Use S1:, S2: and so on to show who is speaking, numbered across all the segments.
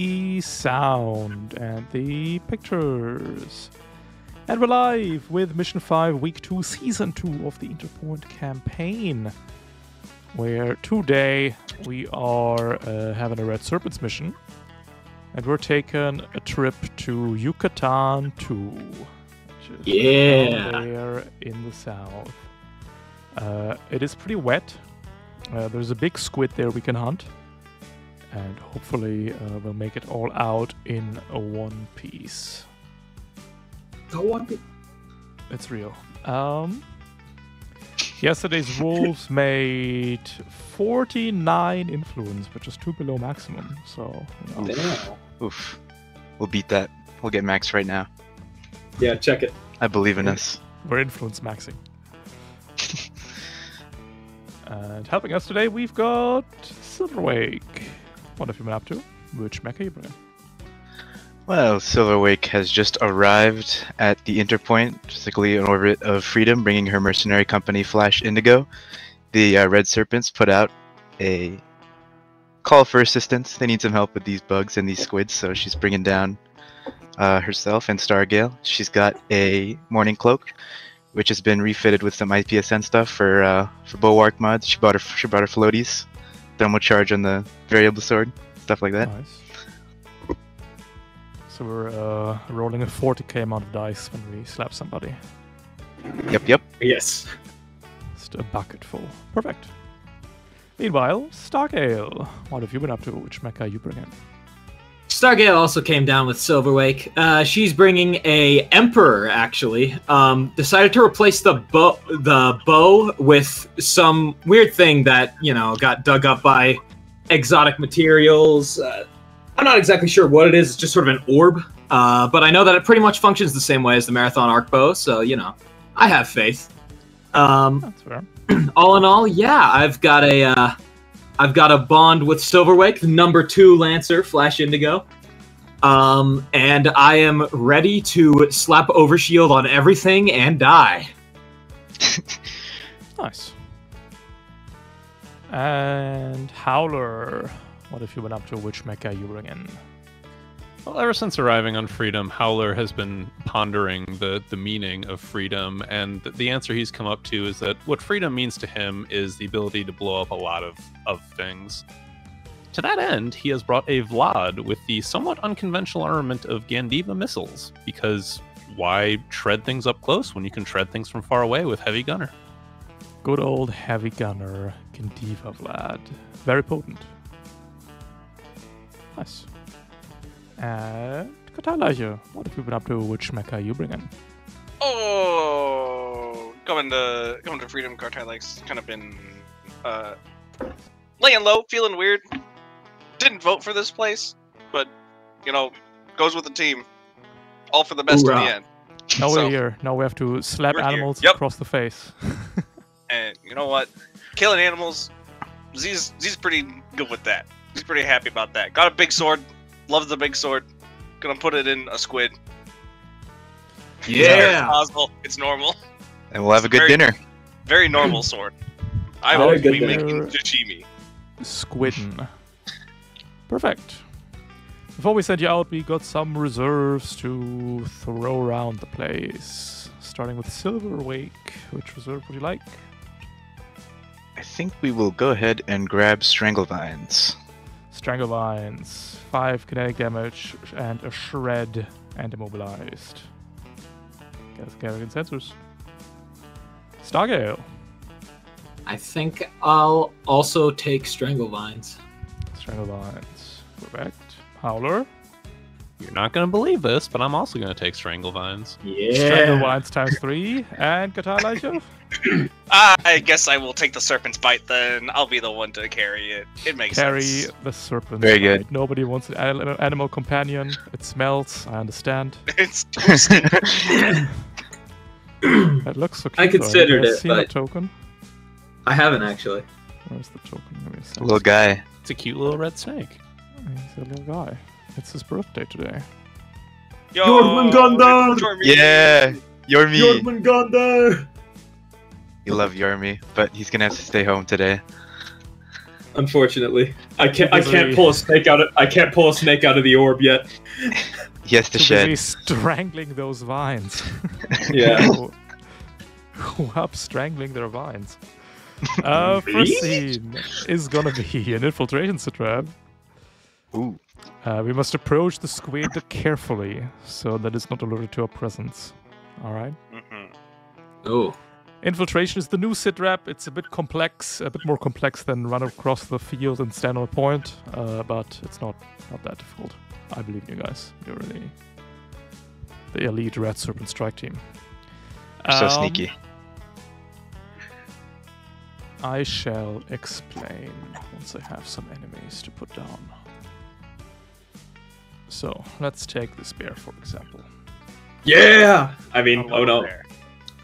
S1: the sound and the pictures. And we're live with Mission 5, Week 2, Season 2 of the Interpoint campaign, where today we are having a Red Serpents mission, and we're taking a trip to Yucatan 2, which is down there in the south. It is pretty wet. There's a big squid there we can hunt, and hopefully we'll make it all out in one piece. It's real. Yesterday's wolves made 49 influence, but just 2 below maximum. So, you know.
S2: Oof. We'll beat that. We'll get max right now.
S3: Yeah, check it.
S2: I believe in us.
S1: We're influence maxing. And helping us today, we've got Silverwake. What have you been up to? Which mecha you bring?
S2: Well, Silverwake has just arrived at the Interpoint, specifically in orbit of Freedom, bringing her mercenary company Flash Indigo. The Red Serpents put out a call for assistance. They need some help with these bugs and these squids, so she's bringing down herself and Stargale. She's got a Morning Cloak, which has been refitted with some IPSN stuff for Bulwark mods. She brought her floaties, thermal charge on the variable sword, stuff like that.
S1: Nice. So we're rolling a 40k amount of dice when we slap somebody.
S2: Yep.
S3: Yes.
S1: Just a bucket full. Perfect. Meanwhile, Stargale, what have you been up to? Which mecha you bring in?
S3: Stargale also came down with Silverwake. She's bringing a Emperor, actually. Decided to replace the bow with some weird thing that, got dug up by exotic materials. I'm not exactly sure what it is. It's just sort of an orb. But I know that it pretty much functions the same way as the Marathon Arc Bow, so, I have faith.
S1: That's fair.
S3: All in all, yeah, I've got a bond with Silverwake, the number 2 Lancer, Flash Indigo. And I am ready to slap Overshield on everything and die.
S1: Nice. And Howler, what have you been up to? Which mecha you bring in?
S4: Well, ever since arriving on Freedom, Howler has been pondering the meaning of freedom, and the answer he's come up to is that what freedom means to him is the ability to blow up a lot of things. To that end, he has brought a Vlad with the somewhat unconventional armament of Gandiva missiles, because why tread things up close when you can tread things from far away with Heavy Gunner?
S1: Good old Heavy Gunner, Gandiva Vlad. Very potent. Nice. And Kataleiche, what have you been up to? Which mecha you bring in?
S5: Oh, going to Freedom. Cartellike's kind of been laying low, feeling weird. Didn't vote for this place, but goes with the team. All for the best in the end.
S1: Now we're here. Now we have to slap animals across the face.
S5: And you know what? Killing animals, Z's pretty good with that. He's pretty happy about that. Got a big sword. Loves the big sword. Gonna put it in a squid.
S3: Yeah.
S5: It's normal.
S2: And we'll have a good dinner.
S5: Very normal sword. I hope we make sashimi.
S1: Squidden. Perfect. Before we send you out, we got some reserves to throw around the place. Starting with Silverwake. Which reserve would you like?
S2: I think we will go ahead and grab Stranglevines.
S1: Stranglevines, 5 kinetic damage, and a shred, and immobilized. Guess carrying sensors. Stargale.
S3: I think I'll also take Stranglevines.
S1: Stranglevines. Correct. Howler.
S4: You're not going to believe this, but I'm also going to take Stranglevines.
S3: Yeah.
S1: Stranglevines times 3, and Kataleiche.
S5: I guess I will take the Serpent's Bite then. I'll be the one to carry it. It makes sense.
S1: Carry the Serpent's
S2: Very
S1: Bite.
S2: good.
S1: Nobody wants an animal companion. It smells. I understand.
S5: It's toasty.
S1: That looks so cute.
S3: I considered it,
S1: seen
S3: but
S1: a token?
S3: I haven't actually.
S1: Where's the token? Let me see.
S2: Little guy.
S4: It's a cute little red snake.
S1: He's a little guy. It's his birthday today.
S5: Yo,
S3: Jormungandr!
S2: Yeah, Yormi.
S3: Jormungandr!
S2: You love Yormi, but he's gonna have to stay home today.
S3: Unfortunately, I can't
S1: Busy-
S3: pull a snake out of the orb yet.
S2: He has to
S1: Too
S2: shed.
S1: busy strangling those vines.
S3: Yeah.
S1: Who up strangling their vines? First scene is gonna be an infiltration trap.
S2: Ooh.
S1: We must approach the squid carefully, so that it's not alerted to our presence. All right.
S3: Oh.
S1: Infiltration is the new sit rep. It's a bit complex, a bit more complex than run across the field and stand on a point, but it's not that difficult. I believe in you guys. You're really the elite Red Serpent Strike team.
S2: So sneaky.
S1: I shall explain once I have some enemies to put down. So, let's take this bear, for example.
S3: Yeah. I mean, oh no.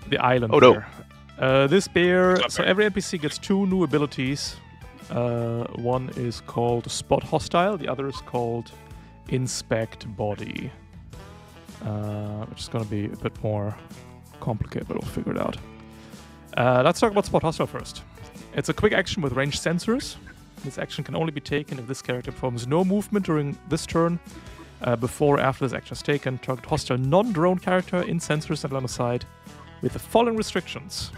S1: The island
S2: Oh, no.
S1: bear. This bear...
S5: What's up,
S1: So
S5: bear?
S1: every NPC gets 2 new abilities. One is called Spot Hostile, the other is called Inspect Body. Which is going to be a bit more complicated, but we'll figure it out. Let's talk about Spot Hostile first. It's a quick action with ranged sensors. This action can only be taken if this character performs no movement during this turn. Before or after this action is taken, target hostile non-drone character in sensors and line of sight with the following restrictions.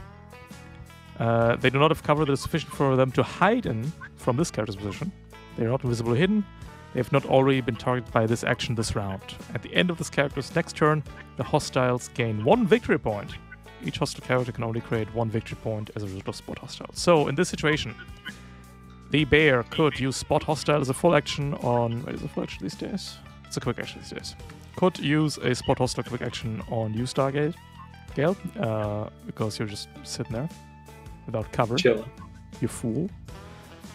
S1: They do not have cover that is sufficient for them to hide in from this character's position. They are not visible or hidden. They have not already been targeted by this action this round. At the end of this character's next turn, the hostiles gain 1 victory point. Each hostile character can only create 1 victory point as a result of Spot Hostile. So, in this situation, the bear could use Spot Hostile as a full action on... Wait, is it a full action these days? It's a quick action these days. Could use a Spot Hostile quick action on you, Stargate, Gale, because you're just sitting there without cover.
S3: Chilling.
S1: You fool.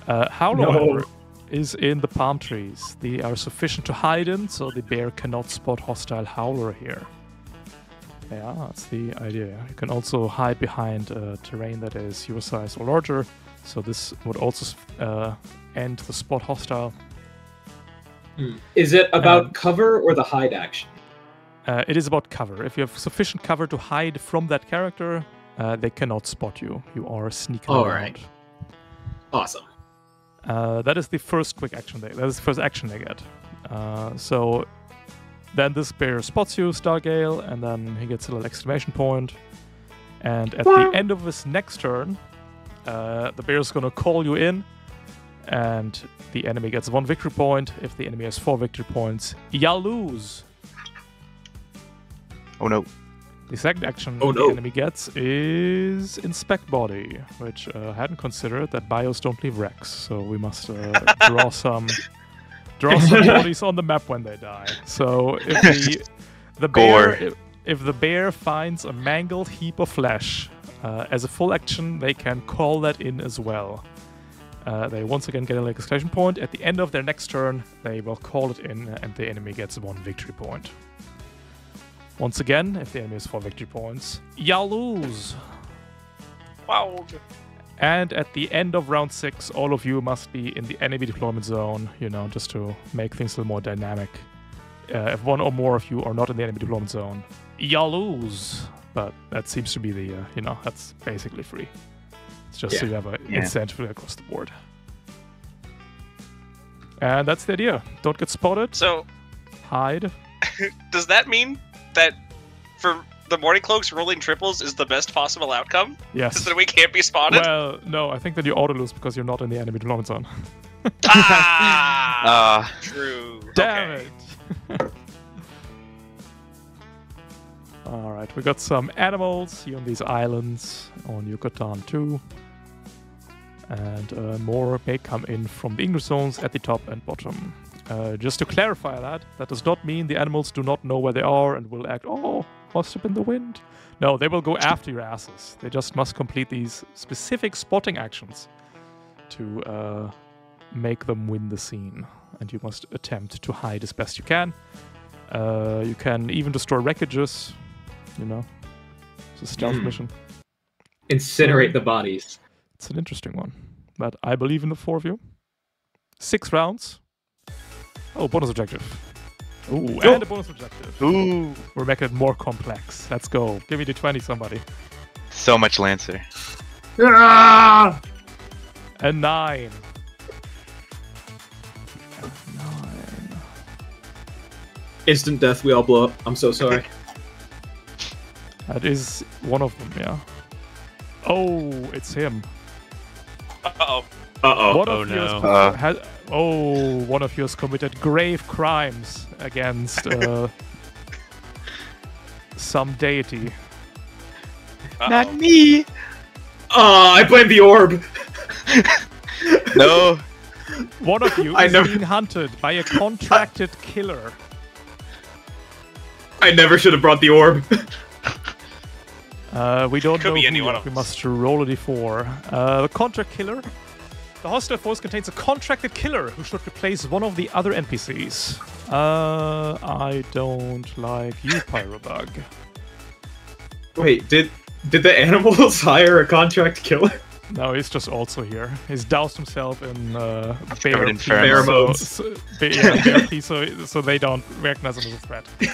S1: Howler,
S3: No.
S1: however, is in the palm trees. They are sufficient to hide in, so the bear cannot spot hostile Howler here. Yeah, that's the idea. You can also hide behind terrain that is your size or larger, so this would also end the spot hostile.
S3: Is it about cover or the hide action?
S1: It is about cover. If you have sufficient cover to hide from that character, they cannot spot you. You are sneaking
S3: All
S1: around.
S3: right. Awesome.
S1: That is the first quick action that is the first action they get. So then this bear spots you, Stargale, and then he gets a little exclamation point. And at the end of his next turn, the bear is gonna call you in, and the enemy gets 1 victory point. If the enemy has 4 victory points, y'all lose.
S2: Oh no.
S1: The second action
S3: Oh,
S1: the
S3: no.
S1: enemy gets is Inspect Body, which I hadn't considered that bios don't leave wrecks, so we must draw some bodies on the map when they die. So if the bear
S2: Gore.
S1: if the bear finds a mangled heap of flesh, as a full action, they can call that in as well. They once again get an exclamation point. At the end of their next turn, they will call it in, and the enemy gets 1 victory point. Once again, if the enemy has 4 victory points, y'all lose.
S5: Wow.
S1: And at the end of round 6, all of you must be in the enemy deployment zone, just to make things a little more dynamic. If 1 or more of you are not in the enemy deployment zone, y'all lose. But that seems to be the, that's basically free. It's just so you have an incentive across the board. And that's the idea. Don't get spotted.
S5: So,
S1: Hide.
S5: does that mean that for the Morning Cloaks, rolling triples is the best possible outcome?
S1: Yes.
S5: So that we can't be spotted?
S1: Well, no, I think that you auto lose because you're not in the enemy deployment zone.
S5: Ah! True.
S1: Damn
S5: Okay.
S1: it! Alright, we got some animals here on these islands on Yucatan too. And more may come in from the English zones at the top and bottom. Just to clarify that does not mean the animals do not know where they are and will act, oh, must have been the wind. No, they will go after your asses. They just must complete these specific spotting actions to make them win the scene. And you must attempt to hide as best you can. You can even destroy wreckages, It's a stealth mission.
S3: Incinerate the bodies.
S1: It's an interesting one. But I believe in the 4 of you. 6 rounds. Oh, bonus objective. Ooh, and a bonus objective.
S2: Ooh.
S1: We're making it more complex. Let's go. Give me the 20, somebody.
S2: So much Lancer.
S3: Ah!
S1: A 9.
S3: Instant death, we all blow up. I'm so sorry.
S1: That is one of them, yeah. Oh, it's him.
S5: Uh-oh.
S3: Uh-oh.
S1: One
S4: Oh,
S1: of
S4: no.
S1: one of you has committed grave crimes against some deity.
S5: Uh-oh.
S2: Not me.
S3: Oh, I blame the orb.
S2: No.
S1: One of you
S3: I
S1: is
S3: never-
S1: being hunted by a contracted killer.
S3: I never should have brought the orb.
S1: We don't
S5: Could
S1: know
S5: be any
S1: who
S5: one
S1: yet.
S5: of
S1: We
S5: us.
S1: must roll a d4. The contract killer. The hostile force contains a contracted killer who should replace one of the other NPCs. I don't like you, Pyrobug.
S3: Wait, did the animals hire a contract killer?
S1: No, he's just also here. He's doused himself in bear
S2: covered in
S1: pee,
S3: pheromones.
S1: bear pee, so they don't recognize him as a threat. They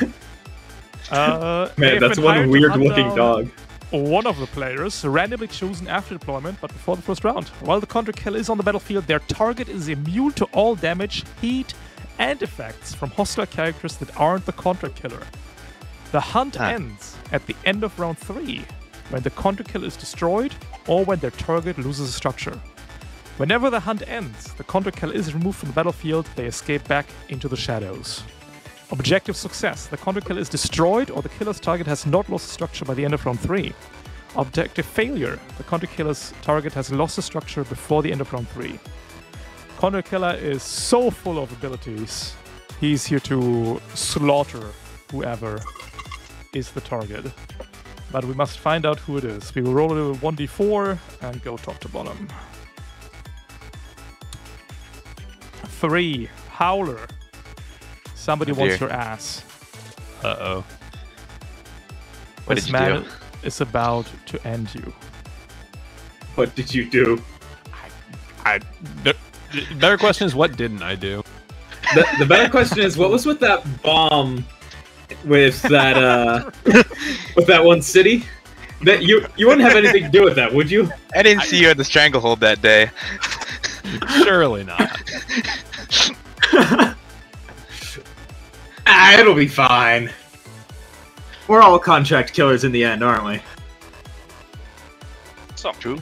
S3: Man,
S1: have
S3: that's
S1: been
S3: one
S1: hired to
S3: weird
S1: hunt
S3: looking
S1: down
S3: dog.
S1: one of the players, randomly chosen after deployment, but before the first round. While the contract killer is on the battlefield, their target is immune to all damage, heat, and effects from hostile characters that aren't the contract killer. The hunt ends at the end of round 3, when the contract killer is destroyed, or when their target loses a structure. Whenever the hunt ends, the contract killer is removed from the battlefield, they escape back into the shadows. Objective success. The contract killer is destroyed, or the killer's target has not lost a structure by the end of round 3. Objective failure. The contract killer's target has lost a structure before the end of round 3. Contract killer is so full of abilities. He's here to slaughter whoever is the target. But we must find out who it is. We will roll it with 1d4 and go top to bottom. 3. Howler. Somebody
S2: Oh,
S1: wants
S2: dear.
S1: your ass.
S4: Uh-oh.
S2: What
S1: This
S2: did you
S1: man
S2: do?
S1: is about to end you.
S3: What did you do?
S4: The better question is, what didn't I do?
S3: The better question is, what was with that bomb with that with that one city? That you wouldn't have anything to do with that, would you?
S2: I didn't see you at the stranglehold that day.
S4: Surely not.
S3: It'll be fine. We're all contract killers in the end, aren't we?
S5: So
S2: True.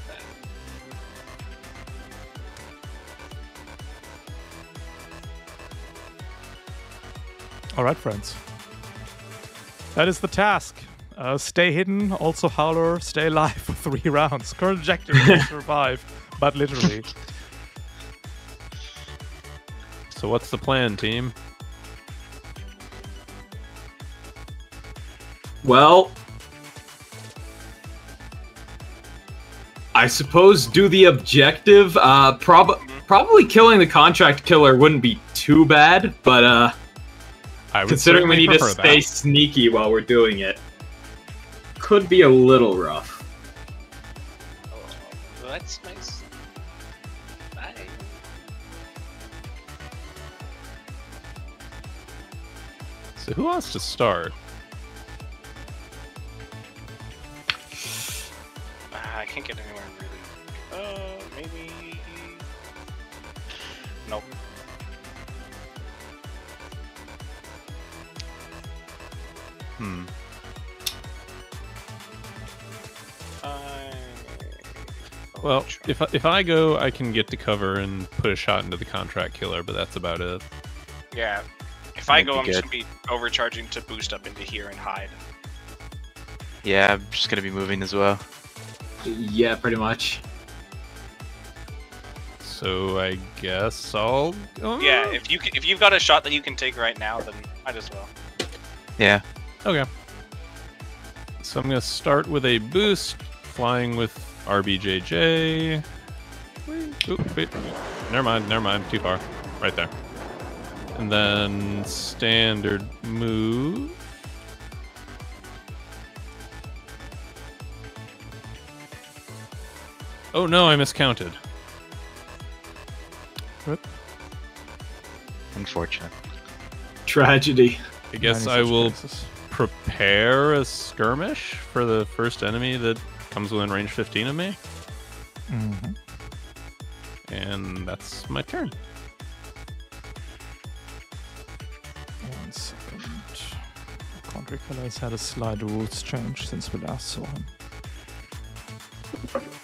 S1: Alright, friends. That is the task. Stay hidden, also Howler, stay alive for 3 rounds. Current objective is to survive, but literally.
S4: So what's the plan, team?
S3: Well, I suppose do the objective. Probably killing the contract killer wouldn't be too bad, but
S4: I would
S3: considering we
S4: certainly
S3: need to
S4: prefer
S3: stay
S4: that.
S3: sneaky while we're doing it, could be a little rough.
S5: oh, that's nice. Bye.
S4: So who wants to start?
S5: I can't get anywhere really. Maybe. Nope.
S2: Hmm.
S4: Well, if I go, I can get to cover and put a shot into the contract killer, but that's about it.
S5: Yeah. If I
S2: Might
S5: go,
S2: be
S5: I'm just
S2: good.
S5: gonna be overcharging to boost up into here and hide.
S2: Yeah, I'm just gonna be moving as well.
S3: Yeah, pretty much.
S4: So I guess I'll.
S5: Yeah, if you've got a shot that you can take right now, then might as well.
S2: Yeah.
S4: Okay. So I'm gonna start with a boost, flying with RBJJ. Wait, oop, wait. Never mind. Too far. Right there. And then standard move. Oh no, I miscounted.
S2: Unfortunate.
S3: Tragedy.
S4: I guess
S1: Many
S4: I
S1: such
S4: will
S1: cases.
S4: prepare a skirmish for the first enemy that comes within range 15 of me.
S1: Mhm.
S4: And that's my turn.
S1: 1 second. Country Killer has had a slight rules change since we last saw him.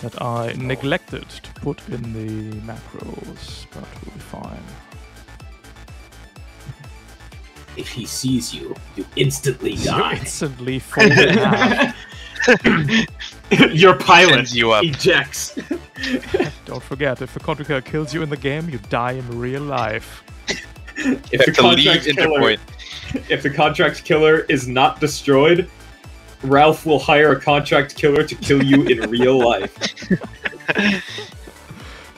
S1: That I neglected to put in the macros, but we'll be fine.
S3: If he sees you, you instantly
S1: You
S3: die.
S1: instantly fall in half.
S3: Your pilot
S2: Sends you up.
S3: ejects.
S1: Don't forget, if a Country Killer kills you in the game, you die in real life.
S3: If the
S2: To leave
S3: contract killer,
S2: Interpoint.
S3: if the contract killer is not destroyed, Ralph will hire a contract killer to kill you in real life.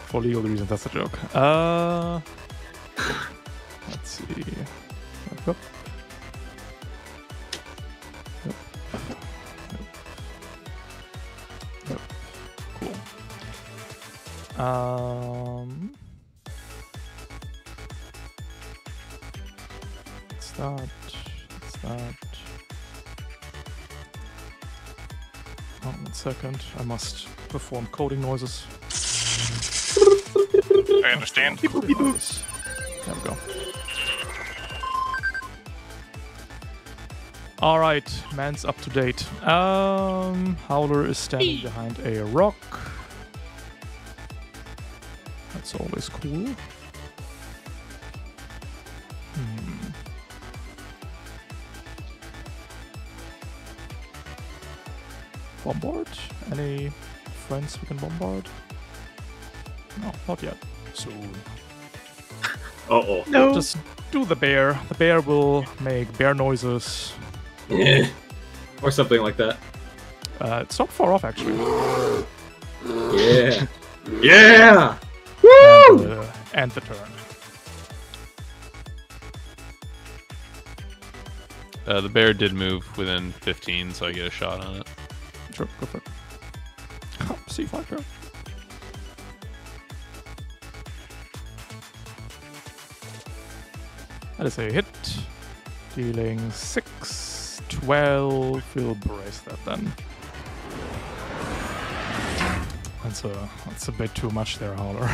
S1: For legal reasons, that's a joke. Let's see. Yep. Yep. Yep. Cool. What's that? What's that? Oh, 1 second. I must perform coding noises.
S5: I understand.
S1: Coding noises. There we go. Alright, man's up to date. Howler is standing behind a rock. That's always cool. Bombard? Any friends we can bombard? No, not yet. Soon.
S3: Uh-oh.
S2: No.
S1: Just do the bear. The bear will make bear noises.
S3: Yeah. Or something like that.
S1: It's not far off, actually.
S3: Yeah. Yeah!
S1: And the turn.
S4: The bear did move within 15, so I get a shot on it.
S1: Sure, go for it. C5 turn. That is a hit. Dealing 6, 12. We'll brace that then. That's a bit too much there, Howler.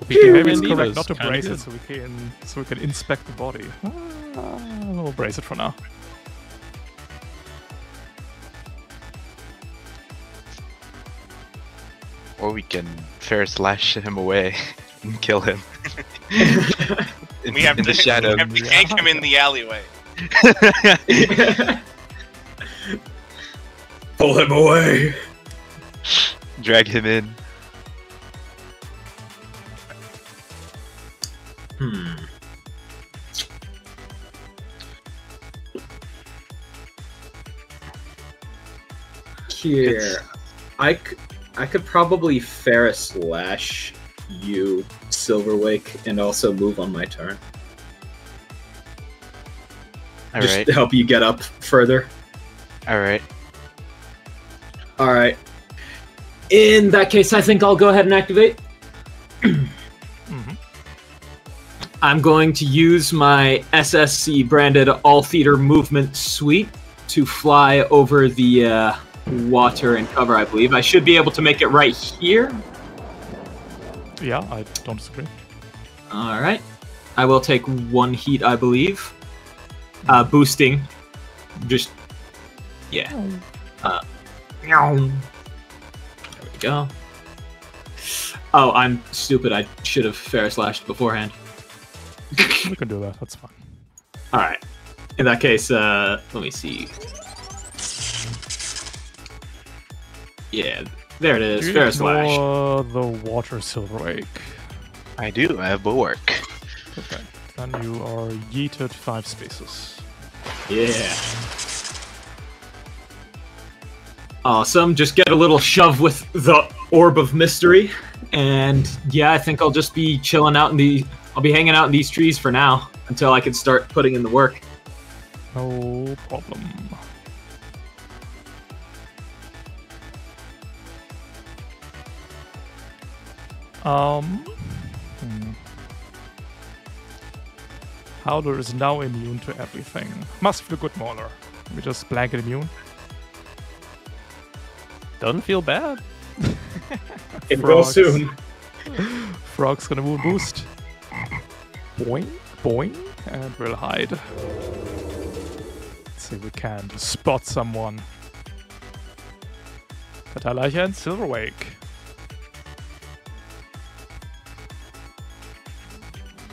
S1: Maybe it's correct not to brace it so we can inspect the body. We'll brace it for now.
S2: Or we can Ferris lash him away and kill him.
S5: We have
S2: in
S5: to,
S2: the shadow.
S5: we have to yank him in the alleyway.
S3: Pull him away!
S2: Drag him in.
S3: Here. I could probably Ferris Lash you, Silverwake, and also move on my turn. Just
S2: Alright.
S3: to help you get up further.
S2: Alright.
S3: Alright. In that case, I think I'll go ahead and activate. I'm going to use my SSC branded All Theater Movement Suite to fly over the water and cover, I believe. I should be able to make it right here.
S1: Yeah, I don't disagree.
S3: Alright. I will take 1 heat, I believe. Boosting. Just... yeah. There we go. Oh, I'm stupid. I should have Ferris Lashed beforehand.
S1: We can do that, that's fine.
S3: Alright. In that case, let me see. Yeah, there it is.
S1: Do you
S3: Ferris Lash.
S1: ignore the water Silverwake?
S2: I do. I have bulwark.
S1: Okay, then you are yeeted 5 spaces.
S3: Yeah. Awesome. Just get a little shove with the Orb of Mystery. And yeah, I think I'll just be chilling out in the... I'll be hanging out in these trees for now until I can start putting in the work.
S1: No problem. Howler is now immune to everything. Must feel good, Mauler. We just blanket immune.
S4: Doesn't feel bad.
S3: It will
S1: Frogs.
S3: soon.
S1: Frog's gonna move boost. Boing, boing. And we'll hide. Let's see if we can spot someone. Catalaya and Silverwake.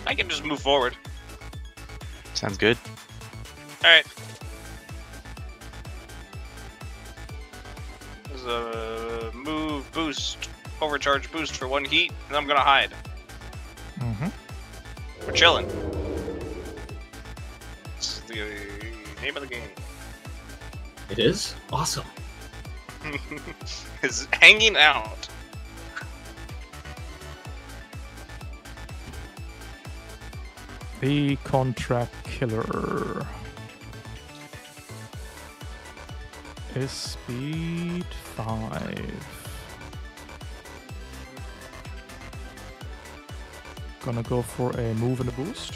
S5: I can just move forward.
S2: Sounds good.
S5: Alright. There's a move boost, overcharge boost for 1 heat, and I'm gonna hide.
S1: Mm-hmm.
S5: We're chilling. This is the name of the game.
S3: It is awesome.
S5: Is hanging out.
S1: The contract killer is speed 5. Gonna go for a move and a boost.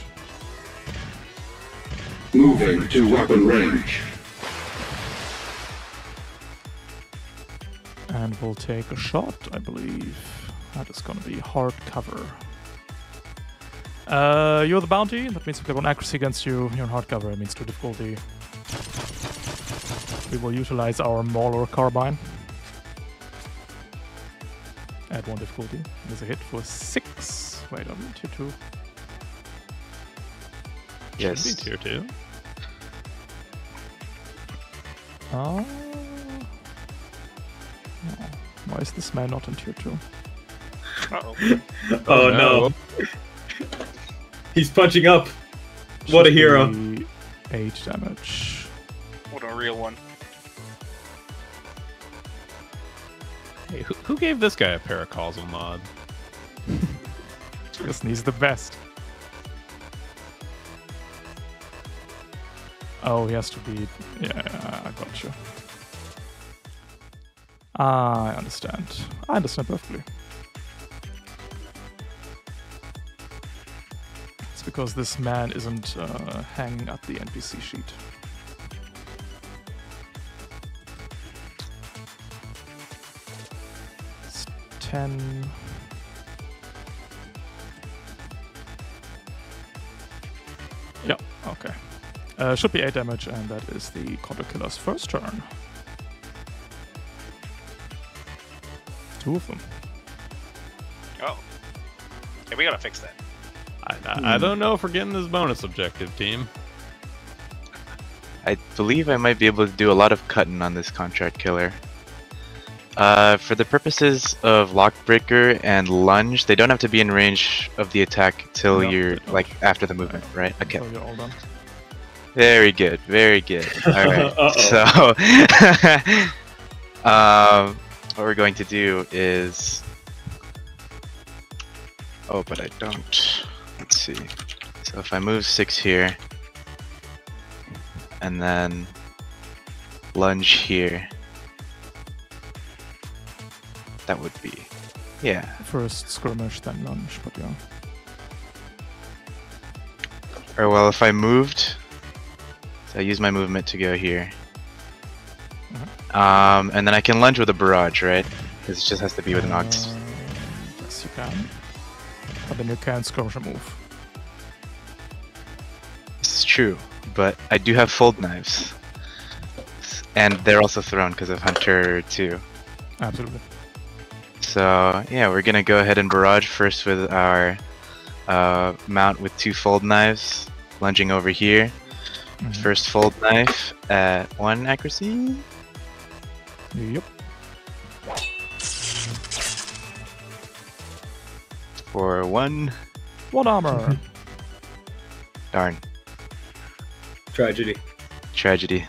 S6: Moving to weapon range.
S1: And we'll take a shot, I believe. That is gonna be hard cover. You're the bounty. That means we get 1 accuracy against you. You're in hard cover. It means 2 difficulty. We will utilize our Mauler carbine. Add 1 difficulty. There's a hit for 6. Wait, I'm tier 2.
S2: Yes.
S4: Should be tier 2.
S1: Oh. Why is this man not in tier 2?
S5: Uh-oh.
S3: Oh no. He's punching up. What a hero.
S1: Should be 8 damage.
S5: What a real one.
S4: Hey, who gave this guy a paracausal mod?
S1: Just he's the best. Oh, he has to be... Yeah, I got you. I understand. I understand perfectly. It's because this man isn't hanging at the NPC sheet. It's 10... Yeah, okay. Should be 8 damage, and that is the Contract Killer's first turn. 2 of them.
S5: Oh. Hey, we gotta fix that.
S4: I don't know if we're getting this bonus objective, team.
S2: I believe I might be able to do a lot of cutting on this contract killer. For the purposes of Lockbreaker and Lunge, they don't have to be in range of the attack till
S1: No,
S2: you're
S1: they don't.
S2: like after the movement, right? Okay.
S1: So you're all done.
S2: Very good, very good. Alright, so what we're going to do is... Oh, but I don't. Let's see. So if I move 6 here, and then lunge here, that would be... Yeah.
S1: First skirmish, then lunge, but yeah.
S2: Or well, if I moved... So I use my movement to go here. And then I can lunge with a barrage, right? Because it just has to be with an ox.
S1: Yes, you can. But then you can't skirmish a move.
S2: This is true, but I do have fold knives. And they're also thrown because of Hunter 2.
S1: Absolutely.
S2: So yeah, we're gonna go ahead and barrage first with our mount with 2 fold knives, lunging over here. First fold knife at 1 accuracy.
S1: Yep.
S2: For 1.
S1: 1 armor.
S2: Darn.
S3: Tragedy.
S2: Tragedy.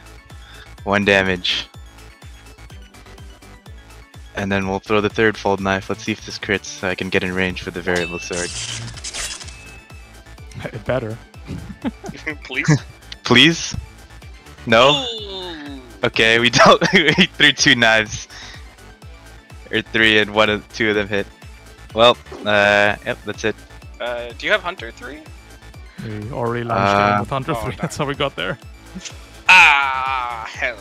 S2: 1 damage. And then we'll throw the 3rd fold knife. Let's see if this crits so I can get in range for the variable sword.
S1: It better.
S5: Please?
S2: Please? No?
S5: Ooh.
S2: Okay, we don't. We threw 2 knives. Or 3 and 2 of them hit. Well, yep, that's it.
S5: Do you have Hunter 3?
S1: We already launched in with Hunter
S5: oh,
S1: 3, that's how we got there.
S5: Ah, hell.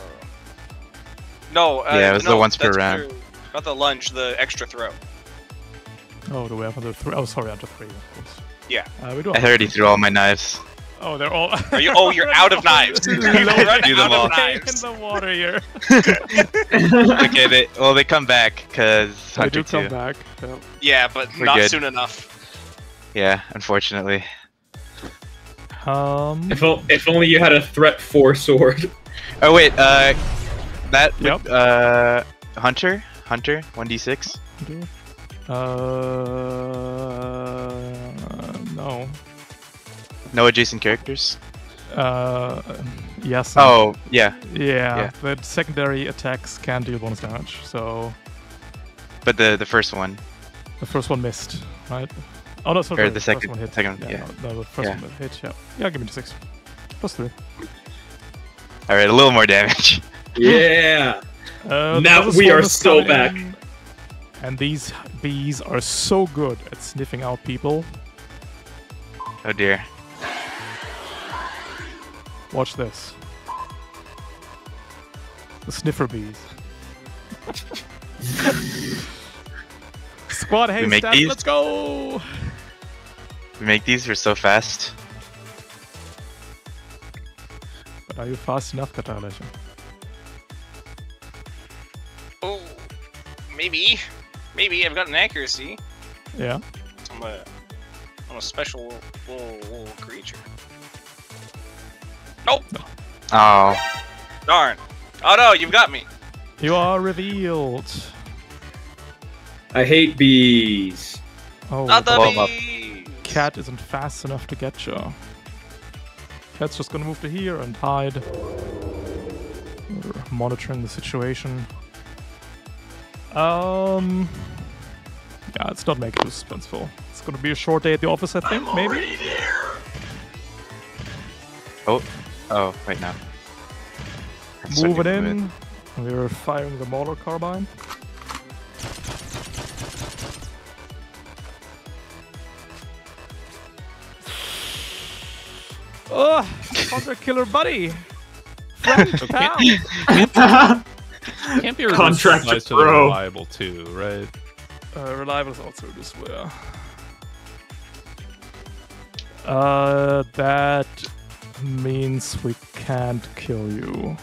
S5: No,
S2: Yeah, it was
S5: no,
S2: the once per
S5: that's
S2: round.
S5: Not the lunge, the extra throw.
S1: Oh, do we have Hunter 3? Oh, sorry, Hunter 3, of course.
S5: Yeah.
S1: We do
S2: I
S1: have
S2: already threw all my knives.
S1: Oh, they're all.
S5: Are you? Oh, you're out of knives. You're running
S2: Do them
S5: out
S2: all.
S5: of knives.
S1: in the water here.
S2: Okay, they come back because
S1: They
S2: Hunter
S1: do come
S2: 2.
S1: back. Yeah.
S5: Yeah, but
S2: We're
S5: not
S2: good.
S5: soon enough.
S2: Yeah, unfortunately.
S3: If only you had a threat 4 sword.
S2: Oh wait, that
S1: Yep.
S2: Hunter 1d6.
S1: No.
S2: No adjacent characters.
S1: Yes.
S2: Oh yeah,
S1: Yeah, but secondary attacks can deal bonus damage, so
S2: but the first one.
S1: the first one missed, right? Oh no, sorry,
S2: Or the
S1: first
S2: second-
S1: one hit.
S2: second one, yeah.
S1: No, the first
S2: Yeah.
S1: one hit, yeah. Yeah, give me the 6. +3.
S2: All right, a little more damage.
S3: Yeah.
S1: The
S3: Now
S1: other
S3: we
S1: swarm
S3: are
S1: is
S3: so
S1: coming
S3: back.
S1: in, and these bees are so good at sniffing out people.
S2: Oh dear.
S1: Watch this. The sniffer bees. Squad, hey,
S2: make
S1: stat,
S2: these?
S1: let's go!
S2: We make these. We're so fast.
S1: But are you fast enough, Katalesha?
S5: Oh, maybe. Maybe I've got an accuracy.
S1: Yeah.
S5: I'm a special little creature. Nope.
S2: Oh,
S5: Darn. Oh no, you've got me.
S1: You are revealed.
S3: I hate bees.
S1: Oh,
S5: Not the
S2: blow 'em up.
S5: bees.
S1: cat isn't fast enough to get you. Cat's just gonna move to here and hide. We're monitoring the situation. Yeah, it's not making it too suspenseful. It's gonna be a short day at the office, I think, maybe?
S2: oh, wait, no. That's what
S1: Moving
S2: you
S1: in. We're firing the Mauler carbine. Oh, contract killer buddy! Friend, pal!
S4: Can't be a
S3: Contract
S4: reduced to the
S3: pro.
S4: reliable too, right?
S1: Reliable is also this way. That means we can't kill you.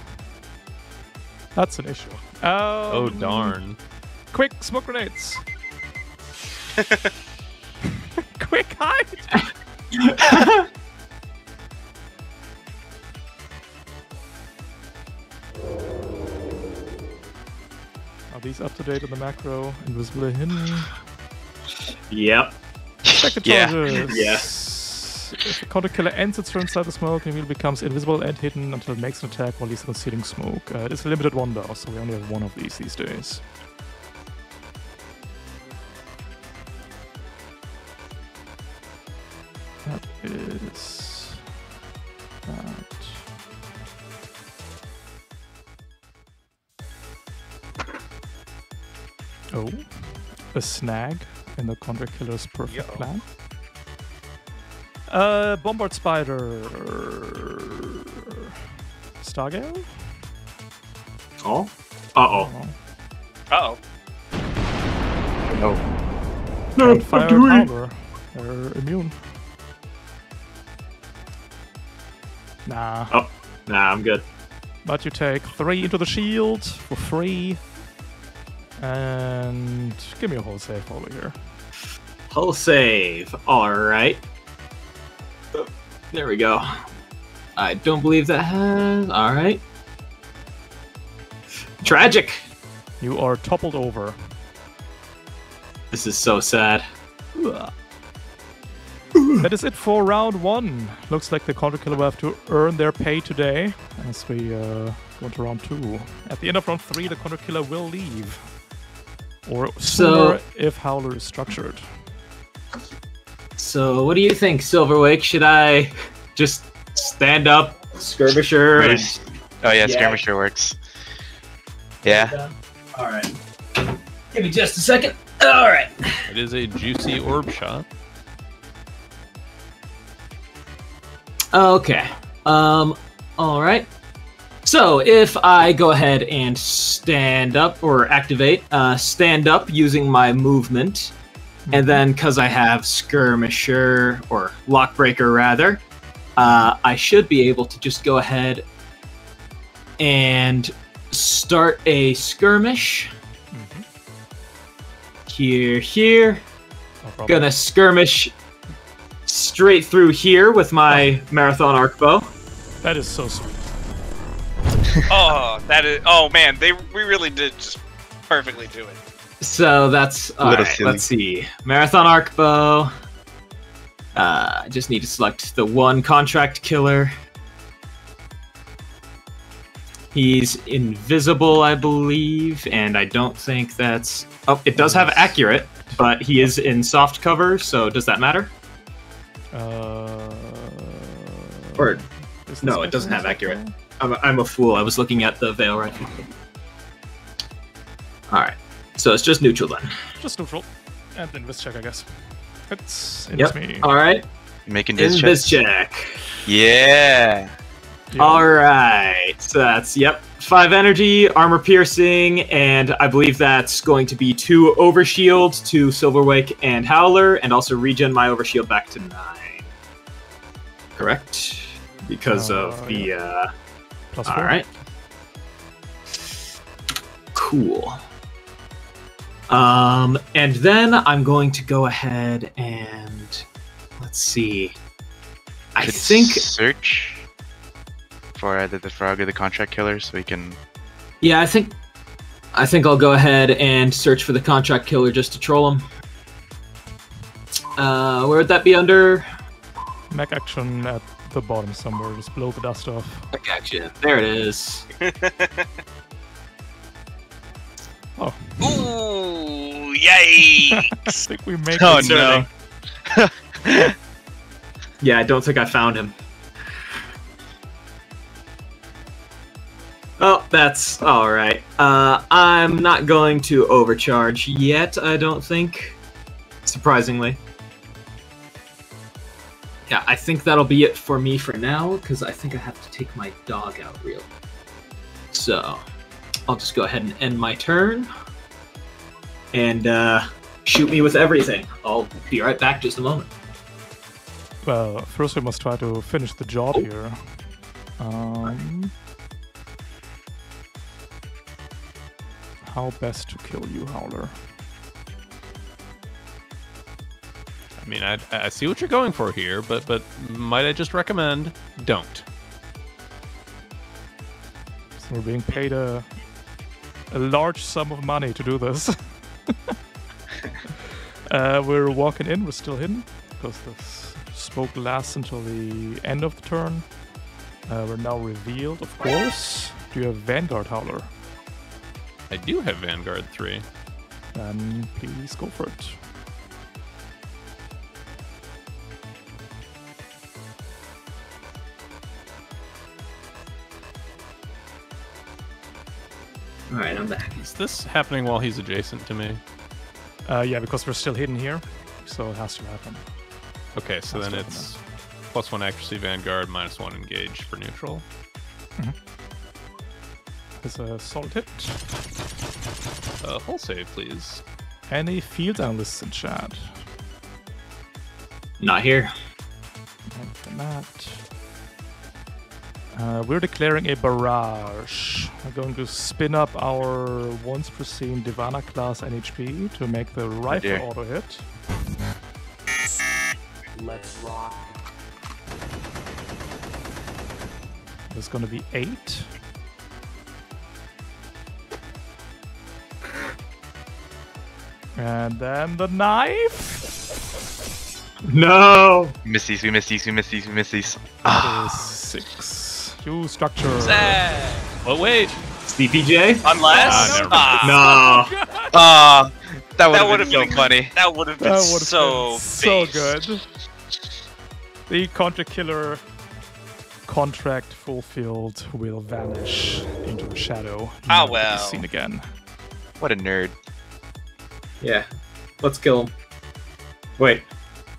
S1: That's an issue.
S4: Oh darn.
S1: Quick, smoke grenades! Quick, hide! Are these up to date on the macro? Invisible hidden?
S3: Yep.
S1: Check the
S2: Yeah.
S1: charges.
S3: Yes.
S1: If the counter killer ends its turn inside the smoke, it immediately becomes invisible and hidden until it makes an attack while he's concealing smoke. It is a limited one though, so we only have one of these days. That is that. Oh, a snag in the Contra Killer's perfect plan. Bombard Spider. Stargale?
S3: Oh. Uh-oh.
S5: Uh-oh.
S2: Oh,
S1: Can't fire powder. They're immune. Nah.
S3: Oh. Nah, I'm good.
S1: But you take 3 into the shield for free. And give me a whole save over here.
S3: Hull save. Alright. There we go. I don't believe that has... Alright. Tragic!
S1: You are toppled over.
S3: This is so sad.
S1: That is it for round 1. Looks like the Contra Killer will have to earn their pay today as we go into round 2. At the end of round 3, the Contra Killer will leave. Or sooner if Howler is structured.
S3: So, what do you think, Silverwake? Should I just stand up, skirmisher, and...
S2: oh yeah,
S3: Yeah.
S2: skirmisher works. Yeah.
S3: Alright. Give me just a second. Alright.
S4: It is a juicy orb shot.
S3: Okay. Alright. So, if I go ahead and stand up, or activate, stand up using my movement, and then, because I have Skirmisher, or Lockbreaker rather, I should be able to just go ahead and start a skirmish. Here.
S1: No problem.
S3: Gonna skirmish straight through here with my marathon arc bow.
S1: That is so sweet.
S5: Oh, that is. Oh man, we really did just perfectly do it.
S3: So that's all
S2: Little
S3: right.
S2: silly.
S3: Let's see. Marathon arc bow. I just need to select the one contract killer. He's invisible, I believe, and I don't think that's. Oh, it does have accurate, but he is in soft cover. So does that matter? Or
S1: Is
S3: no,
S1: this
S3: it doesn't have
S1: okay?
S3: accurate. I'm a fool. I was looking at the veil rifle. All right, so it's just neutral then.
S1: Just neutral. And invis check, I guess. It's
S3: Yep.
S1: me.
S3: All right.
S2: Making this
S3: Invis check.
S2: Yeah.
S1: Yeah.
S3: All right. So that's 5 energy, armor piercing, and I believe that's going to be 2 overshield to Silverwake and Howler, and also regen my overshield back to 9. Correct? Because of the.
S1: Plus
S3: All
S1: 4.
S3: right. Cool. And then I'm going to go ahead and let's see. I
S2: Should
S3: think
S2: search for either the frog or the contract killer, so we can.
S3: yeah, I think I'll go ahead and search for the contract killer just to troll him. Where would that be under?
S1: Mech action at the bottom somewhere. Just blow the dust off.
S3: I gotcha. There it is.
S1: Oh,
S5: Ooh,
S1: I
S5: yikes!
S1: think we make
S2: Oh
S1: it.
S2: no.
S3: Yeah, I don't think I found him. Oh, that's all right. I'm not going to overcharge yet, I don't think. Surprisingly. Yeah, I think that'll be it for me for now, because I think I have to take my dog out real. So, I'll just go ahead and end my turn. And, shoot me with everything. I'll be right back just a moment.
S1: Well, first we must try to finish the job
S3: Oh.
S1: here. How best to kill you, Howler?
S4: I mean, I see what you're going for here, but might I just recommend don't.
S1: So we're being paid a large sum of money to do this. We're walking in, we're still hidden, because this smoke lasts until the end of the turn. We're now revealed, of course. Do you have Vanguard, Howler?
S4: I do have Vanguard 3.
S1: Then please go for it.
S3: Alright, I'm back.
S4: Is this happening while he's adjacent to me?
S1: Yeah, because we're still hidden here, so it has to happen.
S4: Okay, so
S1: That's
S4: then
S1: what
S4: it's +1 accuracy Vanguard, -1 engage for neutral.
S1: It's a solid hit.
S4: Hull save, please.
S1: Any field analysts in chat?
S3: Not here.
S1: And that. We're declaring a barrage. We're going to spin up our once pristine Divana class NHP to make the rifle
S2: dear.
S1: auto hit.
S3: Let's rock.
S1: There's gonna be 8. And then the knife.
S3: No!
S2: We miss these. We miss these. We miss these. We miss these.
S1: That is 6. You structure.
S5: Sad.
S4: But wait!
S3: CPJ?
S5: Unless
S4: never mind.
S3: No.
S2: That would
S5: That
S2: have
S5: would've
S2: been so
S5: been-
S2: funny.
S5: that would have been
S1: That would have
S5: so
S1: been so
S5: based.
S1: good. The contract killer contract fulfilled will vanish into the shadow.
S5: Ah,
S1: never to be
S5: well.
S1: seen again.
S2: What a nerd.
S3: Yeah. Let's kill him. Wait.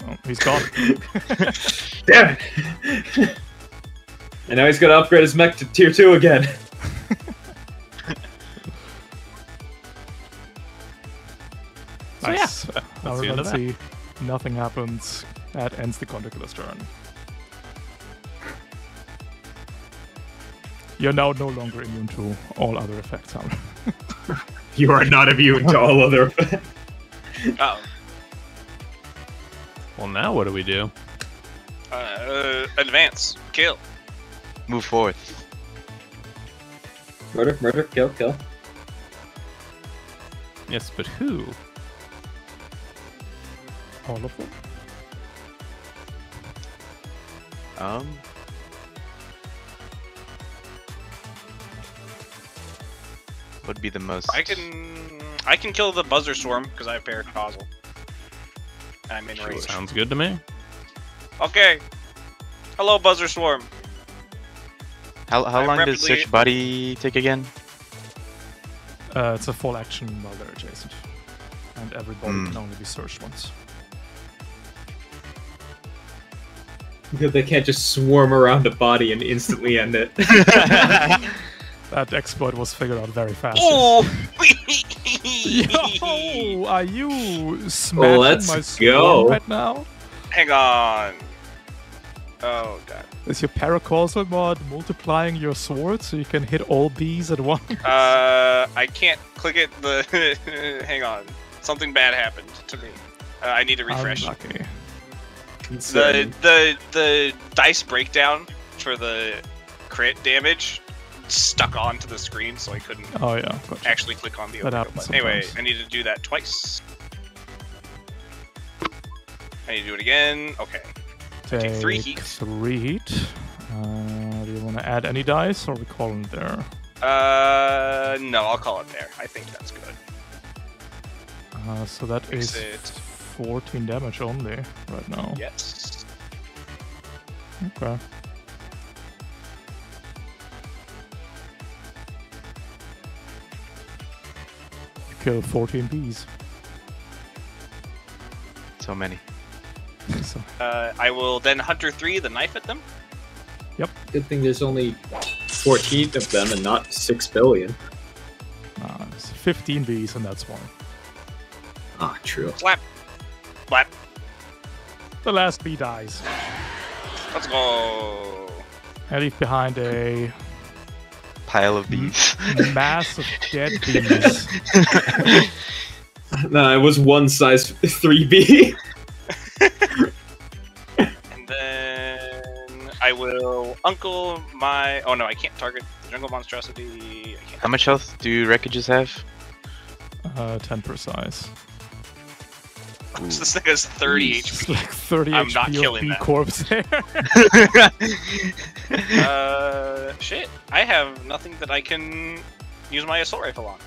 S1: Oh, he's gone.
S3: Damn it! And now he's gonna upgrade his mech to tier 2 again.
S1: Nice.
S4: yeah,
S1: Now
S4: that's the end of
S1: let's see. Nothing happens. That ends the contract killer's turn. You're now no longer immune to all other effects, Howler.
S3: You are not immune to all other effects.
S5: Oh.
S4: Well, now what do we do?
S5: Advance. Kill.
S2: Move forth.
S3: Murder, kill.
S4: Yes, but who?
S1: All of them.
S2: Would be the most.
S5: I can kill the buzzer swarm because I have paracausal. I'm in range.
S4: Sounds good to me.
S5: Okay. Hello, buzzer swarm.
S2: How
S5: I'm
S2: long does
S5: rapidly-
S2: search body take again?
S1: It's a full action while they're adjacent. And everybody
S2: Hmm.
S1: can only be searched once.
S3: Because they can't just swarm around a body and instantly end it.
S1: That exploit was figured out very fast.
S5: Oh!
S1: Yo! Are you smashing
S3: let's
S1: my
S3: go.
S1: swarm right now?
S5: Hang on. Oh god.
S1: Is your paracausal mod multiplying your sword so you can hit all bees at once?
S5: I can't click it. Hang on. Something bad happened to me. I need to refresh.
S1: Unlucky.
S5: The dice breakdown for the crit damage stuck onto the screen, so I couldn't
S1: Oh yeah, gotcha.
S5: actually click on the
S1: That
S5: overkill
S1: happens
S5: button. Anyway,
S1: sometimes.
S5: I need to do that twice. I need to do it again. Okay. Take 3 heat.
S1: 3 heat. Do you want to add any dice, or are we calling it there?
S5: No, I'll call it there. I think that's good.
S1: So that
S5: Fix
S1: is
S5: it.
S1: 14 damage only right now.
S5: Yes.
S1: Okay. You kill 14 bees.
S2: So many.
S1: So,
S5: I will then Hunter 3 the knife at them.
S3: Good thing there's only 14 of them and not 6 billion.
S1: it's 15 bees, and that's one.
S3: Ah, true.
S5: Slap. Slap.
S1: The last bee dies.
S5: Let's go.
S1: I leave behind a
S2: Pile of bees.
S1: mass of dead bees.
S3: No, it was one size 3B.
S5: And then I will uncle my. Oh no, I can't target the jungle monstrosity. I can't.
S2: How much health do wreckages have?
S1: 10 per size.
S5: This thing has 30
S1: It's
S5: HP.
S1: like 30
S5: I'm
S1: HP
S5: not
S1: of
S5: killing
S1: bee
S5: that.
S1: corpse there.
S5: Shit. I have nothing that I can use my assault rifle on.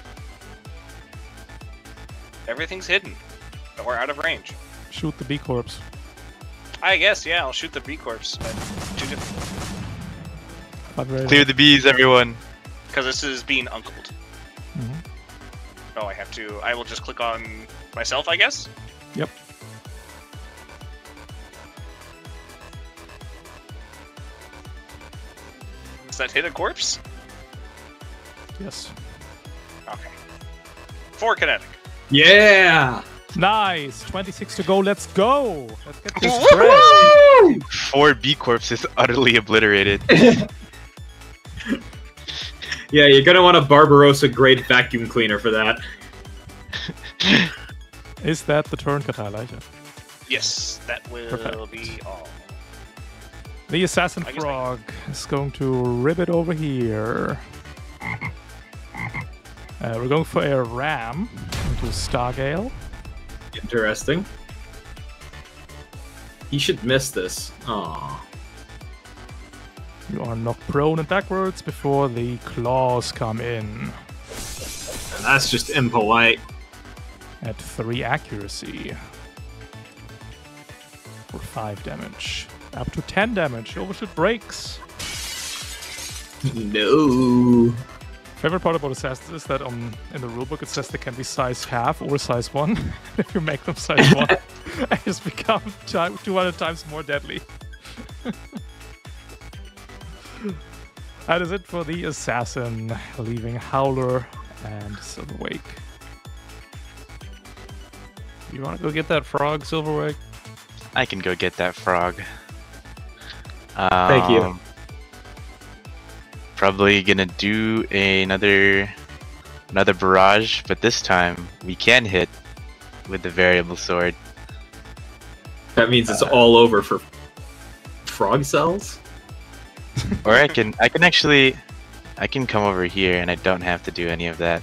S5: Everything's hidden. Or out of range.
S1: Shoot the bee corpse.
S5: I guess, yeah, I'll shoot the bee corpse. Because
S2: Clear the bees, everyone.
S5: this is being uncled.
S1: Mhm.
S5: Oh, I have to. I will just click on myself, I guess.
S1: Yep.
S5: Does that hit a corpse?
S1: Yes.
S5: Okay. 4 kinetic.
S3: Yeah!
S1: Nice! 26 to go, let's go! Let's get this spread.
S2: 4 bee corpses utterly obliterated.
S3: Yeah, you're gonna want a Barbarossa grade vacuum cleaner for that.
S1: Is that the turn, Katalaja?
S5: Yes, that will
S1: Perfect.
S5: be all.
S1: The assassin
S5: I guess
S1: frog is going to ribbit over here. We're going for a ram into Stargale.
S3: Interesting. You should miss this. Aww.
S1: You are knocked prone and backwards before the claws come in.
S3: That's just impolite.
S1: At 3 accuracy. For 5 damage. Up to 10 damage. Overshoot breaks.
S3: No.
S1: Favorite part about assassins is that in the rulebook it says they can be size half or size 1. If you make them size 1, they just become 200 times more deadly. That is it for the assassin, leaving Howler and Silverwake.
S4: You want to go get that frog, Silverwake?
S2: I can go get that frog.
S3: Thank you.
S2: Probably gonna do another barrage, but this time we can hit with the variable sword.
S3: That means it's all over for frog cells?
S2: Or I can actually come over here and I don't have to do any of that.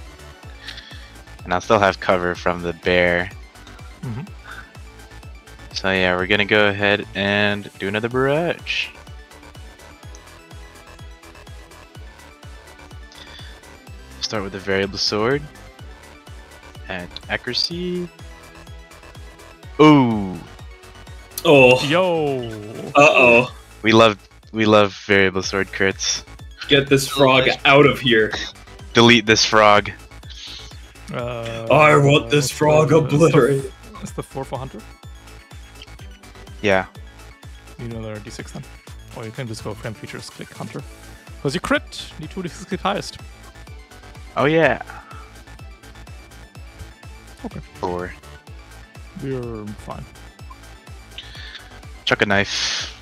S2: And I'll still have cover from the bear.
S1: Mhm.
S2: So yeah, we're gonna go ahead and do another barrage. Start with the variable sword. And accuracy. Ooh.
S3: Oh.
S1: Yo!
S3: Uh-oh.
S2: We love variable sword crits.
S3: Get this frog out of here.
S2: Delete this frog.
S3: I want this frog obliterated.
S1: Is the 4 for Hunter?
S2: Yeah.
S1: You know there are D6 then. Or you can just go friend features, click Hunter. Because you crit! Need 2 D6 click highest.
S2: Oh yeah.
S1: Okay.
S2: 4.
S1: We're fine.
S2: Chuck a knife.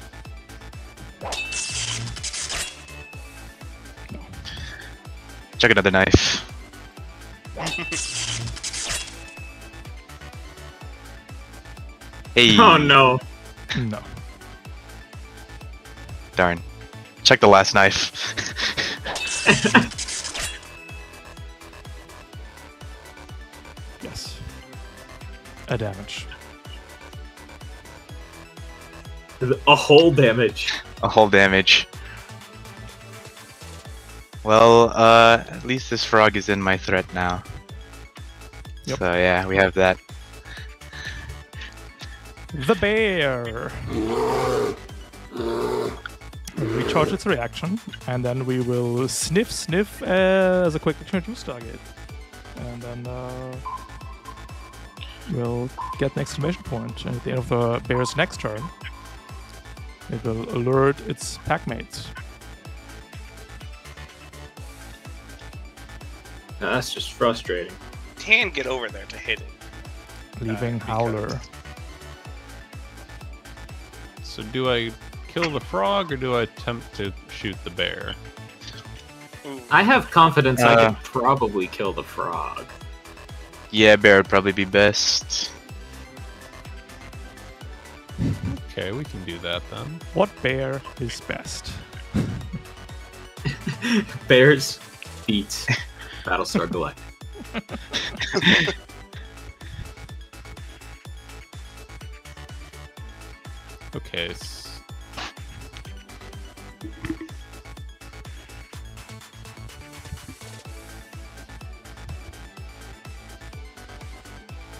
S2: Chuck another knife. Hey.
S3: Oh no.
S1: No.
S2: Darn. Check the last knife.
S1: Yes. A damage.
S3: A whole damage.
S2: A whole damage. Well, at least this frog is in my threat now.
S1: Yep.
S2: So yeah, we have that.
S1: The bear! Recharge its reaction, and then we will sniff as a quick action to Stargate. And then we'll get an exclamation point. And at the end of the bear's next turn, it will alert its pack mates.
S3: That's just frustrating.
S5: Can get over there to hit it.
S1: Leaving Howler.
S4: So do I kill the frog or do I attempt to shoot the bear?
S5: Ooh.
S3: I have confidence I can probably kill the frog.
S2: Yeah, bear would probably be best.
S4: Okay, we can do that then.
S1: What bear is best?
S3: Bears beats Battlestar Galactica.
S4: Okay.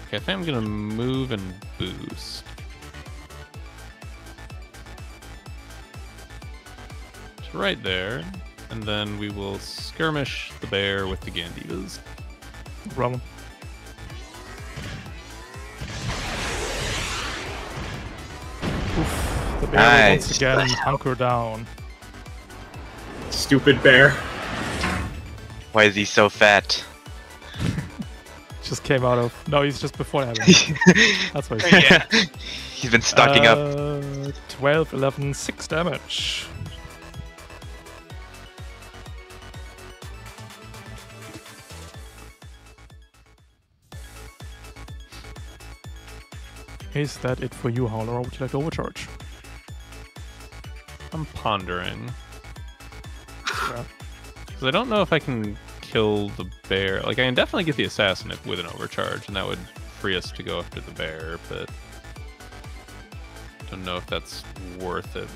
S4: Okay, I think I'm gonna move and boost. To right there, and then we will skirmish the bear with the Gandivas.
S1: No problem. Oof, the bear will once
S2: Nice.
S1: again hunker down.
S3: Stupid bear.
S2: Why is he so fat?
S1: Just came out of... No, he's just before having. That's why he's
S5: Yeah.
S2: He's been stocking up.
S1: 12, 11, 6 damage. Is that it for you, Howler, or would you like to overcharge?
S4: I'm pondering.
S1: Yeah.
S4: Because I don't know if I can kill the bear. Like, I can definitely get the assassin with an overcharge, and that would free us to go after the bear, but... don't know if that's worth it.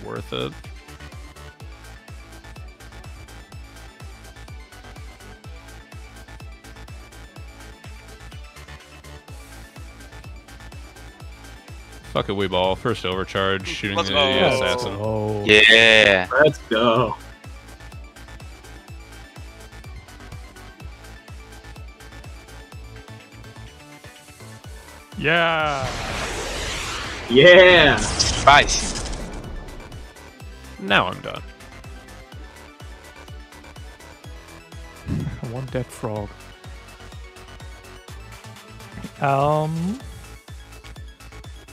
S4: Fuck it, we ball. First overcharge, shooting
S5: Let's
S4: the
S5: go.
S4: assassin.
S1: Oh.
S2: Yeah.
S3: Let's go.
S1: Yeah!
S3: Yeah.
S2: Spicy.
S4: Now I'm done.
S1: One dead frog.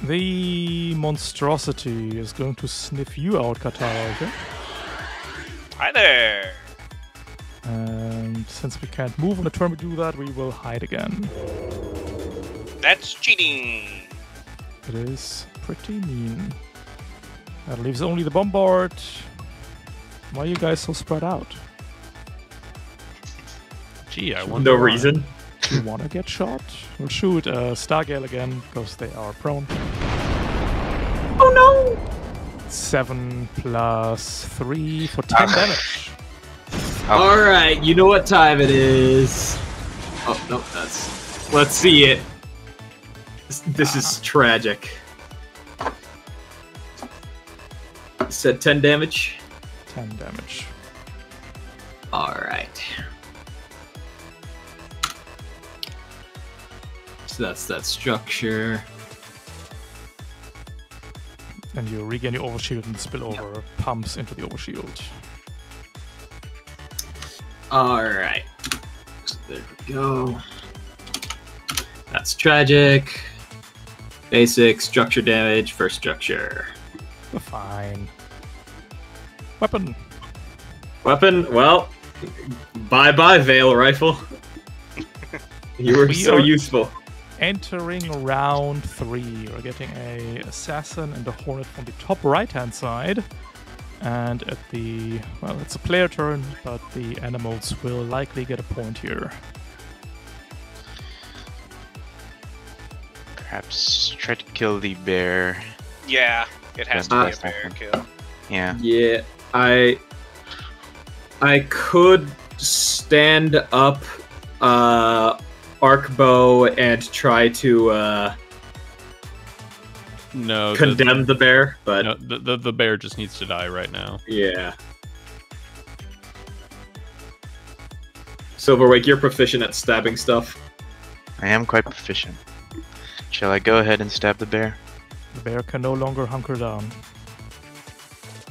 S1: The monstrosity is going to sniff you out, Katara, okay?
S5: Hi there.
S1: And since we can't move on the turn we do that, we will hide again.
S5: That's cheating.
S1: It is pretty mean. That leaves only the bombard. Why are you guys so spread out?
S4: Gee, I wonder
S3: No
S4: why.
S3: reason.
S1: You wanna get shot? We'll shoot Stargale again, because they are prone.
S3: Oh no!
S1: 7 plus 3 for 10 damage.
S3: All right, you know what time it is. Oh no, that's. Let's see it. This is tragic. Said 10 damage.
S1: 10 damage.
S3: All right. So that's that structure.
S1: And you regain your overshield and the spillover pumps into the overshield.
S3: All right. So there we go. That's tragic. Basic structure damage. First structure.
S1: Fine. Weapon.
S3: Weapon. Well, bye bye, Veil Rifle. You were
S1: We
S3: so
S1: are-
S3: useful.
S1: Entering round 3. We're getting a assassin and a hornet from the top right-hand side. And at the... well, it's a player turn, but the animals will likely get a point here.
S2: Perhaps try to kill the bear.
S5: Yeah, it has to be a bear kill.
S2: Yeah.
S3: Yeah, I could stand up arc bow and try to
S4: No,
S3: condemn the bear, but
S4: no, the bear just needs to die right now.
S3: yeah. Silverwake, you're proficient at stabbing stuff.
S2: I am quite proficient. Shall I go ahead and stab the bear?
S1: The bear can no longer hunker down.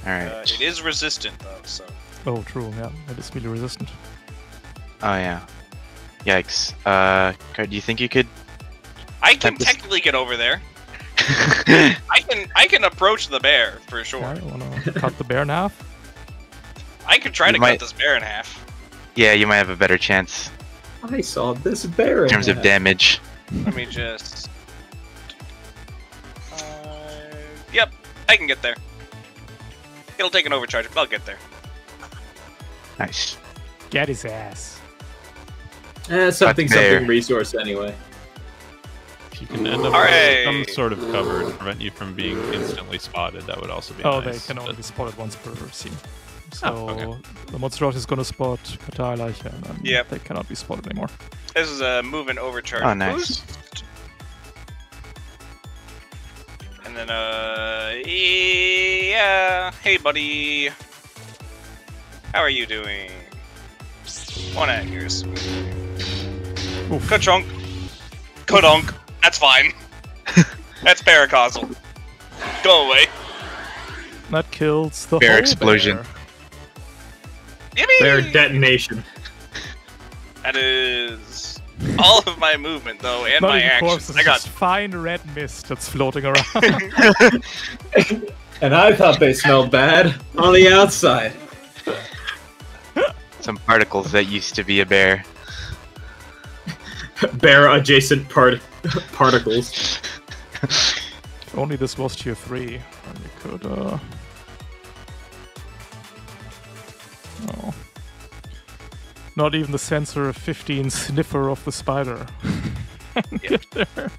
S2: Alright.
S5: It is resistant though, so.
S1: Oh, true, yeah. It is really resistant.
S2: Oh yeah. Yikes. Do you think you could...
S5: I can
S2: Type this-
S5: technically get over there. I can approach the bear for sure.
S1: Yeah, you wanna cut the bear in half?
S5: I could try
S2: You
S5: to
S2: might-
S5: cut this bear in half.
S2: Yeah, you might have a better chance
S3: I saw this bear
S2: in terms of damage.
S5: Let me just. Yep, I can get there. It'll take an overcharge, but I'll get there.
S2: Nice.
S1: Get his ass.
S3: Something
S2: there.
S3: resource anyway.
S4: If you can end up
S5: Alright.
S4: with some sort of cover to prevent you from being instantly spotted, that would also be
S1: Oh,
S4: nice.
S1: they can only
S4: but-
S1: be spotted once per scene. So
S4: Oh, okay.
S1: the monstrosity is gonna spot Katarleiche, and then
S5: Yep.
S1: they cannot be spotted anymore.
S5: This is a move and overcharge.
S2: Oh, nice.
S5: boost. And then, yeah. Hey, buddy. How are you doing? One at yours.
S1: Oof.
S5: Ka-chunk. Ka-dunk. That's fine. That's paracosal. Go away.
S1: That kills the
S2: Bear
S1: whole
S2: explosion.
S1: bear.
S5: Yippee!
S3: Bear detonation.
S5: That is all of my movement, though, and
S1: Not
S5: my
S1: even
S5: actions.
S1: corpses,
S5: I got
S1: just fine red mist that's floating around.
S3: And I thought they smelled bad on the outside.
S2: Some particles that used to be a bear.
S3: Bear adjacent particles.
S1: If only this was tier 3, then we could, Oh. Not even the sensor 15 sniffer of the spider. Get there.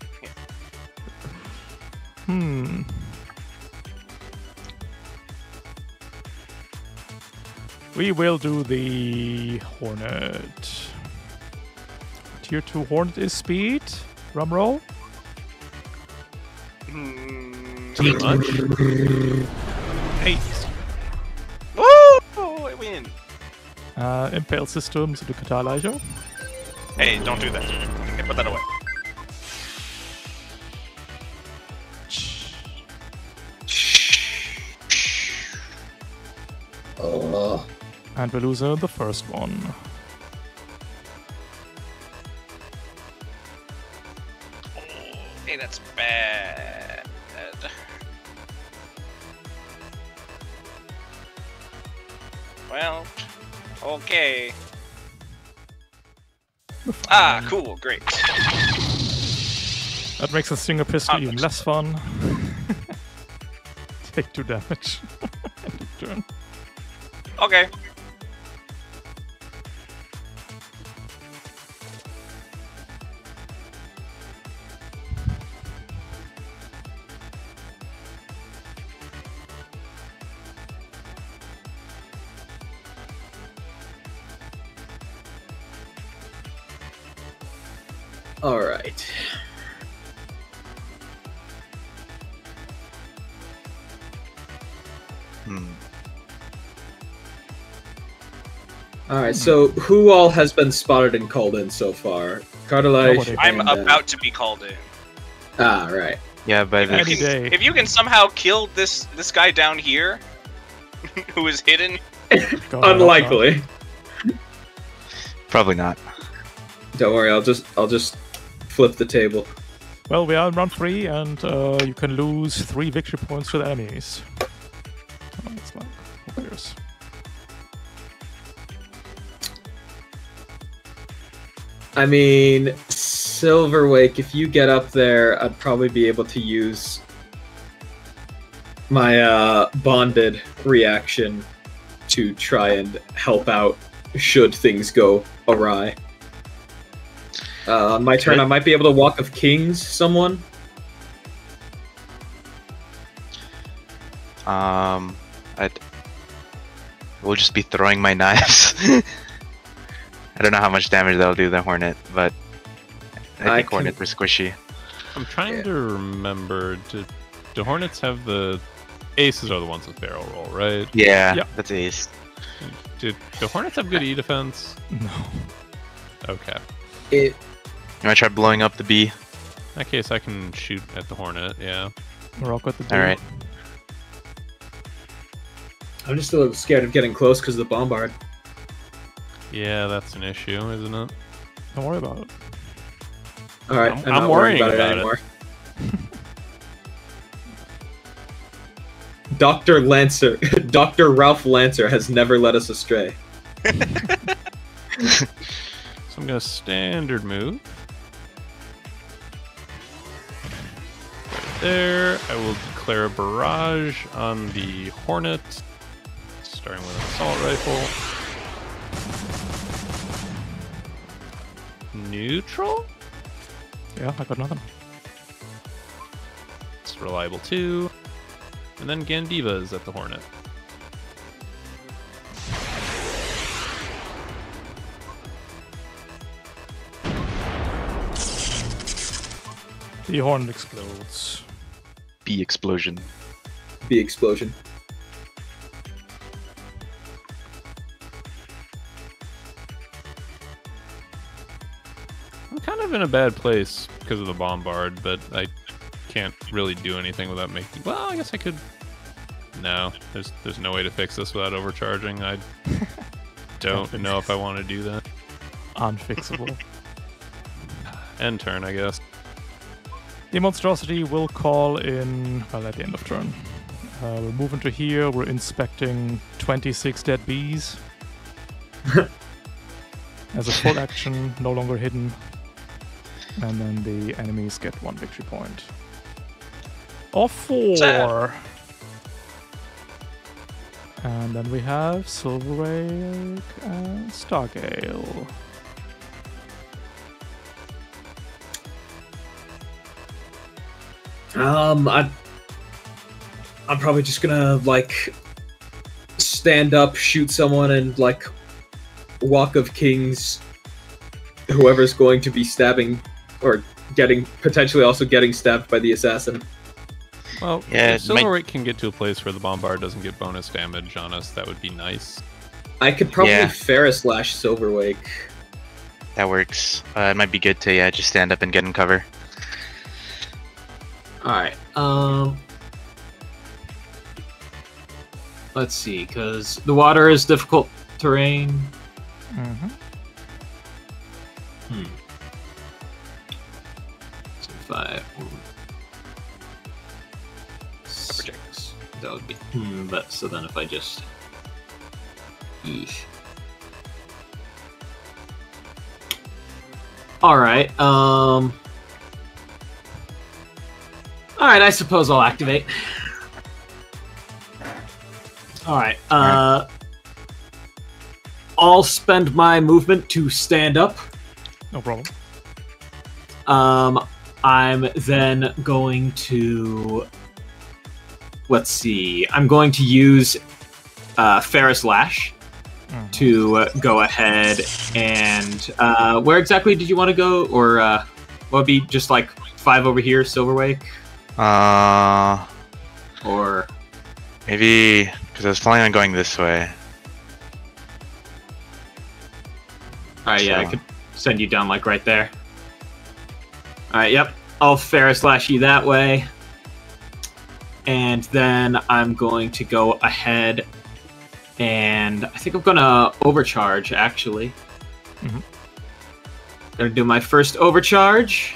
S1: Hmm. We will do the Hornet. Tier 2 Hornet is speed. Drum roll.
S4: Too much?
S1: 8.
S5: Woo! I win.
S1: Impale systems into Katarleiche.
S5: Hey, don't do that. Okay, put that away.
S1: And we lose the first one.
S5: Hey, that's bad. Well, okay. Ah, cool, great.
S1: That makes the Stinger Pistol even less fun. Take 2 damage. End of turn.
S5: Okay.
S3: All right. All right. So, who all has been spotted and called in so far? Cardelage.
S1: Nobody.
S5: I'm
S3: and,
S5: about to be called in.
S3: Ah, right.
S2: Yeah, by
S5: If you,
S2: the
S1: Any day.
S5: if you can somehow kill this guy down here, who is hidden,
S1: God, I love
S3: Unlikely.
S2: probably not.
S3: Don't worry. I'll just flip the table.
S1: that. Well, we are in round 3, and you can lose 3 victory points to the enemies. Oh, that's like, who cares?
S3: I mean, Silverwake, if you get up there, I'd probably be able to use my bonded reaction to try and help out should things go awry. On my turn, I might be able to Walk of Kings someone.
S2: We'll just be throwing my knives. I don't know how much damage that'll do the Hornet, but I think Hornets are squishy.
S4: I'm trying to remember. Do Hornets have the aces are the ones with barrel roll, right?
S2: Yeah,
S1: Yep.
S2: that's ace.
S4: Do Hornets have good E defense?
S1: No.
S4: Okay.
S3: It
S2: You wanna try blowing up the bee?
S4: In that case, I can shoot at the Hornet. Yeah.
S1: Rock at the
S2: Alright.
S3: I'm just a little scared of getting close because of the bombard.
S4: Yeah, that's an issue, isn't it?
S1: Don't worry about it.
S3: All right,
S4: I'm
S3: not
S4: worrying
S3: about
S4: about
S3: it
S4: it.
S3: anymore. Dr. Lancer, Dr. Ralph Lancer has never led us astray.
S4: So I'm gonna standard move. Right there, I will declare a barrage on the Hornet, starting with an assault rifle. Neutral?
S1: Yeah, I got nothing.
S4: It's reliable too. And then Gandiva is at the Hornet.
S1: The horn explodes.
S2: Bee explosion.
S3: The explosion.
S4: I'm kind of in a bad place because of the bombard, but I can't really do anything without making. Well, I guess I could. No, there's no way to fix this without overcharging. I don't know if I want to do that.
S1: Unfixable.
S4: End turn, I guess.
S1: The monstrosity will call in, well, at the end of turn. We'll move into here. We're inspecting 26 dead bees. As a full action, no longer hidden. And then the enemies get 1 victory point. Or 4.
S5: Sad.
S1: And then we have Silverwake and Stargale.
S3: I'm probably just gonna like stand up, shoot someone, and like Walk of Kings whoever's going to be stabbing or potentially also getting stabbed by the assassin.
S4: Well,
S2: Yeah,
S4: if Silverwake can get to a place where the bombard doesn't get bonus damage on us, that would be nice.
S3: I could probably
S2: Yeah.
S3: Ferris Slash Silverwake.
S2: That works. It might be good to just stand up and get in cover.
S3: Alright, let's see, because the water is difficult terrain.
S1: Mm-hmm.
S3: So 5, 6. That would be. But so then if I just. Eesh. All right. All right. I suppose I'll activate. All right. I'll spend my movement to stand up.
S1: No problem.
S3: I'm then going to... Let's see. I'm going to use Ferris Lash to go ahead and... where exactly did you want to go? Or what would be just like 5 over here, Silverwake? Or...
S2: Maybe... Because I was planning on going this way.
S3: Alright, yeah, I
S2: So-
S3: could send you down like right there. Alright, yep. I'll Ferris Lash you that way. And then I'm going to go ahead and I think I'm gonna overcharge actually. Gonna do my first overcharge.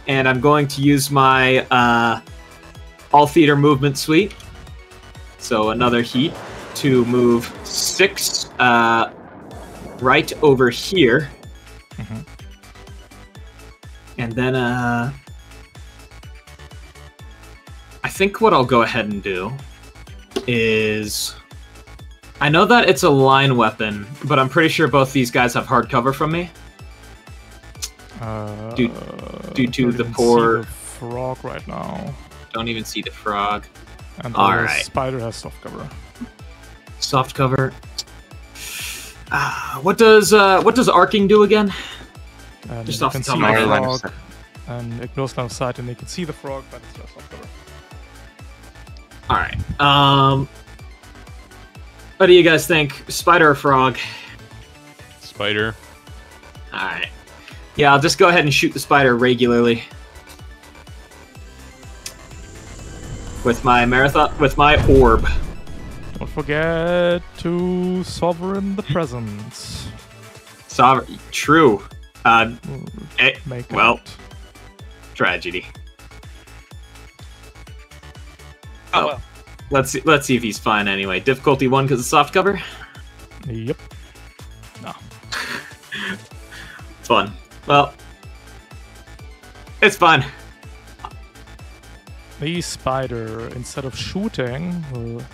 S3: And I'm going to use my all theater movement suite. So another heat to move 6 right over here. And then I think what I'll go ahead and do is... I know that it's a line weapon, but I'm pretty sure both these guys have hard cover from me. Due to
S1: don't
S3: the
S1: even
S3: poor...
S1: see the frog right now.
S3: Don't even see the frog.
S1: And
S3: All
S1: the
S3: right.
S1: spider has soft cover.
S3: Soft cover. What does arcing do again?
S1: And
S3: Just
S1: you
S3: off
S1: can
S3: the top
S1: see
S3: of my
S1: the
S3: head.
S2: Line of
S1: frog, and ignores line of sight, and you can see the frog, but it's just soft cover.
S3: Alright. What do you guys think? Spider or frog?
S4: Spider.
S3: Alright. Yeah, I'll just go ahead and shoot the spider regularly. With my orb.
S1: Don't forget to sovereign the presence.
S3: True.
S1: Make
S3: well,
S1: it.
S3: tragedy.
S5: Oh, well.
S3: Let's see if he's fine anyway. Difficulty 1 because of soft cover.
S1: Yep. No.
S3: Fun. Well, it's fun.
S1: The spider, instead of shooting,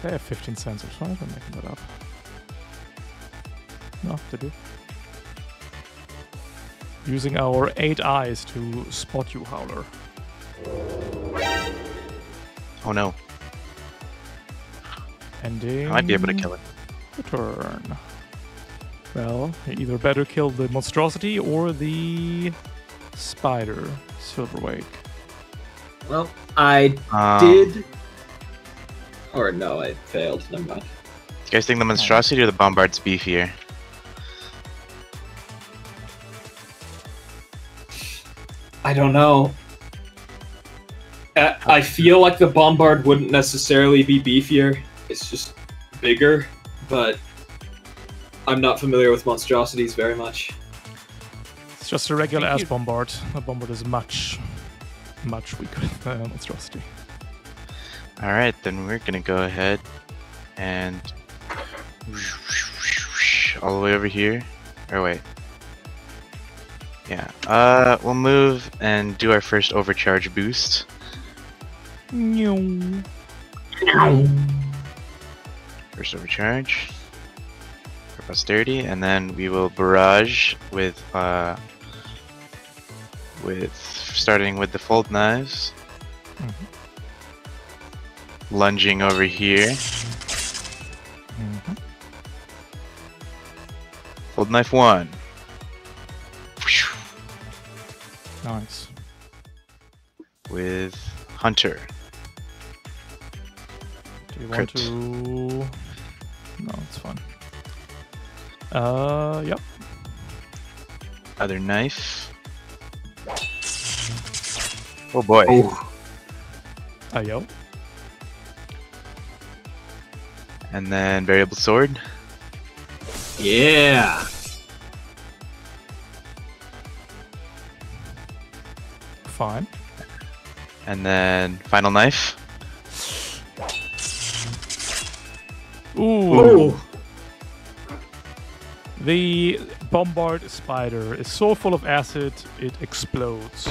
S1: they have 15 sensors, right? I'm making that up. No, they do. Using our 8 eyes to spot you, Howler.
S2: Oh no.
S1: Ending.
S2: I might be able to kill it.
S1: The turn. Well, you either better kill the monstrosity or the spider, Silverwake.
S3: Well, I did. Or no, I failed. Never mind.
S2: You guys think the monstrosity or the bombard's beefier?
S3: I don't know. I feel like the bombard wouldn't necessarily be beefier. It's just bigger, but I'm not familiar with monstrosities very much.
S1: It's just a regular
S4: Thank
S1: ass
S4: you.
S1: bombard. The bombard is much weaker than monstrosity.
S2: Alright, then we're gonna go ahead and all the way over here. Or wait. Yeah. We'll move and do our first overcharge boost. First overcharge for posterity, and then we will barrage with starting with the fold knives. Lunging over here. Fold knife 1.
S1: Nice.
S2: With Hunter.
S1: Do you want
S2: Crit.
S1: to? No, it's fine. Yep.
S2: Other knife. Oh boy.
S1: Yo.
S2: And then variable sword.
S3: Yeah.
S1: Fine.
S2: And then final knife.
S1: Ooh. The bombard spider is so full of acid it explodes,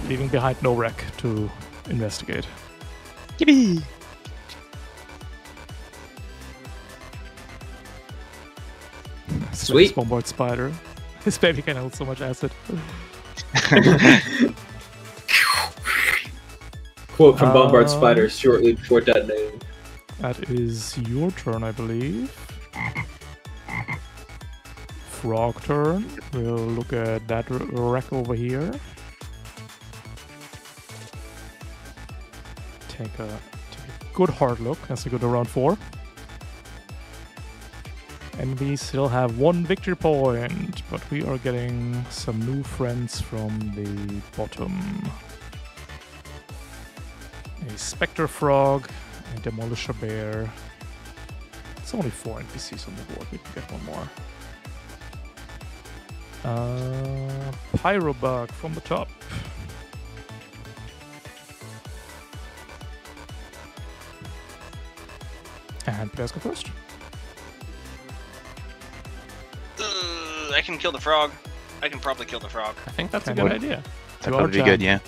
S1: leaving behind no wreck to investigate.
S2: Yippee!
S3: Sweet.
S1: Bombard spider. This baby can hold so much acid.
S3: Quote from Bombard Spider shortly before detonating.
S1: That is your turn, I believe. Frog turn. We'll look at that wreck over here. Take a good hard look as we go to round 4. And we still have 1 victory point, but we are getting some new friends from the bottom. A Spectre Frog, a Demolisher Bear. It's only 4 NPCs on the board, we can get one more. Pyrobug from the top. And players go first.
S5: I can kill the frog. I can probably kill the frog.
S4: I think that's a
S1: Okay.
S4: good idea.
S2: That
S1: Your
S2: would be
S1: turn.
S2: good, yeah.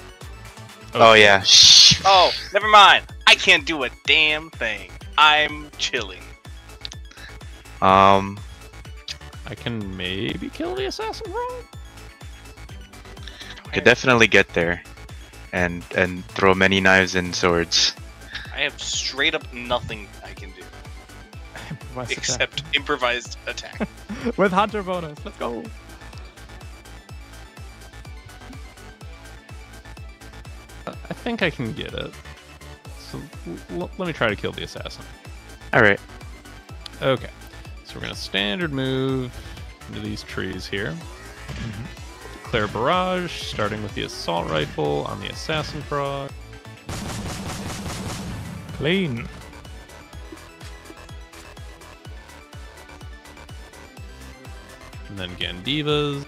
S2: Oh yeah. Shh.
S5: Oh, never mind. I can't do a damn thing. I'm chilling.
S2: Um.
S4: I can maybe kill the assassin frog.
S2: Could definitely get there, and throw many knives and swords.
S5: I have straight up nothing I can do
S1: Improvised attack.
S5: except improvised attack.
S1: With Hunter bonus, let's go!
S4: I think I can get it. So let me try to kill the assassin.
S2: All right.
S4: Okay. So we're gonna standard move into these trees here. Declare barrage, starting with the assault rifle on the assassin frog.
S1: Clean.
S4: And then Gandivas.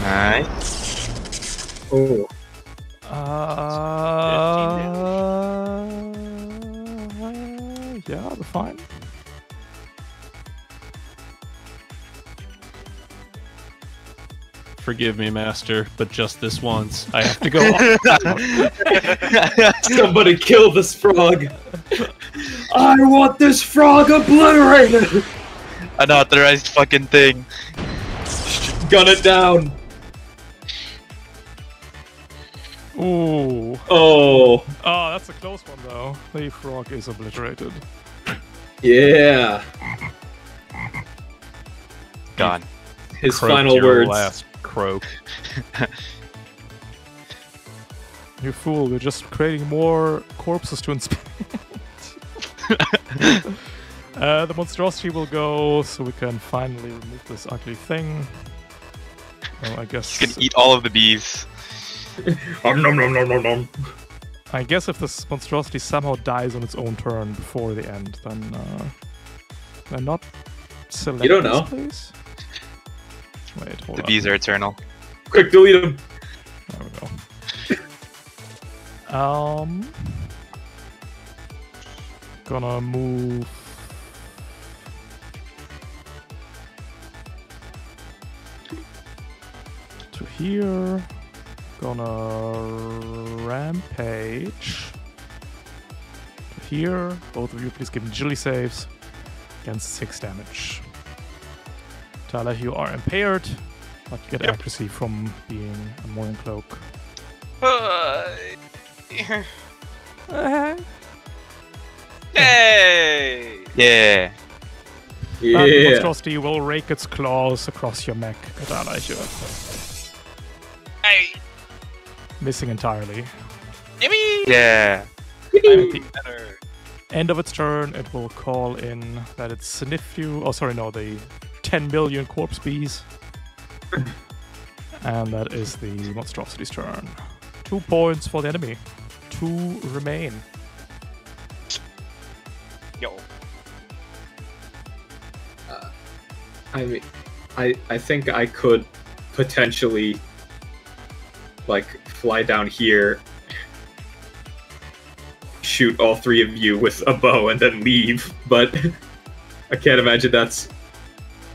S2: Nice.
S3: Oh,
S1: Yeah, they're fine.
S4: Forgive me, master, but just this once, I have to go off.
S3: somebody kill this frog! I want this frog obliterated!
S2: Unauthorized fucking thing.
S3: Gun it down!
S1: Ooh.
S3: Oh,
S1: Oh, that's a close one though. The frog is obliterated.
S3: yeah.
S2: Gone.
S3: His
S4: Croak
S3: final
S4: your
S3: words.
S4: last croak.
S1: You fool, we're just creating more corpses to inspect. The monstrosity will go so we can finally remove this ugly thing. Well, I guess.
S2: You can eat all of the bees.
S3: Nom nom nom nom nom nom.
S1: I guess if this monstrosity somehow dies on its own turn before the end, then not select
S3: You don't
S1: this
S3: know.
S1: place. Wait, hold
S2: The
S1: on.
S2: bees are eternal.
S3: Quick, delete him!
S1: There we go. Gonna move. To here. Gonna rampage. To here. Both of you, please give me agility saves. Against 6 damage. Tyler, you are impaired, but you get
S5: Yep.
S1: accuracy from being a Morning Cloak.
S5: Yay!
S2: Yeah.
S1: The
S3: Yeah.
S1: monstrosity will rake its claws across your neck, Katalaisha,
S5: Hey,
S1: missing entirely.
S5: Yippee!
S2: Yeah.
S1: At the
S5: Better.
S1: end of its turn, it will call in that it sniff you. Oh, sorry, no, the 10 million corpse bees. And that is the monstrosity's turn. 2 points for the enemy. 2 remain.
S5: Yo.
S3: I mean, I think I could potentially, like, fly down here shoot all three of you with a bow and then leave, but I can't imagine that's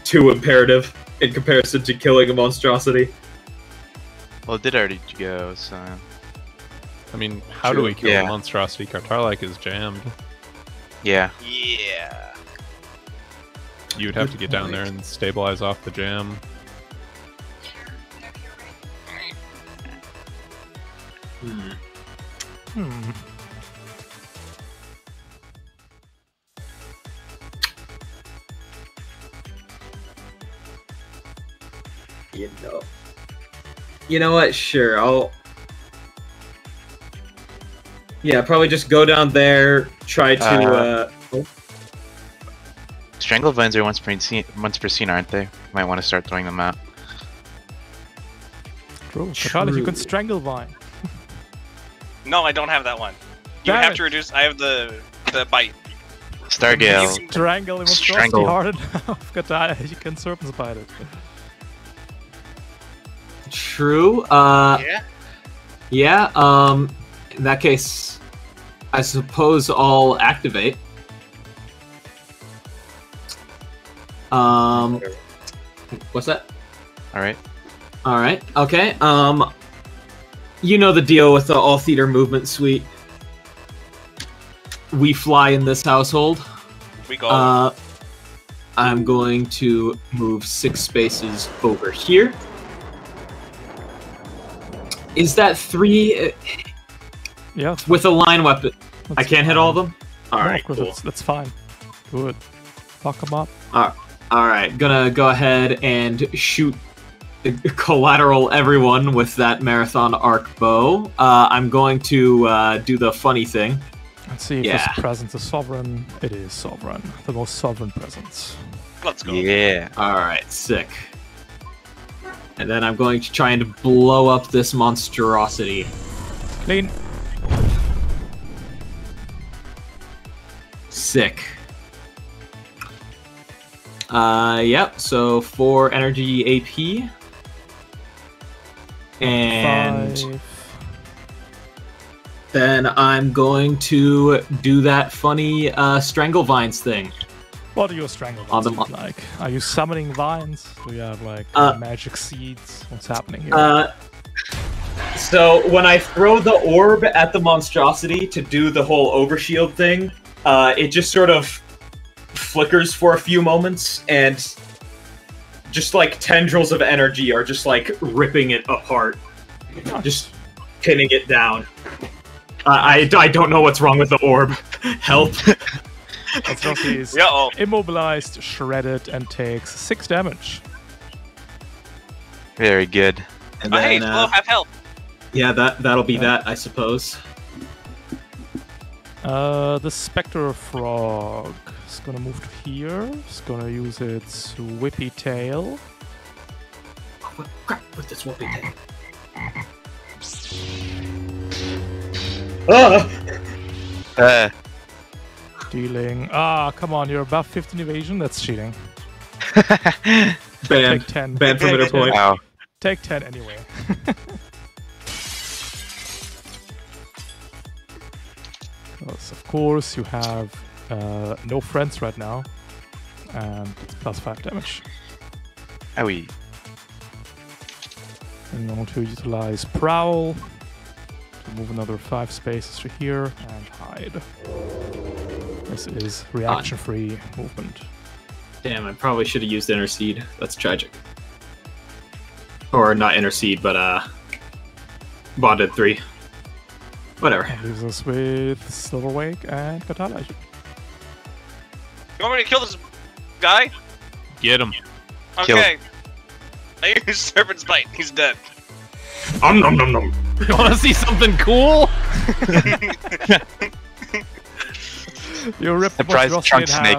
S3: too imperative in comparison to killing a monstrosity.
S2: Well, it did already go, so...
S4: I mean, how do
S3: True.
S4: we kill
S2: Yeah.
S4: a monstrosity? Kartarlak is jammed.
S2: Yeah.
S5: Yeah.
S4: You would have to get down there and stabilize off the jam.
S1: Hmm.
S3: You know what? Sure, Yeah, probably just go down there, try to,
S2: Strangle vines are once per scene, aren't they? Might want to start throwing them out.
S1: True. Kartarlak, you can strangle vine.
S5: No, I don't have that one. You
S1: Damn
S5: have
S1: it.
S5: to reduce. I have the bite.
S2: Stargale.
S1: Strangle it was
S2: Strangle.
S1: hard enough. Kartarlak, you can serpent bite it.
S3: True.
S5: Yeah.
S3: Yeah. In that case, I suppose I'll activate. What's that?
S2: Alright.
S3: All right. Okay. You know the deal with the all theater movement suite. We fly in this household.
S5: We go.
S3: I'm going to move 6 spaces over here. Is that 3
S1: Yeah.
S3: with a line weapon? I
S1: that's
S3: can't hit
S1: fine.
S3: all of them?
S1: Yeah,
S3: Alright,
S1: of course,
S3: cool.
S1: that's fine. Good. Fuck them up.
S3: Alright, gonna go ahead and shoot collateral everyone with that marathon arc bow. I'm going to do the funny thing.
S1: Let's see if
S3: Yeah.
S1: this presence is sovereign. It is sovereign. The most sovereign presence.
S5: Let's go.
S2: Yeah.
S3: Alright, sick. And then I'm going to try and blow up this monstrosity.
S1: Clean.
S3: Sick. Yep, so 4 energy AP. And
S1: 5.
S3: then I'm going to do that funny strangle vines thing.
S1: What do your strangle
S3: On
S1: vines
S3: the
S1: look like? Are you summoning vines? Do you have like magic seeds? What's happening here?
S3: So when I throw the orb at the monstrosity to do the whole overshield thing, it just sort of flickers for a few moments, and just like tendrils of energy are just like ripping it apart, just pinning it down. I don't know what's wrong with the orb. Help.
S1: Monstrosity is
S5: Yeah.
S1: immobilized, shredded, and takes 6 damage.
S2: Very good.
S3: And
S5: Oh, hey,
S3: then,
S5: Flo, have help.
S3: yeah, that'll be that, I suppose.
S1: The Spectre Frog is gonna move to here. It's gonna use its whippy tail.
S3: Oh, crap, with this whooping thing.
S1: Dealing. Come on, you're above 15 evasion? That's cheating.
S3: Banned.
S1: Take 10.
S3: Banned from Interpoint.
S2: Wow.
S1: Take 10 anyway. Because, of course, you have no friends right now. And it's plus 5 damage.
S2: Owie.
S1: I'm going to utilize Prowl to move another 5 spaces to here and hide. This is reaction-free movement.
S3: Damn, I probably should have used Intercede. That's tragic. Or not Intercede, but Bonded 3. Whatever.
S1: That leaves us with Silverwake and Kartarlak.
S5: You want me to kill this guy?
S4: Get him.
S2: Kill.
S5: Okay. I use Serpent's Bite. He's dead.
S3: Nom nom nom nom.
S4: You want to see something cool?
S1: You ripped the
S2: Surprise
S1: monstrosity
S2: trunk
S1: in
S2: snake.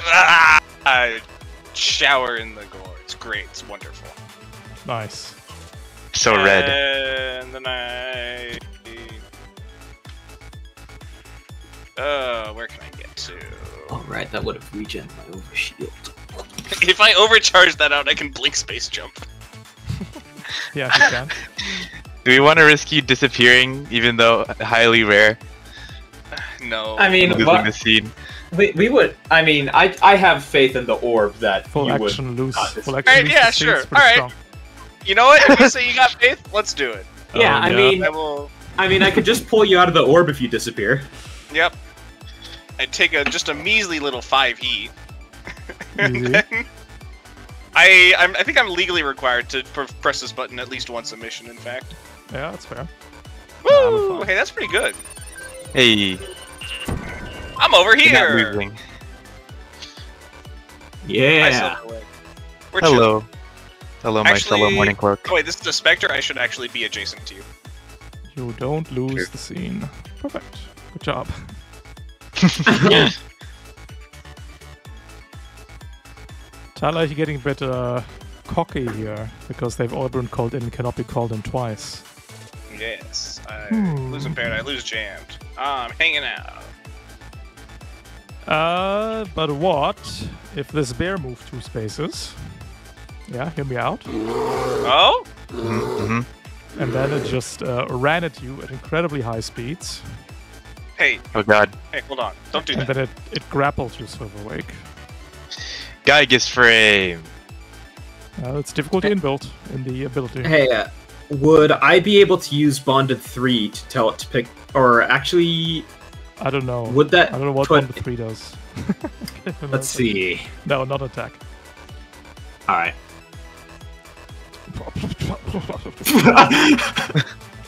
S1: half.
S5: I shower in the gore. It's great. It's wonderful.
S1: Nice.
S2: So red.
S5: And then I... where can I get to?
S3: Alright, that would have regen my overshield.
S5: If I overcharge that out, I can blink space jump.
S1: Yeah, you can.
S2: Do we want to risk you disappearing, even though highly rare?
S5: No.
S3: I mean,
S2: Losing
S3: what-
S2: the scene.
S3: we would. I mean, I have faith in the orb that
S1: Full
S3: you
S1: action
S3: would.
S1: lose.
S3: not this-
S1: Full action
S5: Alright,
S1: lose
S5: yeah,
S1: the scene
S5: sure.
S1: is pretty
S5: Alright.
S1: strong.
S5: You know what? If you say you got faith, let's do it.
S3: Yeah,
S4: Oh,
S3: I
S4: yeah.
S3: mean,
S5: I will.
S3: I could just pull you out of the orb if you disappear.
S5: Yep. I'd take just a measly little 5 heat.
S1: Easy.
S5: Then I think I'm legally required to press this button at least once a mission. In fact.
S1: Yeah, that's fair.
S5: Woo! Hey, that's pretty good.
S2: Hey,
S5: I'm over
S2: you're not
S5: here.
S2: losing.
S5: Hi,
S3: Yeah.
S5: Silverwing. We're chill.
S2: Hello. Hello, my fellow
S5: Actually-
S2: morning cloak.
S5: Oh wait, this is a Spectre. I should actually be adjacent to you.
S1: You don't lose
S2: Sure.
S1: the scene. Perfect. Good job. Tyler, you're getting a bit cocky here because they've all been called in and cannot be called in twice.
S5: Yes. I
S1: Hmm.
S5: lose impaired. I lose jammed. I'm hanging out.
S1: But what if this bear moved 2 spaces? Yeah, hear me out.
S5: Oh?
S2: Mm-hmm.
S1: And then it just ran at you at incredibly high speeds.
S5: Hey,
S2: Oh god.
S5: hey, hold on. Don't do
S1: And
S5: that.
S1: then it grappled you, Silverwake.
S2: Geiger's frame.
S1: It's difficulty inbuilt in the ability.
S3: Hey, would I be able to use Bonded 3 to tell it to pick, or actually,
S1: I don't know.
S3: would that
S1: I don't know what
S3: put-
S1: one of the 3 does.
S3: let's see.
S1: No, not attack.
S3: All right.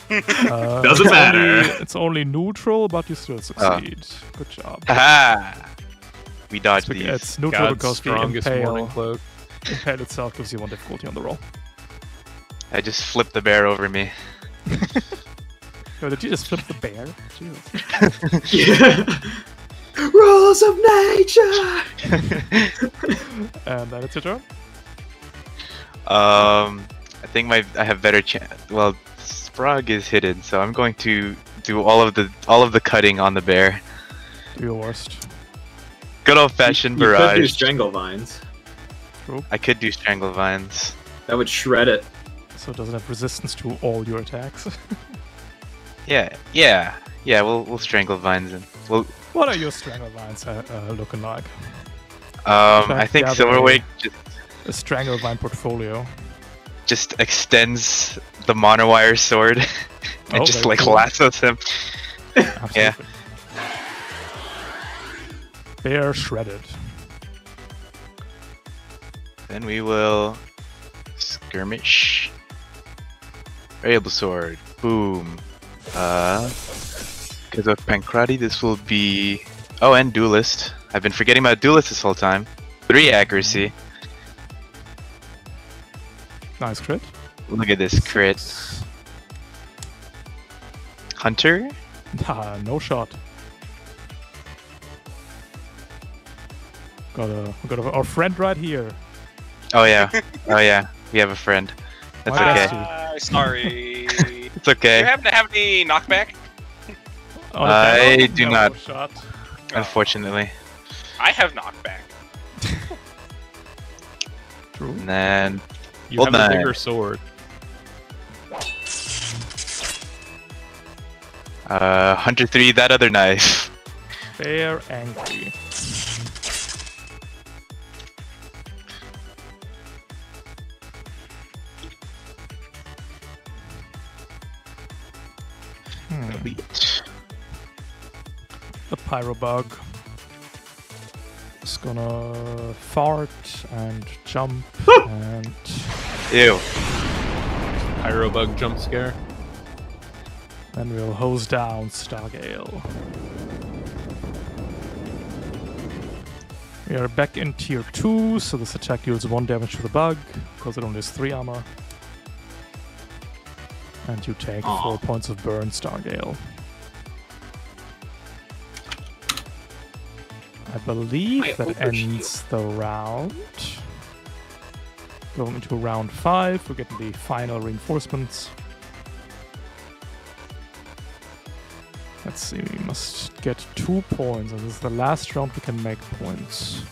S3: Doesn't
S1: it's
S3: matter.
S1: it's only neutral, but you still succeed. Good job.
S2: Haha! We dodged these.
S1: It's neutral
S4: God's
S1: because the
S4: strongest morning
S1: impale
S4: cloak.
S1: itself gives you 1 difficulty on the roll.
S2: I just flipped the bear over me.
S1: Oh, did you just flip the bear? Jesus.
S3: Yeah. Rules of nature.
S1: And then it's your turn.
S2: I think I have better chance. Well, Sprague is hidden, so I'm going to do all of the cutting on the bear.
S1: Do your worst.
S2: Good old fashioned
S3: You could do
S2: barrage.
S3: strangle vines.
S1: True.
S2: I could do strangle vines.
S3: That would shred it.
S1: So it doesn't have resistance to all your attacks.
S2: Yeah. We'll strangle vines and we'll.
S1: What are your strangle vines looking like?
S2: I think
S1: gather
S2: Silverwake
S1: A strangle vine portfolio.
S2: just extends the monowire sword and
S1: Oh,
S2: just
S1: very
S2: like
S1: cool.
S2: lassos him.
S1: Absolutely.
S2: Yeah.
S1: Bear shredded.
S2: Then we will skirmish. Variable sword. Boom. Because of Pancrati, this will be. Oh, and duelist. I've been forgetting about duelist this whole time. 3 accuracy.
S1: Nice crit.
S2: Look at this crit. Hunter.
S1: No shot. Got our friend right here.
S2: Oh yeah. Oh yeah. We have a friend. That's
S1: My
S2: okay.
S1: bestie.
S5: Sorry.
S2: It's
S5: Do you
S2: okay.
S5: happen to have any knockback?
S1: Oh,
S2: I
S1: no,
S2: do
S1: no
S2: not.
S1: Shot.
S2: Unfortunately.
S5: I have knockback.
S1: True.
S2: And then
S4: You
S2: Hold
S4: have a
S2: on.
S4: bigger sword.
S2: Hunter 3, that other knife.
S1: Bear angry. The pyro bug is gonna fart and jump and
S2: Ew.
S4: Pyrobug jump scare.
S1: then we'll hose down Stargale. We are back in tier 2, so this attack deals 1 damage to the bug, because it only has 3 armor. And you take 4 points of burn, Stargale. I believe
S3: I
S1: that
S3: overshield.
S1: ends the round. Going into round 5, we're getting the final reinforcements. Let's see, we must get 2 points, and this is the last round we can make points.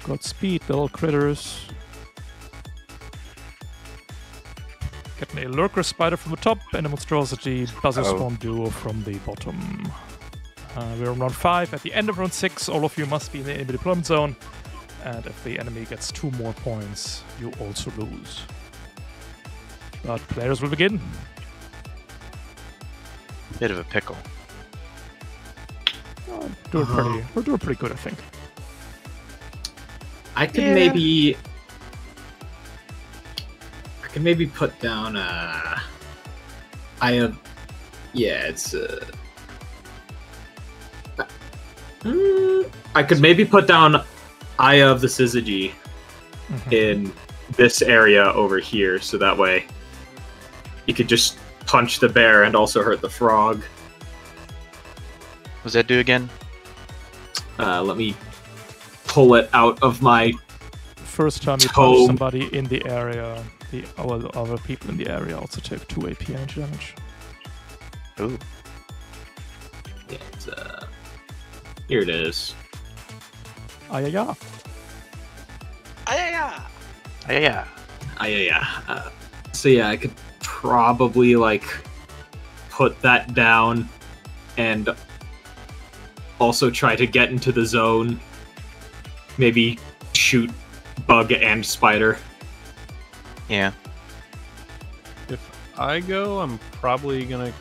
S1: Godspeed, little critters. Getting a Lurker Spider from the top and a Monstrosity Buzzer
S2: Oh.
S1: Swarm Duo from the bottom. We're on round 5. At the end of round 6, all of you must be in the enemy deployment zone. And if the enemy gets 2 more points, you also lose. But players will begin.
S2: Bit of a pickle.
S1: We're doing pretty good, I think.
S3: I could maybe put down I could maybe put down Eye of the Syzygy in this area over here, so that way you could just punch the bear and also hurt the frog.
S2: What does that do again?
S3: Let me pull it out of my...
S1: First time you punch
S3: Tome.
S1: somebody in the area, the other people in the area also take 2 AP energy damage.
S2: Ooh.
S3: Yeah, it's, here it is.
S1: Ayaya.
S2: Yeah.
S3: So yeah, I could probably like put that down and also try to get into the zone. Maybe shoot bug and spider.
S2: Yeah.
S4: If I go, I'm probably gonna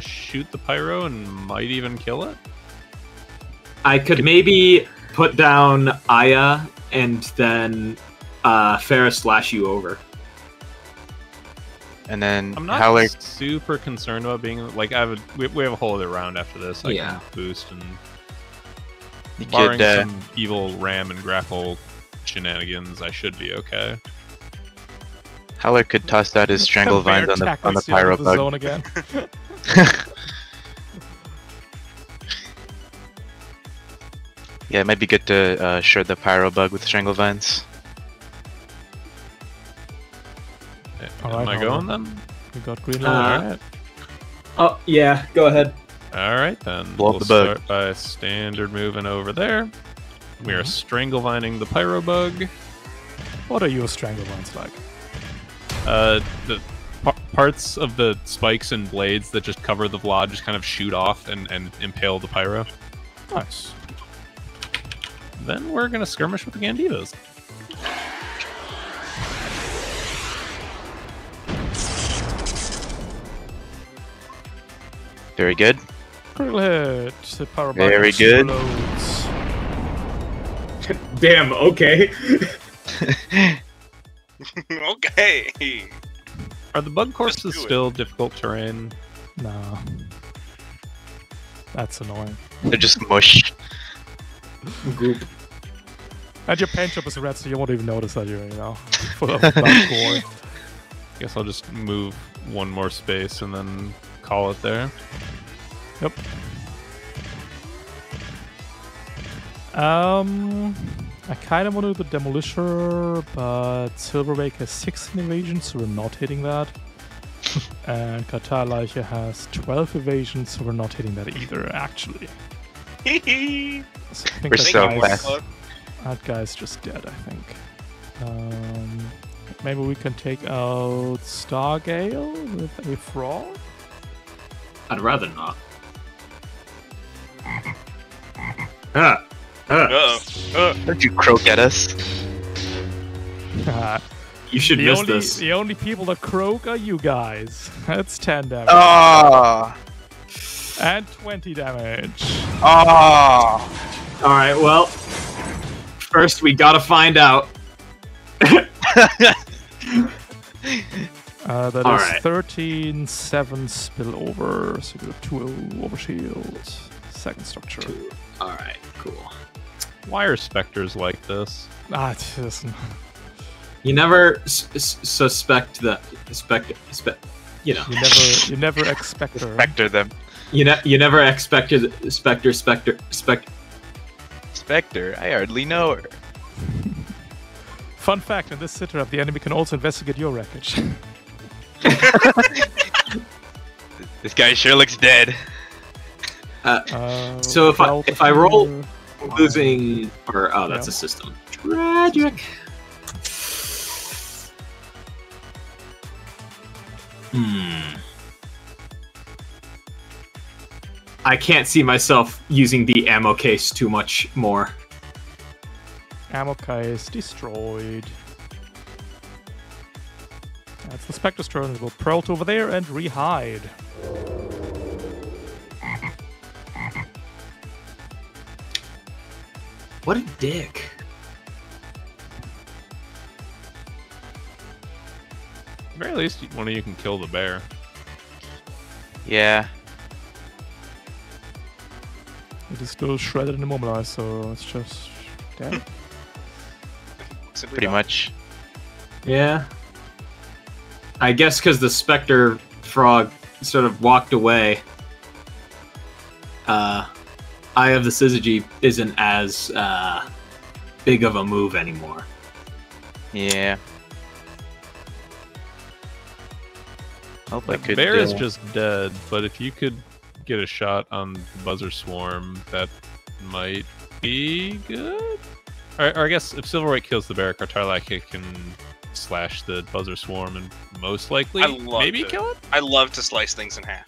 S4: shoot the pyro and might even kill it.
S3: I could maybe put down Aya and then Farah slash you over.
S2: And then
S4: I'm not
S2: Howler.
S4: super concerned about being like we have a whole other round after this. I
S3: Yeah.
S4: can boost and
S2: You
S4: barring
S2: could,
S4: some evil ram and grapple shenanigans, I should be okay.
S2: Howler could toss out his strangle
S1: Bear
S2: vines on the
S1: tackles you out
S2: pyro
S1: of the
S2: bug.
S1: zone again.
S2: Yeah, it might be good to shred the pyro bug with strangle vines.
S1: Alright,
S4: Am I going then?
S1: We got green light.
S4: Alright.
S3: Oh yeah, go ahead.
S4: Alright then.
S2: Blow up
S4: we'll
S2: the bug.
S4: start by standard moving over there. We are strangle vining the pyro bug.
S1: What are your strangle vines like?
S4: The parts of the spikes and blades that just cover the Vlad just kind of shoot off and impale the pyro.
S1: Nice.
S4: Then we're gonna skirmish with the Gandivas.
S2: Very good.
S1: Critical hit. The power
S2: Very good.
S1: Explodes.
S3: Damn. Okay.
S5: Okay.
S4: Are the bug courses
S5: do it.
S4: still difficult terrain?
S1: Nah. That's annoying.
S2: They're just mush.
S3: Group.
S1: And your paint job is red, so you won't even notice that you're, full of black gore.
S4: Guess I'll just move one more space and then call it there.
S1: Yep. I kind of want to do the Demolisher, but Silverwake has 16 evasion, so we're not hitting that. And Katarleiche has 12 evasion, so we're not hitting that either, actually. So I think
S2: We're so fast.
S1: that guy's just dead, I think. Maybe we can take out Stargale with a frog?
S3: I'd rather not.
S2: Don't you croak at us?
S3: You should miss this.
S1: The only people that croak are you guys. That's 10 damage.
S2: Ah!
S1: And 20 damage.
S2: Ah!
S3: All right. Well, first we gotta find out.
S1: That is
S3: Alright.
S1: 13, 7 spillover, so you got 2 overshield. Second structure.
S3: All right. Cool.
S4: Why are specters like this?
S1: It isn't.
S3: You never suspect that. You know.
S1: You never expect her.
S2: Spectre them.
S3: You never expected Spectre.
S2: Spectre? I hardly know her.
S1: Fun fact, in this sitter-up, the enemy can also investigate your wreckage.
S2: This guy sure looks dead.
S3: So if I roll
S1: Delta-
S3: losing, or oh, that's
S1: Yeah.
S3: a system. Tragic. I can't see myself using the ammo case too much more.
S1: Ammo case destroyed. That's the Spectre's turn. It will Pearl over there and re-hide.
S3: What a dick.
S4: At the very least, one of you can kill the bear.
S2: Yeah.
S1: It is still shredded and immobilized, so it's just dead.
S5: Simply
S2: Pretty
S5: not.
S2: much.
S3: Yeah. I guess because the Spectre frog sort of walked away, Eye of the Syzygy isn't as big of a move anymore.
S2: Yeah. Hope I
S4: The
S2: could.
S4: bear is just dead, but if you could get a shot on the Buzzer Swarm, that might be good. Or I guess if Silverwake kills the bear, Kartarlak can slash the Buzzer Swarm and most likely maybe kill it?
S5: I love to slice things in half.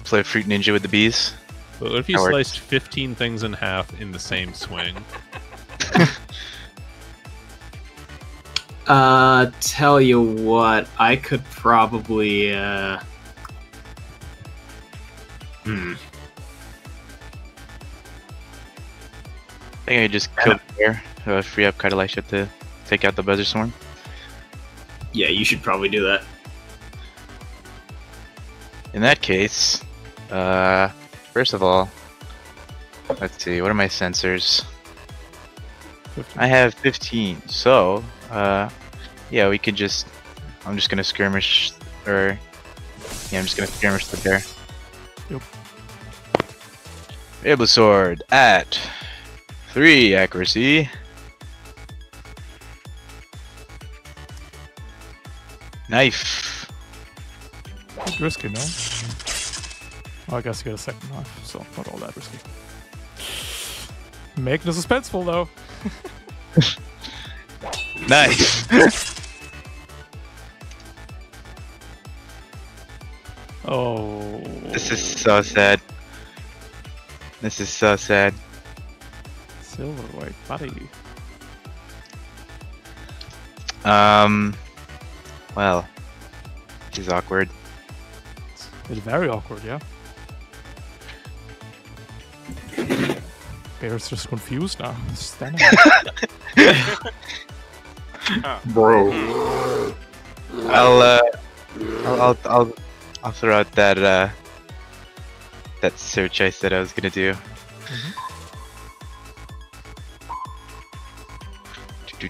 S2: play Fruit Ninja with the bees.
S4: But what if you
S2: That works.
S4: sliced 15 things in half in the same swing?
S3: Tell you what, I could probably,
S2: I think I just killed the bear. Free up Kartarlak to take out the Buzzer Swarm.
S3: Yeah, you should probably do that.
S2: In that case, first of all, let's see, what are my sensors?
S1: 15.
S2: I have 15, so, yeah, we could just, I'm just gonna skirmish, or, yeah, I'm just gonna skirmish the bear.
S1: Yep.
S2: Able Sword at 3 accuracy. Knife.
S1: It's risky, no? Oh, I guess you get a second knife, so not all that risky. Making it suspenseful, though.
S2: Knife.
S1: Oh.
S2: This is so sad. This is so sad.
S1: Silverwake, buddy.
S2: Well, this is awkward.
S1: It's very awkward, yeah. Bear's just confused now. Standing there.
S6: Bro.
S2: I'll throw out that that search I said I was gonna do.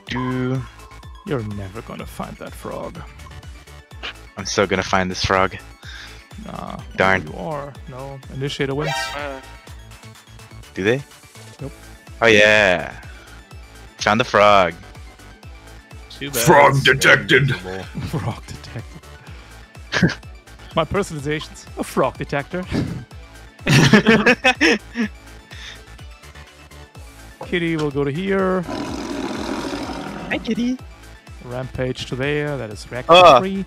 S2: Do.
S1: You're never gonna find that frog.
S2: I'm so gonna find this frog.
S1: Nah.
S2: Darn.
S1: You are. No. Initiator wins.
S2: Do they?
S1: Nope.
S2: Oh yeah. Found the frog.
S4: Too bad.
S6: Frog
S4: it's
S6: detected.
S4: invisible.
S1: Frog detected. My personalization's a frog detector. Kitty will go to here.
S2: Hi, kitty.
S1: Rampage to there. That is reaction
S2: Ah.
S1: 3.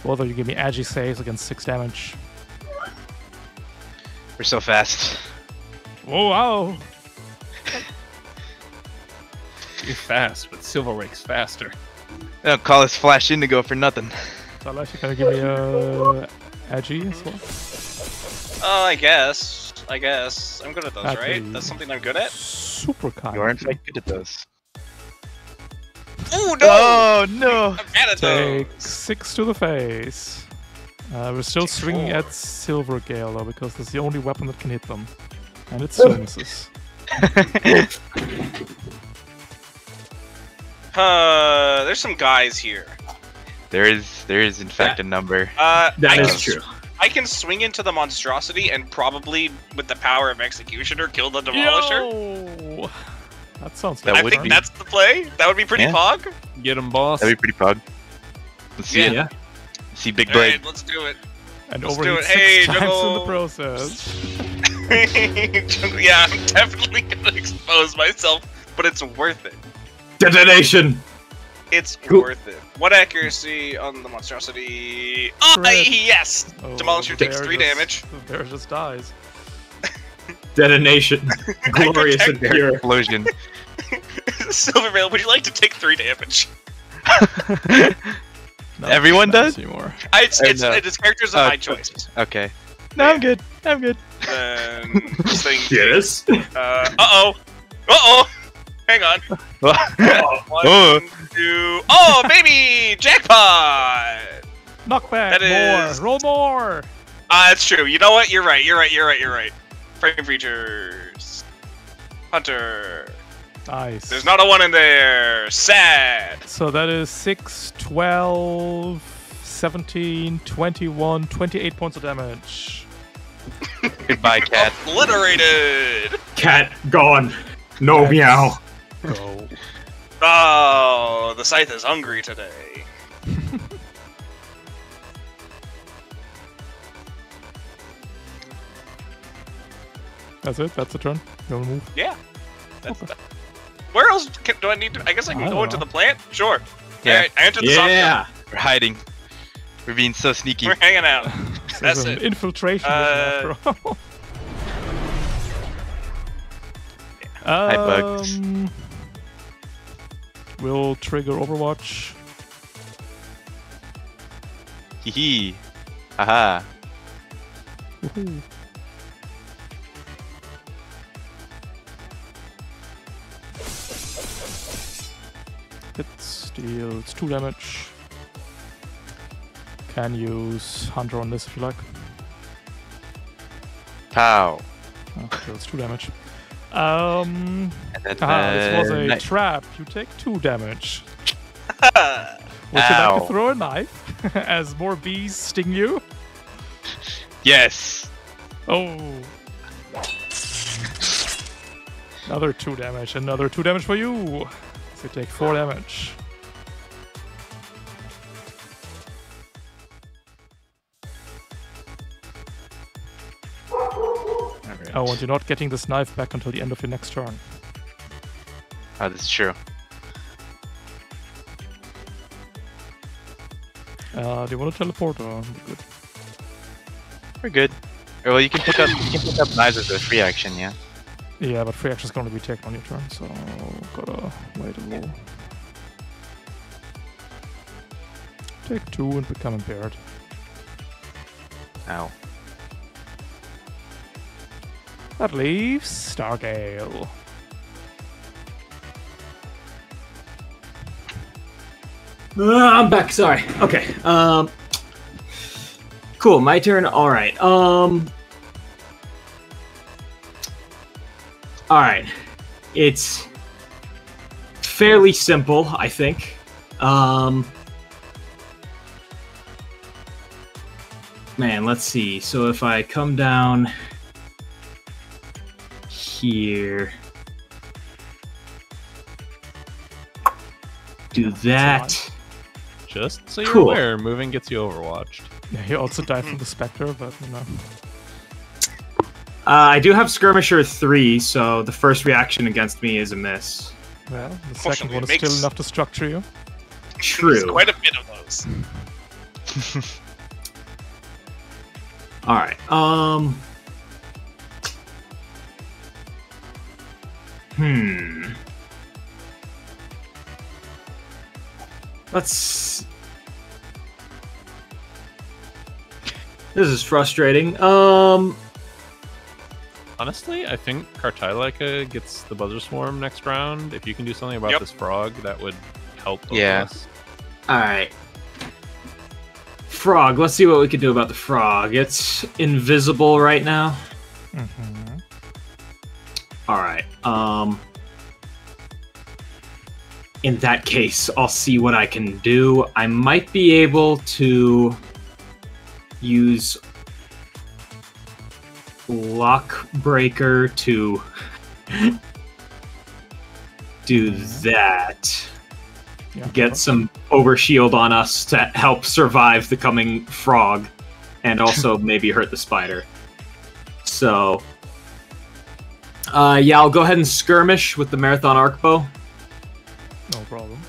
S1: Both of you give me agi saves against 6 damage.
S2: We're so fast.
S1: Oh wow!
S4: You're fast, but Silverwake's faster.
S2: They don't call us Flash Indigo for nothing.
S1: So I'll actually kind of give me a agi as well.
S5: Oh, I guess. I'm good at those,
S1: That'd
S5: right?
S1: be
S5: That's something I'm good at?
S1: Super kind.
S2: You are in
S1: of you.
S2: fact good at those.
S5: Ooh, no!
S2: Oh no!
S5: I'm bad at
S1: Take
S5: those!
S1: 6 to the face. We're still
S5: Take
S1: swinging
S5: 4.
S1: at Silver Gale though, because that's the only weapon that can hit them. And it still misses.
S5: There's some guys here.
S2: there is in fact a number.
S3: That
S5: I
S3: is
S5: can,
S3: true.
S5: I can swing into the monstrosity and probably, with the power of Executioner, kill the Demolisher.
S1: Yo! That sounds
S2: That
S5: I
S2: would
S5: think
S2: be-
S5: that's the play. That would be pretty
S2: Yeah.
S5: pog.
S4: Get him, boss.
S2: That'd be pretty pog. Let's see it.
S3: Yeah.
S2: See Big Blade.
S5: Alright, let's do it.
S1: And
S5: Let's
S1: overheat
S5: do it.
S1: 6
S5: Hey,
S1: times in the
S5: Juggle.
S1: process.
S5: Yeah, I'm definitely gonna expose myself, but it's worth it.
S3: Detonation!
S5: It's
S3: Cool.
S5: worth it. What accuracy on the monstrosity? Oh,
S1: Crit.
S5: yes!
S1: Oh,
S5: Demolisher
S1: the
S5: takes
S1: bear
S5: 3
S1: just-
S5: damage.
S1: The bear just dies.
S3: Detonation. Glorious and
S5: protect
S3: pure.
S2: Explosion.
S5: Silverveil, would you like to take 3 damage?
S1: Not
S2: Everyone
S1: nice
S2: does?
S1: Anymore.
S5: It's characters of
S2: Oh,
S5: my choice.
S2: Okay. No, I'm good. I'm good.
S5: Then this thing.
S3: Yes.
S5: Uh-oh. Uh-oh. Hang on. One,
S2: Oh.
S5: 2. Oh, baby! Jackpot!
S1: Knockback.
S5: That is-
S1: More. Roll more.
S5: That's true. You know what? You're right. Frame features. Hunter.
S1: Nice.
S5: There's not a 1 in there. Sad.
S1: So that is 6, 12, 17, 21, 28 points of damage.
S2: Goodbye, cat.
S5: Obliterated.
S3: Cat gone. No
S1: Yes.
S3: meow.
S1: Go.
S5: Oh, the scythe is hungry today.
S1: That's it? That's the turn? You wanna move?
S5: Yeah. That's
S1: Okay.
S5: Where else do I need to? I guess I
S1: I
S5: can
S1: don't
S5: go into
S1: know.
S5: the plant. Sure.
S2: Yeah.
S5: Alright, I entered the soft
S3: Yeah.
S2: We're hiding. We're being so sneaky.
S5: We're hanging out.
S1: This
S5: That's
S1: is an
S5: it.
S1: infiltration mission after all.
S2: Hi, Bugs.
S1: We'll trigger Overwatch.
S2: Hee hee. Haha.
S1: Woohoo. It deals 2 damage. Can use Hunter on this if you like.
S2: Pow.
S1: Oh, deals 2 damage.
S2: And then,
S1: This was a
S2: knife.
S1: trap. You take 2 damage. Would you like
S2: Ow.
S1: to throw a knife as more bees sting you?
S2: Yes.
S1: Oh. Another 2 damage. Another 2 damage for you. So you take 4 damage.
S2: Alright.
S1: Oh, and you're not getting this knife back until the end of your next turn.
S2: Oh, that's true.
S1: Do you want to teleport or be good?
S2: We're good. Well, you can pick up knives as a free action, yeah.
S1: Yeah, but free action's going to be taken on your turn, so gotta wait a little. Take 2 and become impaired.
S2: Ow.
S1: That leaves Stargale.
S3: I'm back. Sorry. Okay. Cool. My turn. All right. All right. It's fairly simple, I think. Man, let's see. So if I come down here, do that.
S4: Just so you're
S3: Cool.
S4: aware, moving gets you overwatched.
S1: Yeah, you also die from the Spectre, but you know.
S3: I do have Skirmisher 3, so the first reaction against me is a miss.
S1: Well, the second
S5: Fortunately,
S1: one
S5: it
S1: is still
S5: makes-
S1: enough to structure you.
S5: There's
S3: True.
S5: quite a bit of those.
S3: All right. Let's. This is frustrating.
S4: Honestly, I think Kartailika gets the Buzzer Swarm next round. If you can do something about
S5: Yep.
S4: this frog, that would help both
S2: Yeah.
S4: of us.
S3: All right. Frog. Let's see what we can do about the frog. It's invisible right now.
S1: Mm-hmm.
S3: All right. In that case, I'll see what I can do. I might be able to use Lockbreaker to do that.
S1: Yeah,
S3: Get some overshield on us to help survive the coming frog, and also maybe hurt the spider. So, yeah, I'll go ahead and skirmish with the Marathon Arc Bow.
S1: no problem.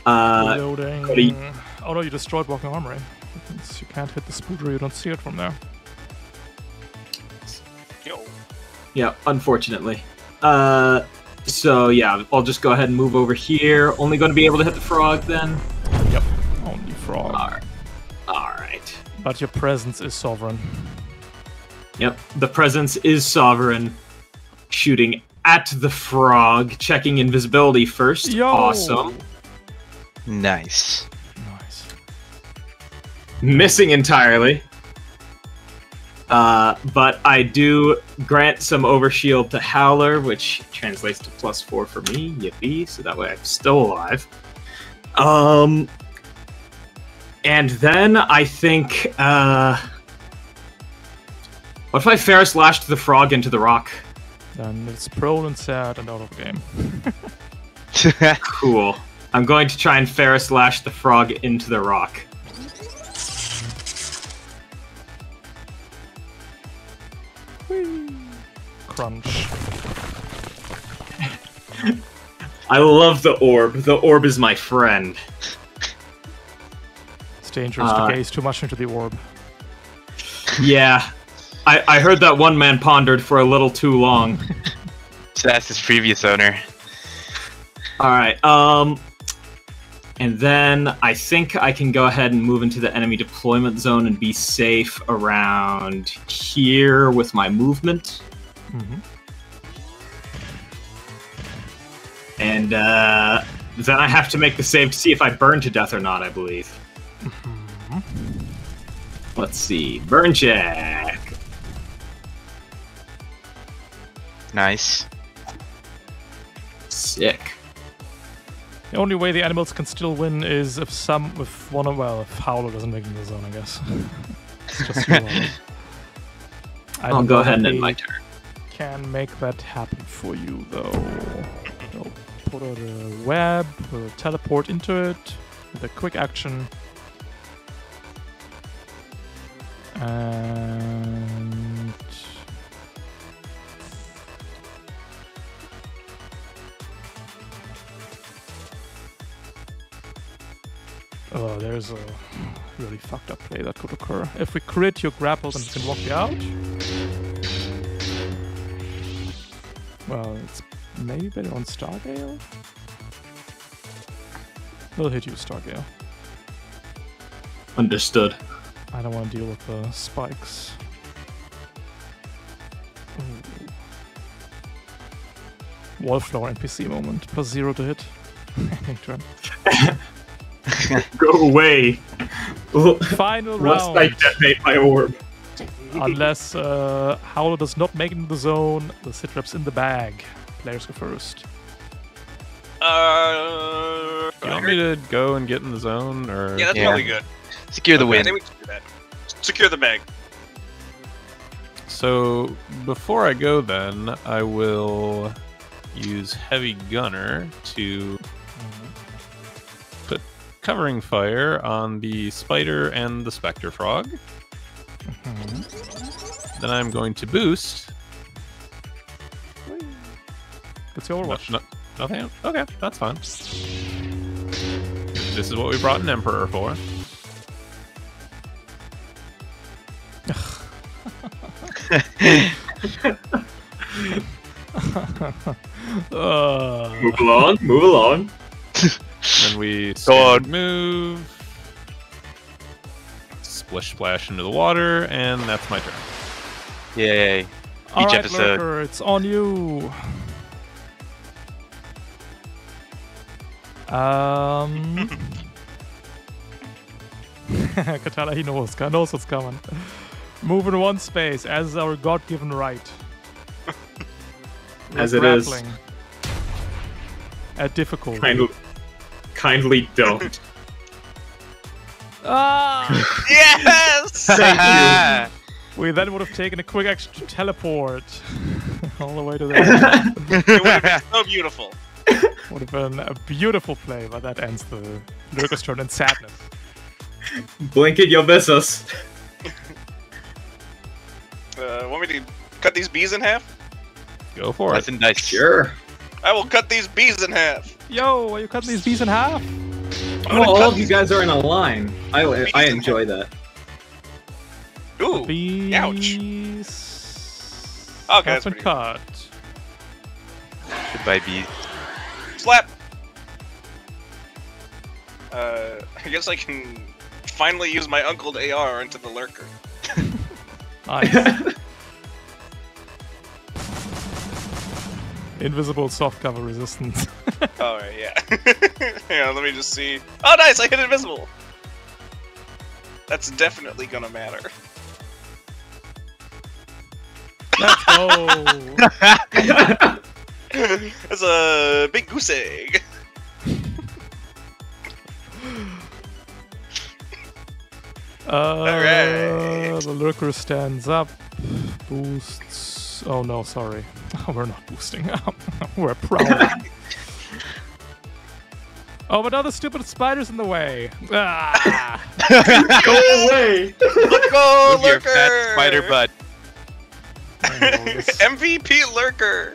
S1: Reloading.
S3: Cody.
S1: Oh no, you destroyed Walking Armory. That means you can't hit the spooder, you don't see it from there.
S5: Yo.
S3: Yeah, unfortunately. So yeah, I'll just go ahead and move over here. Only going to be able to hit the frog then.
S1: Yep, only frog.
S3: Alright.
S1: But your presence is sovereign.
S3: Yep, the presence is sovereign. Shooting at the frog, checking invisibility first.
S1: Yo!
S3: Awesome.
S2: Nice.
S1: Nice.
S3: Missing entirely. But I do grant some overshield to Howler, which translates to +4 for me. Yippee! So that way I'm still alive. And then I think, what if I Ferris lashed the frog into the rock?
S1: Then it's prone and sad and out of the game.
S3: Cool. I'm going to try and Ferris lash the frog into the rock.
S1: Crunch.
S3: I love the orb. The orb is my friend.
S1: It's dangerous to gaze too much into the orb.
S3: Yeah. I heard that one man pondered for a little too long.
S2: So that's his previous owner.
S3: Alright, and then I think I can go ahead and move into the enemy deployment zone and be safe around here with my movement.
S1: Mm-hmm.
S3: And then I have to make the save to see if I burn to death or not, I believe.
S1: Mm-hmm.
S3: Let's see. Burn check.
S2: Nice.
S3: Sick.
S1: The only way the animals can still win is if if Howler doesn't make it in the zone, I guess. It's just you,
S3: I'll go ahead and end my turn.
S1: Can make that happen for you, though. I'll put out a web, we'll teleport into it with a quick action. And... oh, there's a really fucked up play that could occur. If we crit, you're grappled and you can walk you out. Well, it's maybe better on Stargale? We'll hit you, Stargale.
S3: Understood.
S1: I don't want to deal with the spikes. Ooh. Wallflower NPC moment. +0 to hit. Turn.
S3: Go away.
S1: Final
S3: Lest
S1: round.
S3: I detonate my orb.
S1: Unless Howler does not make it in the zone, the sitrap's in the bag. Players go first.
S4: Do you want me to go and get in the zone, or
S5: Yeah, that's probably good.
S2: Secure the
S5: I
S2: win.
S5: think we can do that. Secure the bag.
S4: so? Before I go, then I will use heavy gunner to put covering fire on the spider and the specter frog.
S1: Mhm.
S4: Then I'm going to boost.
S1: That's your Overwatch.
S4: Nothing. Okay, that's fine. This is what we brought an emperor for.
S3: Move along, move along.
S4: Then we
S2: God.
S4: move, splish splash into the water, and that's my turn.
S2: Yay.
S1: All right,
S2: episode.
S1: Lurker, it's on you. Katana, he knows what's coming. Move in one space, as is our God-given right.
S3: As it is.
S1: Grappling. At difficulty.
S3: Kindly don't.
S1: Ah!
S5: Yes!
S3: Thank
S1: We then would have taken a quick action to teleport all the way to there.
S5: It would have been so beautiful.
S1: Would have been a beautiful play, but that ends the Lurker's turn in sadness.
S3: Blink it, you'll miss us.
S5: Want me to cut these bees in half?
S4: Go for
S2: That's
S4: it.
S2: a nice.
S3: Sure.
S5: I will cut these bees in half.
S1: Yo, are you cutting these bees in half?
S3: Oh, all of you guys are in a line. I enjoy that.
S5: Ooh, ouch. Okay, that's
S1: been
S5: pretty
S1: cut.
S2: Goodbye, bees.
S5: Slap! I guess I can finally use my uncled AR into the lurker.
S1: Nice. Invisible soft cover resistance.
S5: Alright, yeah. Hang on, let me just see. Oh, nice! I hit invisible! That's definitely gonna matter.
S1: Let's go.
S5: That's a big goose egg. Alright.
S1: The lurker stands up, boosts. Oh no, sorry. We're not boosting up. We're prowling. Oh, but now the stupid spider's in the way. Ah.
S3: Go away!
S5: Let's go,
S2: Move your
S5: lurker!
S2: fat spider butt.
S5: MVP lurker!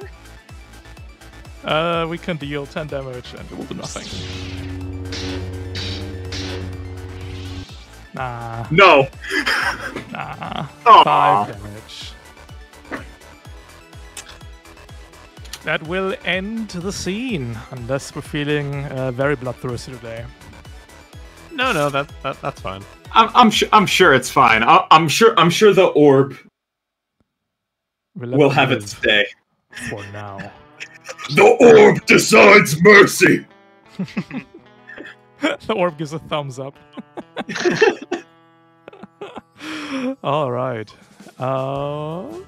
S1: We can deal 10 damage and it will do nothing. Nah.
S3: No.
S1: Nah.
S3: Aw.
S1: 5 damage. That will end the scene, unless we're feeling very bloodthirsty today.
S4: No, that's fine.
S3: I'm sure it's fine. I'm sure the orb will have its day.
S1: For now.
S3: The orb decides mercy.
S1: The orb gives a thumbs up. All right.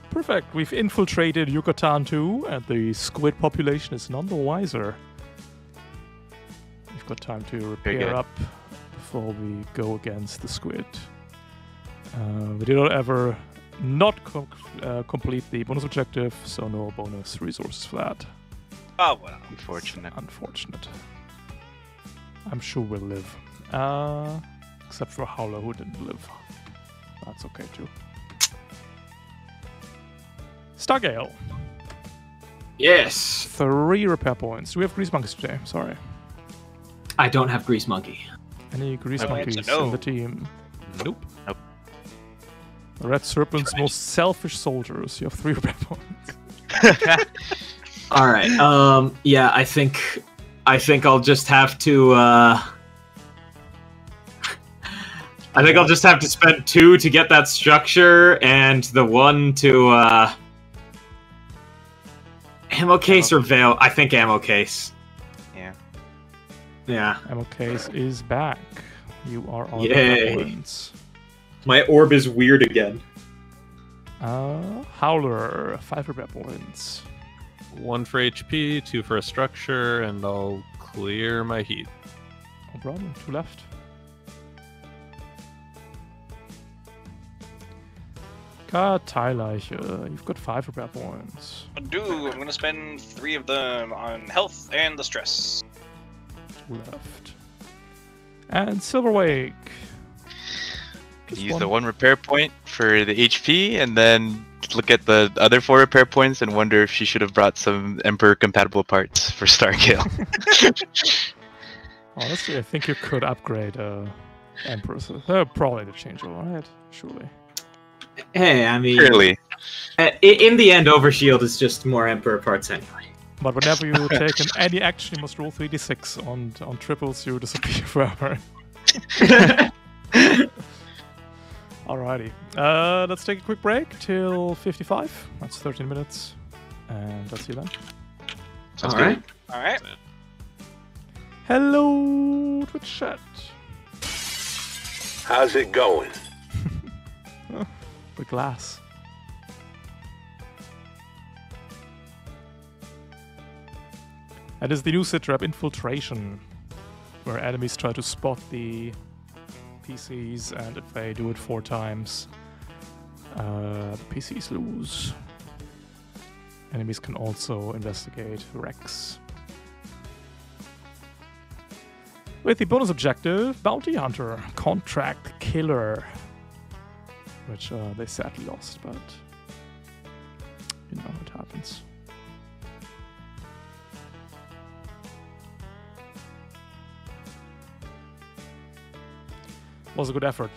S1: Perfect. We've infiltrated Yucatan too, and the squid population is none the wiser. We've got time to repair up before we go against the squid. We did not ever not complete the bonus objective, so no bonus resources for that.
S5: Oh, well.
S1: Unfortunate. I'm sure we'll live. Except for Howler, who didn't live. That's okay too. Stargale.
S3: Yes.
S1: 3 repair points. Do we have grease monkeys today? Sorry.
S3: I don't have Grease Monkey.
S1: Any grease
S5: No,
S1: monkeys
S5: it's a no.
S1: in the team?
S4: Nope.
S1: The Red Serpent's most selfish soldiers. You have 3 repair points.
S3: All right. Yeah. I think I'll just have to. I think I'll just have to spend 2 to get that structure, and the 1 to ammo case or veil. I think ammo case.
S2: Yeah.
S3: Yeah.
S1: Ammo case is back. You are on
S3: Yay.
S1: the points.
S3: My orb is weird again.
S1: Howler, 5 repair points.
S4: 1 for HP, 2 for a structure, and I'll clear my heat.
S1: No problem. 2 left. Karteileiche, you've got 5 repair points.
S5: I'm gonna spend 3 of them on health and the stress.
S1: 2 left. And Silverwake.
S2: Use the 1 repair point for the HP, and then look at the other 4 repair points and wonder if she should have brought some Emperor compatible parts for Stargale.
S1: Honestly, I think you could upgrade Empress. Probably interchangeable, right? Surely.
S3: Hey, I mean,
S2: Clearly.
S3: In the end, Overshield is just more Emperor parts anyway.
S1: But whenever you take any action, you must roll 3d6 on triples. You disappear forever. Alrighty. Let's take a quick break till 55. That's 13 minutes. And that's you then.
S2: Sounds
S3: All
S2: good.
S3: right.
S5: Alright.
S1: Hello, Twitch chat.
S6: How's it going?
S1: The glass. That is the new sitrep infiltration, where enemies try to spot the PCs, and if they do it 4 times, the PCs lose. Enemies can also investigate wrecks. With the bonus objective, Bounty Hunter, Contract Killer, which they sadly lost, but you know what happens. Was a good effort.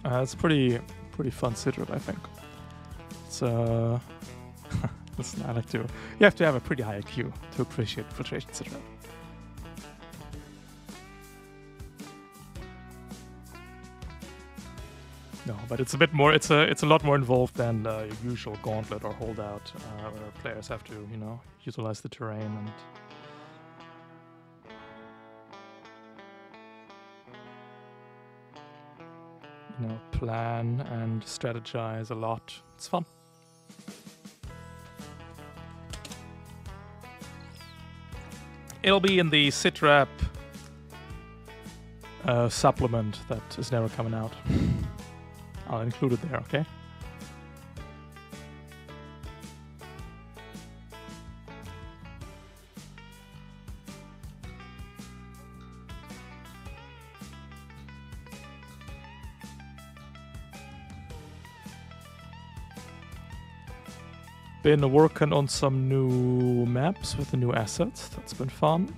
S1: It's pretty fun sit-rep, I think. It's listen, I like to. You have to have a pretty high IQ to appreciate filtration sit-rep. No, but it's a bit more. It's a lot more involved than your usual gauntlet or holdout, where players have to, you know, utilize the terrain and. You know, plan and strategize a lot. It's fun. It'll be in the sitrep supplement that is never coming out. I'll include it there, okay? Been working on some new maps with the new assets. That's been fun.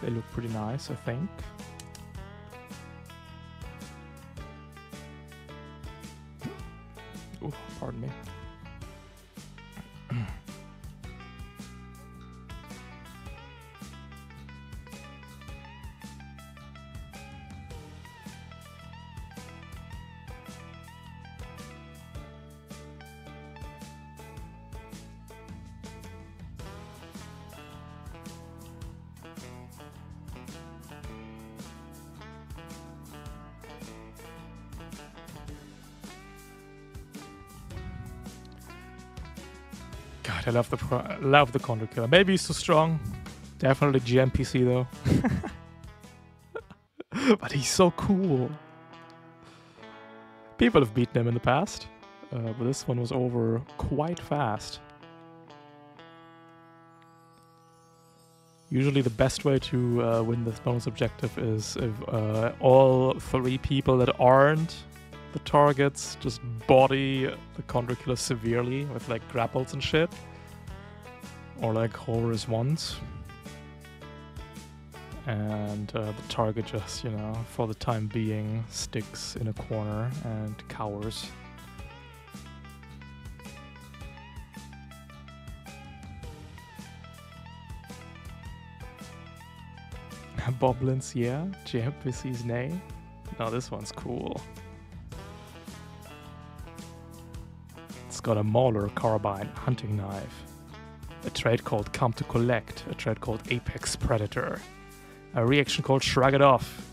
S1: They look pretty nice, I think. Oh, pardon me. God, I love the Condor Killer. Maybe he's too strong. Definitely GMPC though. But he's so cool. People have beaten him in the past, but this one was over quite fast. Usually the best way to win this bonus objective is if all 3 people that aren't the targets just body the Condor Killer severely with like grapples and shit. Or like horrors once. And the target just, you know, for the time being sticks in a corner and cowers. Boblins, yeah. JMPC's nay. No, this one's cool. It's got a Mauler carbine hunting knife. A trait called Come to Collect. A trait called Apex Predator. A reaction called Shrug It Off.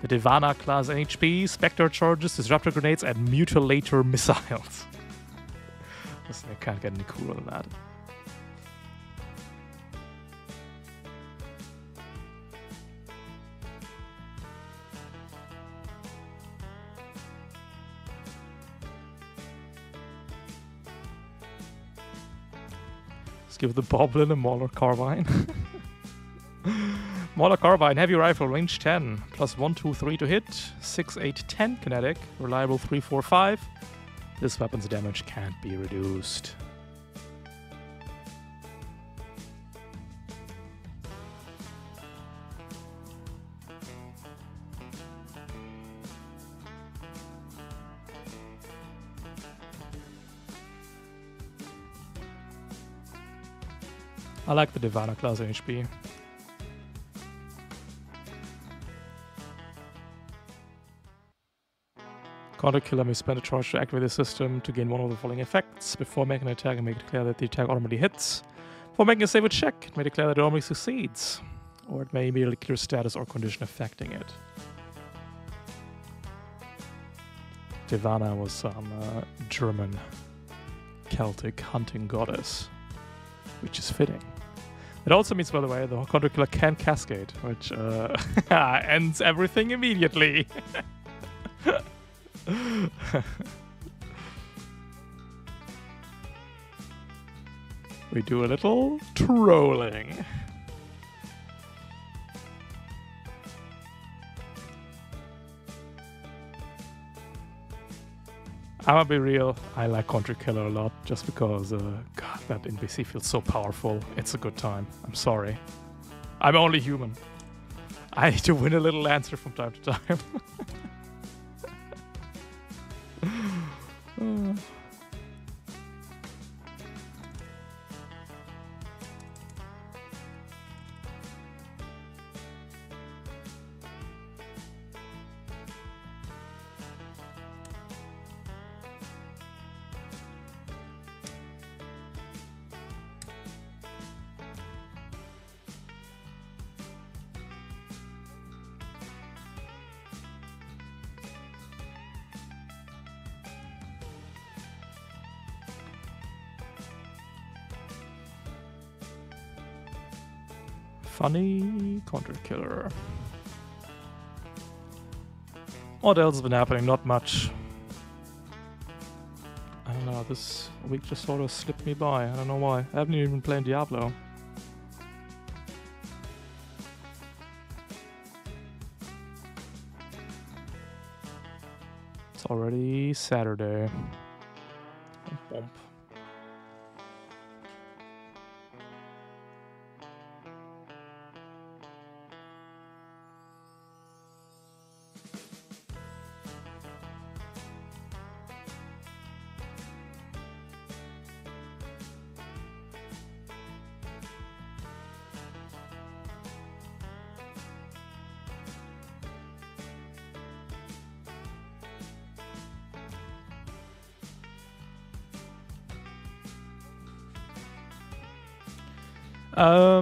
S1: The Devana class NHP, Spectre charges, Disruptor grenades, and Mutilator missiles. Listen, I can't get any cooler than that. Let's give the Boblin a Mauler carbine. Mauler carbine, heavy rifle, range 10, plus 1, 2, 3 to hit, 6, 8, 10 kinetic, reliable 3, 4, 5. This weapon's damage can't be reduced. I like the Devana class HP. Counter killer may spend a charge to activate the system to gain one of the following effects. Before making an attack, it may declare that the attack automatically hits. Before making a save check, it may declare that it automatically succeeds. Or it may immediately clear status or condition affecting it. Ivana was some German Celtic hunting goddess, which is fitting. It also means, by the way, the Contra Killer can cascade, which ends everything immediately. We do a little trolling. I'm gonna be real, I like Country Killer a lot just because, God, that NPC feels so powerful. It's a good time. I'm sorry. I'm only human. I need to win a little answer from time to time. Funny Contra Killer. What else has been happening? Not much. I don't know, this week just sort of slipped me by. I don't know why. I haven't even been playing Diablo. It's already Saturday. Bump.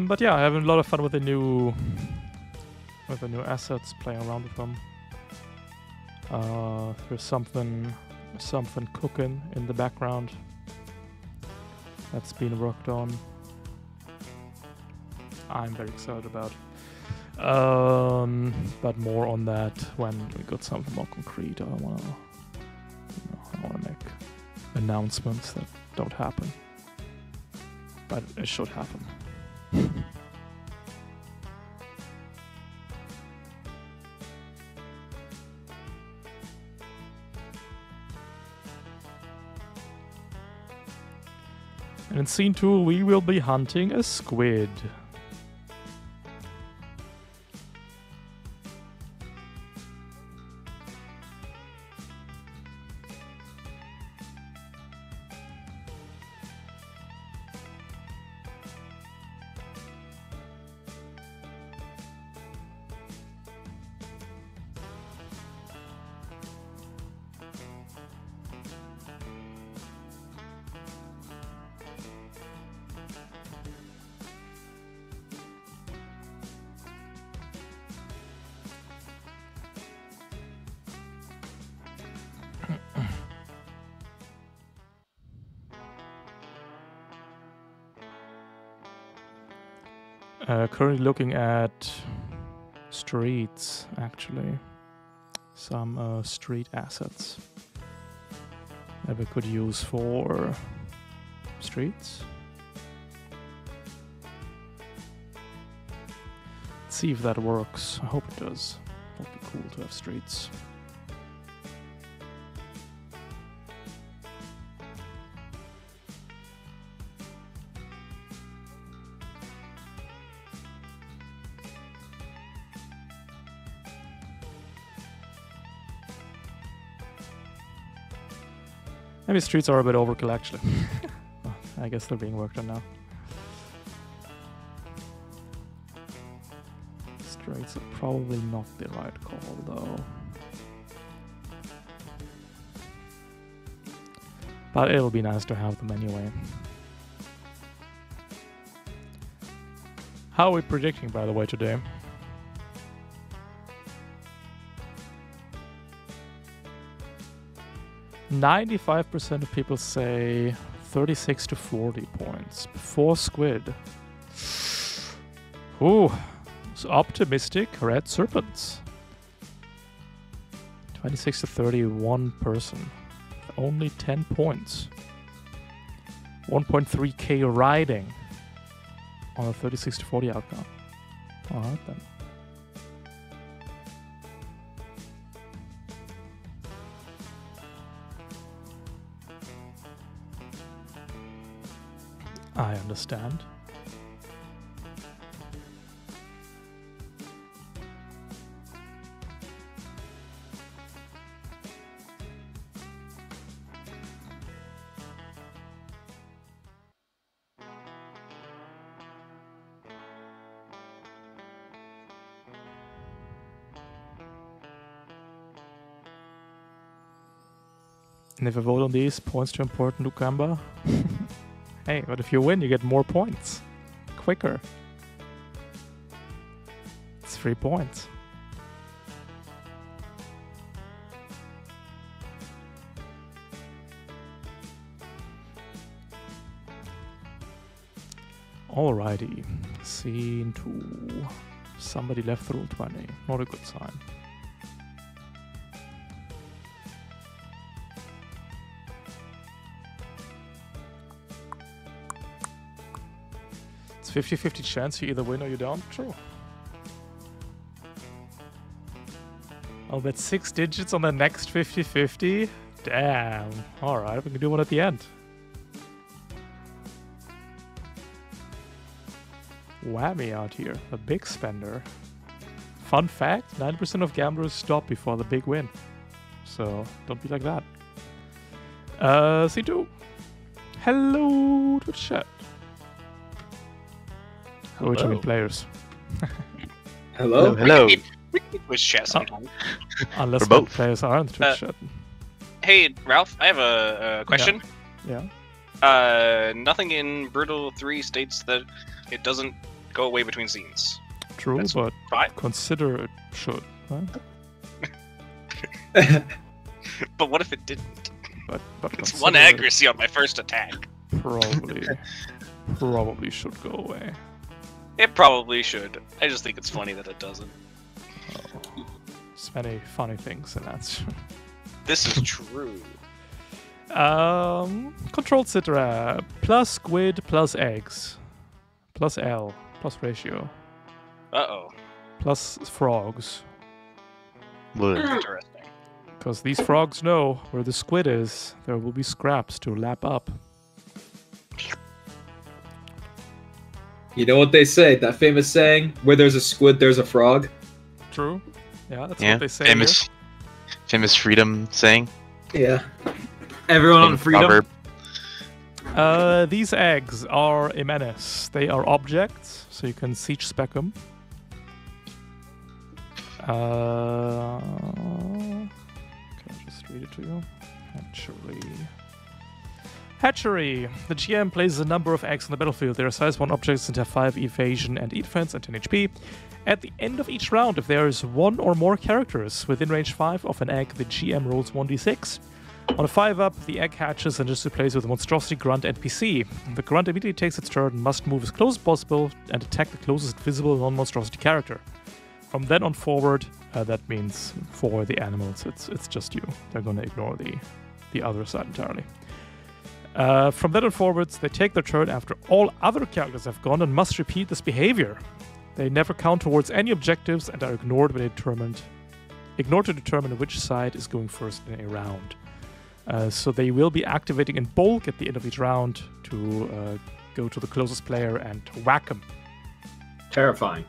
S1: But yeah, having a lot of fun with the new assets, playing around with them. There's something cooking in the background that's been worked on. I'm very excited about. But more on that when we got something more concrete. I wanna make announcements that don't happen, but it should happen. And in scene 2, we will be hunting a squid. Currently looking at streets, actually. Some street assets that we could use for streets. Let's see if that works. I hope it does. It would be cool to have streets. Maybe streets are a bit overkill, actually. Well, I guess they're being worked on now. Streets are probably not the right call, though. But it'll be nice to have them anyway. How are we predicting, by the way, today? 95% of people say 36 to 40 points before squid. Ooh, it's optimistic red serpents. 26 to 31 person. Only 10 points. 1.3k riding on a 36 to 40 outcome. Alright then. I understand. Never vote on these. Points too important, Lukamba. Hey, but if you win, you get more points. Quicker. It's 3 points. Alrighty. Scene 2. Somebody left the roll 20. Not a good sign. It's 50-50 chance you either win or you don't. True. I'll bet 6 digits on the next 50-50. Damn. Alright, we can do one at the end. Whammy out here. A big spender. Fun fact, 90% of gamblers stop before the big win. So, don't be like that. C2. Hello to chat. Which I mean players.
S3: Hello?
S2: Hello.
S5: We can Twitch chat sometime.
S1: Unless
S2: For both.
S1: players are on the Twitch chat.
S5: Hey, Ralph, I have a question.
S1: Yeah.
S5: Nothing in Brutal 3 states that it doesn't go away between scenes.
S1: True,
S5: That's
S1: but
S5: fine.
S1: consider it should. Right?
S5: But what if it didn't?
S1: But
S5: It's 1
S1: consider it
S5: accuracy on my first attack.
S1: probably should go away.
S5: It probably should. I just think it's funny that it doesn't.
S1: Oh. There's many funny things in that.
S5: This is true.
S1: Controlled Citra. Plus squid, plus eggs. Plus L. Plus ratio.
S5: Uh-oh.
S1: Plus frogs.
S2: Wood.
S5: Interesting.
S1: Because these frogs know where the squid is, there will be scraps to lap up.
S3: You know what they say, that famous saying, where there's a squid, there's a frog?
S1: True. Yeah, that's
S2: Yeah.
S1: what they say.
S2: Famous freedom saying.
S3: Yeah. Everyone on
S2: Famous
S3: freedom?
S2: proverb.
S1: These eggs are a menace. They are objects, so you can siege spec them. Can I just read it to you? Hatchery. The GM places a number of eggs on the battlefield. They are size 1 objects and have 5 evasion and defense and 10 HP. At the end of each round, if there is 1 or more characters within range 5 of an egg, the GM rolls 1d6. On a 5-up, the egg hatches and is replaced with a monstrosity grunt NPC. The grunt immediately takes its turn and must move as close as possible and attack the closest visible non-monstrosity character. From then on forward, that means for the animals, it's just you. They're gonna ignore the other side entirely. From then on forwards, they take their turn after all other characters have gone and must repeat this behavior. They never count towards any objectives and are ignored when ignored to determine which side is going first in a round. So they will be activating in bulk at the end of each round to go to the closest player and whack them.
S3: Terrifying.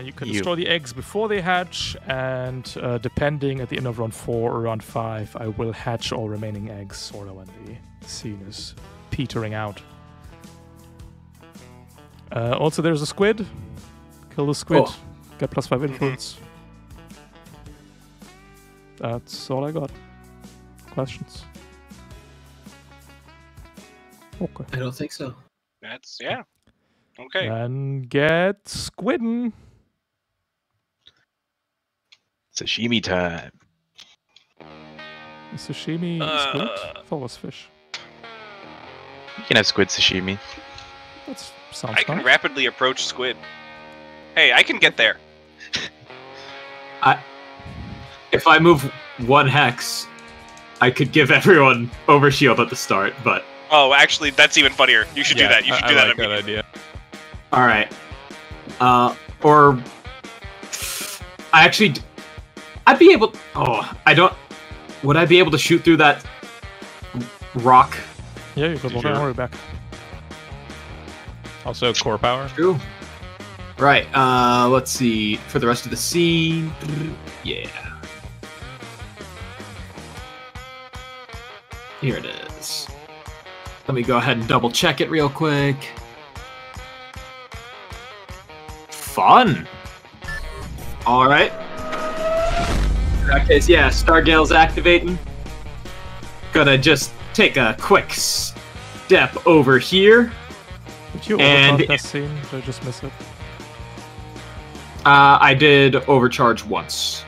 S1: You can destroy the eggs before they hatch, and depending at the end of round 4 or round 5, I will hatch all remaining eggs sort of when the scene is petering out. Also, there's a squid. Kill the squid.
S3: Oh.
S1: Get +5 influence. That's all I got. Questions? Okay.
S3: I don't think so.
S5: That's, yeah. Okay.
S1: Then get squiddin'.
S2: Sashimi time.
S1: Sashimi squid? Thought it was fish.
S2: You can have squid sashimi.
S1: That sounds
S5: I can
S1: nice.
S5: rapidly approach squid. Hey, I can get there.
S3: If I move 1 hex, I could give everyone overshield at the start, but...
S5: Oh, actually, that's even funnier. You should do
S4: Yeah,
S5: that. You should do
S4: I
S5: that
S4: like that
S5: immediately.
S4: idea.
S3: Alright. Or... I actually... I'd be able... Oh, I don't... Would I be able to shoot through that rock?
S1: Yeah, you got one
S4: Sure.
S1: armor back.
S4: Also, core power.
S3: True. Right, let's see. For the rest of the scene... Yeah. Here it is. Let me go ahead and double check it real quick. Fun! Alright. In that case, yeah, Stargale's activating. Gonna just take a quick step over here.
S1: Did you
S3: And
S1: overcharge that scene? Did I just miss it?
S3: I did overcharge once.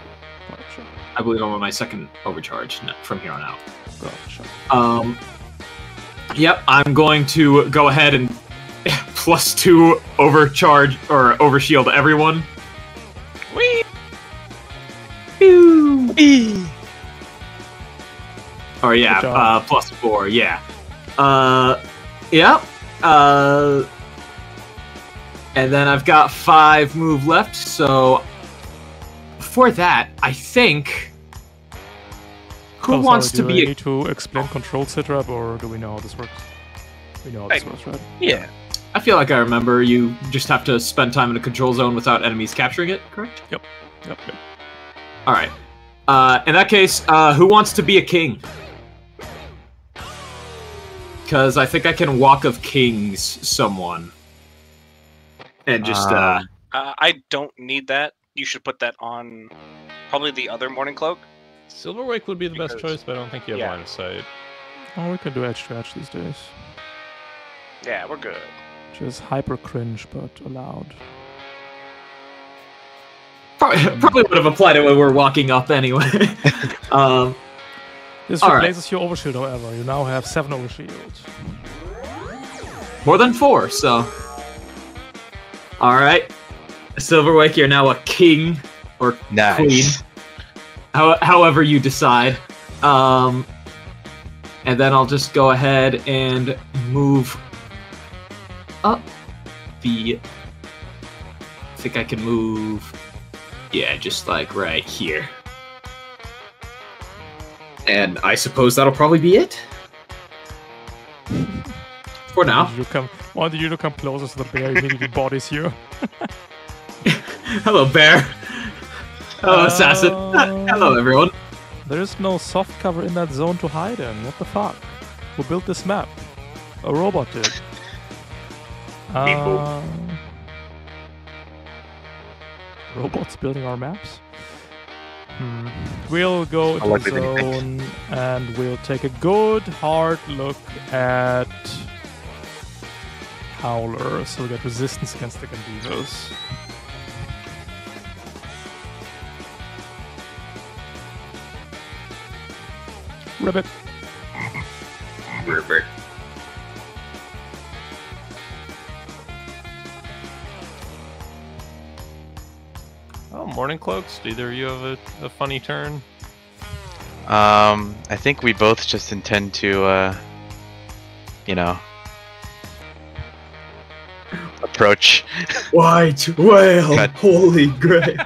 S1: Gotcha.
S3: I believe I'm on my second overcharge from here on out.
S1: Gotcha.
S3: Yep, I'm going to go ahead and +2 overcharge or overshield everyone.
S5: Whee!
S3: Pew! Or
S1: Good
S3: yeah,
S1: job.
S3: +4, yeah. Yep. And then I've got 5 move left, so for that, I think who
S1: Oh,
S3: wants
S1: sorry,
S3: to
S1: do
S3: be
S1: I
S3: a
S1: need to explain control sitrap, or do we know how this works? We know how this
S5: Hey.
S1: works, right?
S2: Yeah.
S3: I feel like I remember you just have to spend time in a control zone without enemies capturing it, correct?
S1: Yep.
S3: Alright. In that case, who wants to be a king? Because I think I can Walk of Kings someone. And just,
S5: I don't need that. You should put that on probably the other morning cloak.
S4: Silverwake would be the best
S5: Because-
S4: choice, but I don't think you have
S5: yeah.
S4: line of sight.
S1: Oh, we can do edge to edge these days.
S5: Yeah, we're good.
S1: Which is hyper cringe, but allowed.
S3: probably would have applied it when we're walking up anyway.
S1: This
S3: All right.
S1: replaces your overshield, however. You now have 7 overshields.
S3: More than 4, so... Alright. Silverwake, you're now a king, or
S2: Nice.
S3: queen. However you decide. And then I'll just go ahead and move up the... I think I can move... Yeah, just like right here. And I suppose that'll probably be it. For now.
S1: Wanted you to come closer so the bear immediately bodies you.
S3: Hello, bear. Hello, assassin. Hello, everyone.
S1: There is no soft cover in that zone to hide in. What the fuck? Who built this map? A robot did. Robots building our maps? We'll go into
S2: like
S1: the
S2: the guinea pig.
S1: zone and we'll take a good hard look at Howler, so we get resistance against the Gandivos. Ribbit.
S3: River.
S4: Oh, morning cloaks. Do either of you have a funny turn?
S2: I think we both just intend to, you know, approach.
S3: White whale,
S2: Cut.
S3: holy grail.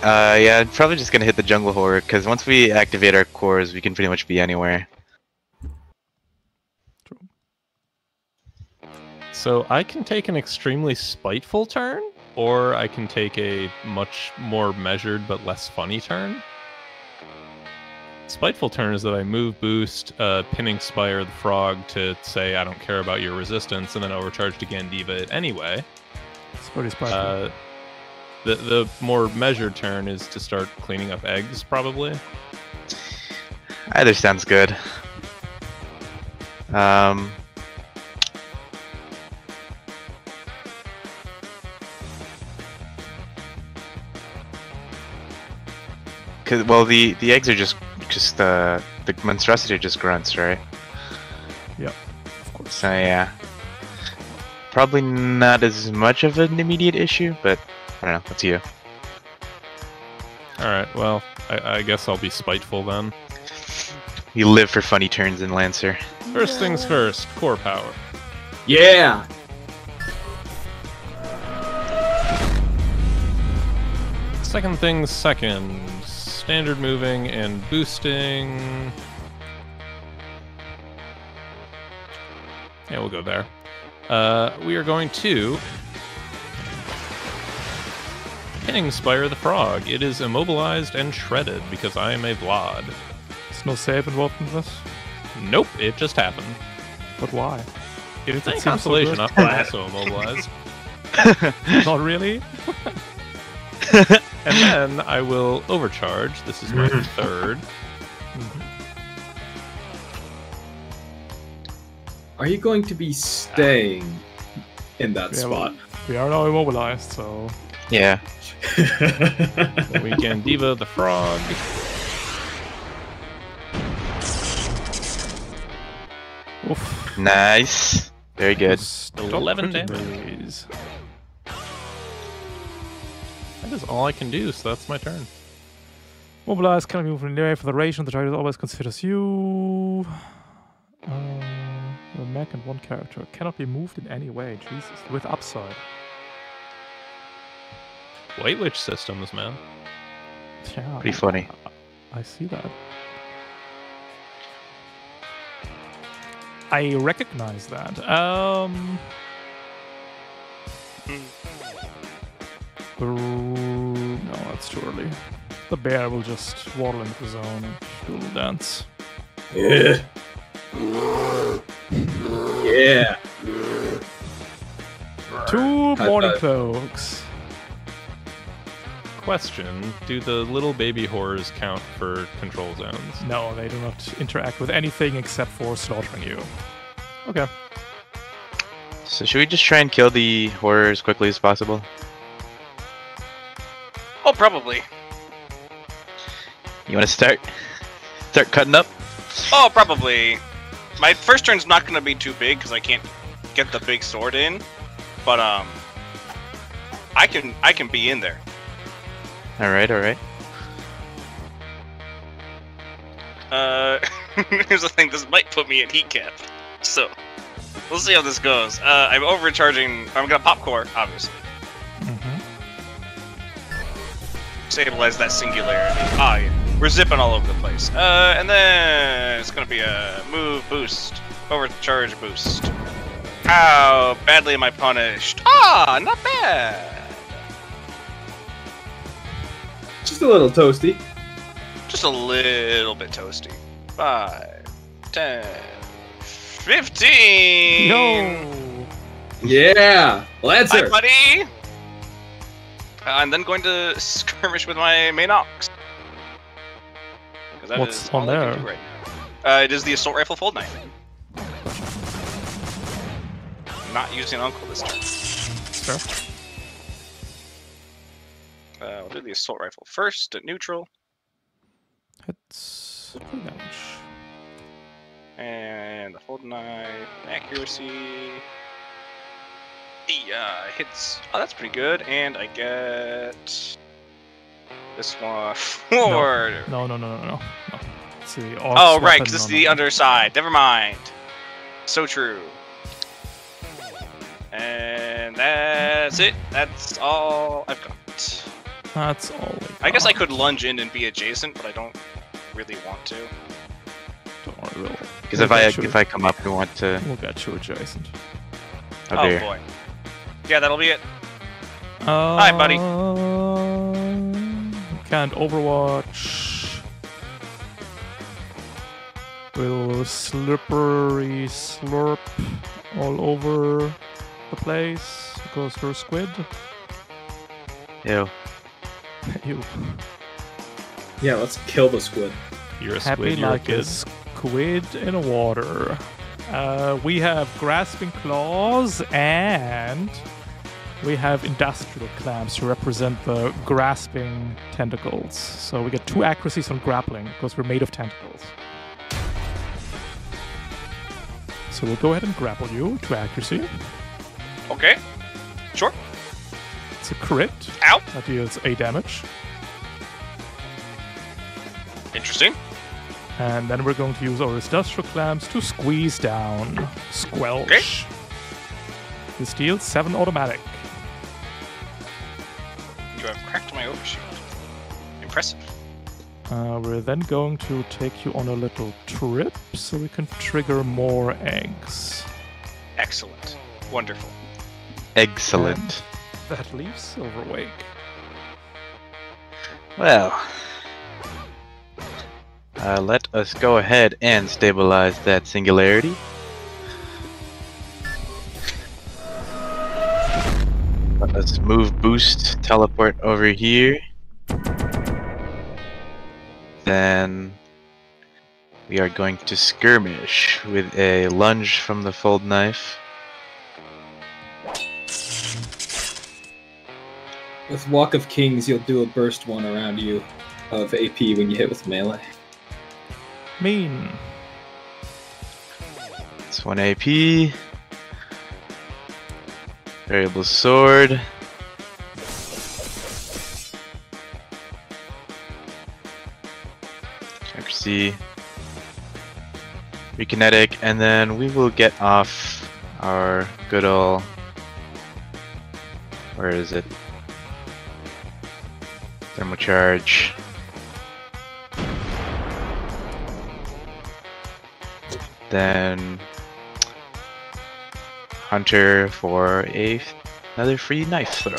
S2: Yeah, probably just gonna hit the jungle horror because once we activate our cores, we can pretty much be anywhere.
S4: So I can take an extremely spiteful turn, or I can take a much more measured but less funny turn. Spiteful turn is that I move boost, pinning Spire the Frog to say I don't care about your resistance, and then overcharge to Gandiva it anyway.
S1: It's pretty spiteful.
S4: The more measured turn is to start cleaning up eggs, probably.
S2: Either sounds good. well, the eggs are just the monstrosity are just grunts, right?
S1: Yeah, of course.
S2: So yeah, probably not as much of an immediate issue, but I don't know. That's you.
S4: All right. Well, I guess I'll be spiteful then.
S2: You live for funny turns in Lancer.
S4: First things first. Core power.
S3: Yeah.
S4: Second things second. Standard moving and boosting. Yeah, we'll go there. We are going to Pinning Spire the Frog. It is immobilized and shredded because I am a Vlad.
S1: There's no save involved in this?
S4: Nope, it just happened.
S1: But why?
S4: If it's
S1: It
S4: any
S1: seems so
S4: consolation,
S1: good.
S4: I'm also immobilized.
S1: Not really?
S4: And then I will overcharge. This is my third.
S3: Are you going to be staying in that
S1: Yeah,
S3: spot?
S1: We are now immobilized, so...
S2: Yeah.
S4: We can Diva the Frog.
S1: Oof.
S2: Nice. Very good.
S1: Stop
S4: 11
S1: critical
S4: damage.
S1: raise.
S4: That is all I can do, so that's my turn.
S1: Mobilize cannot be moved in the area for the duration. The target always considers you. A mech and one character cannot be moved in any way. Jesus, with upside.
S4: White Witch systems, man.
S1: Yeah,
S2: Pretty funny.
S1: I see that. I recognize that. No, that's too early. The bear will just waddle into the zone and do a little dance.
S3: Yeah. Yeah.
S1: Two
S3: High
S1: morning
S3: five.
S1: cloaks.
S4: Question: do the little baby horrors count for control zones?
S1: No, they do not interact with anything except for slaughtering you. Okay.
S2: So should we just try and kill the horror as quickly as possible?
S5: Oh, probably.
S2: You want to start cutting up?
S5: Oh, probably. My first turn's not gonna be too big because I can't get the big sword in, but I can be in there.
S2: All right, all right.
S5: Here's the thing. This might put me at heat cap, so we'll see how this goes. I'm overcharging. I'm gonna pop core, obviously. Stabilize that singularity. Ah, yeah. We're zipping all over the place. And then it's gonna be a move boost, overcharge boost. How badly am I punished? Ah, not bad.
S3: Just a little toasty.
S5: Just a little bit toasty. 5, 10, 15.
S1: Yo!
S3: Yeah.
S5: Hi,
S3: Lancer.
S5: buddy. I'm then going to skirmish with my main ox. 'Cause that
S1: What's
S5: is
S1: on
S5: all I can
S1: there?
S5: do right now. It is the assault rifle fold knife. Not using Uncle this turn.
S1: Sure.
S5: We'll do the assault rifle first at neutral,
S1: It's pretty damage.
S5: and the fold knife accuracy. Hits. Oh, that's pretty good. And I get this one. 4.
S1: No. It's the
S5: Oh, right, because this is the underside. Never mind. So true. And that's it. That's all I've got.
S1: That's all.
S5: I guess I could lunge in and be adjacent, but I don't really want to.
S1: Don't worry,
S2: Because if I come up, we want to.
S1: we'll get you adjacent.
S2: Oh,
S5: Oh
S2: dear.
S5: boy. Yeah, that'll be it.
S1: Hi,
S5: buddy.
S1: Can't Overwatch. Will slippery slurp all over the place because you're a squid.
S2: Ew.
S1: You
S3: Yeah, let's kill the squid.
S4: You're a
S1: happy
S4: squid, you're a
S1: like a
S4: kid.
S1: squid in the water. We have grasping claws and we have industrial clamps to represent the grasping tentacles. So we get 2 accuracies on grappling because we're made of tentacles. So we'll go ahead and grapple you, 2 accuracy.
S5: Okay. Sure.
S1: It's a crit.
S5: Ow.
S1: That deals 8 damage.
S5: Interesting.
S1: And then we're going to use our industrial clamps to squeeze down. Squelch.
S5: Okay.
S1: This deals 7 automatic.
S5: You have cracked my overshield. Impressive.
S1: We're then going to take you on a little trip so we can trigger more eggs.
S5: Excellent. Wonderful.
S2: Excellent.
S1: That leaves Silverwake.
S2: Well, let us go ahead and stabilize that singularity. Let us move, boost, teleport over here. Then we are going to skirmish with a lunge from the fold knife.
S3: With Walk of Kings, you'll do a burst 1 around you of AP when you hit with melee.
S1: Mean.
S2: It's 1 AP. Variable sword. Accuracy. Rekinetic, and then we will get off our good ol'. Where is it? Thermocharge. Then Hunter for another free knife throw.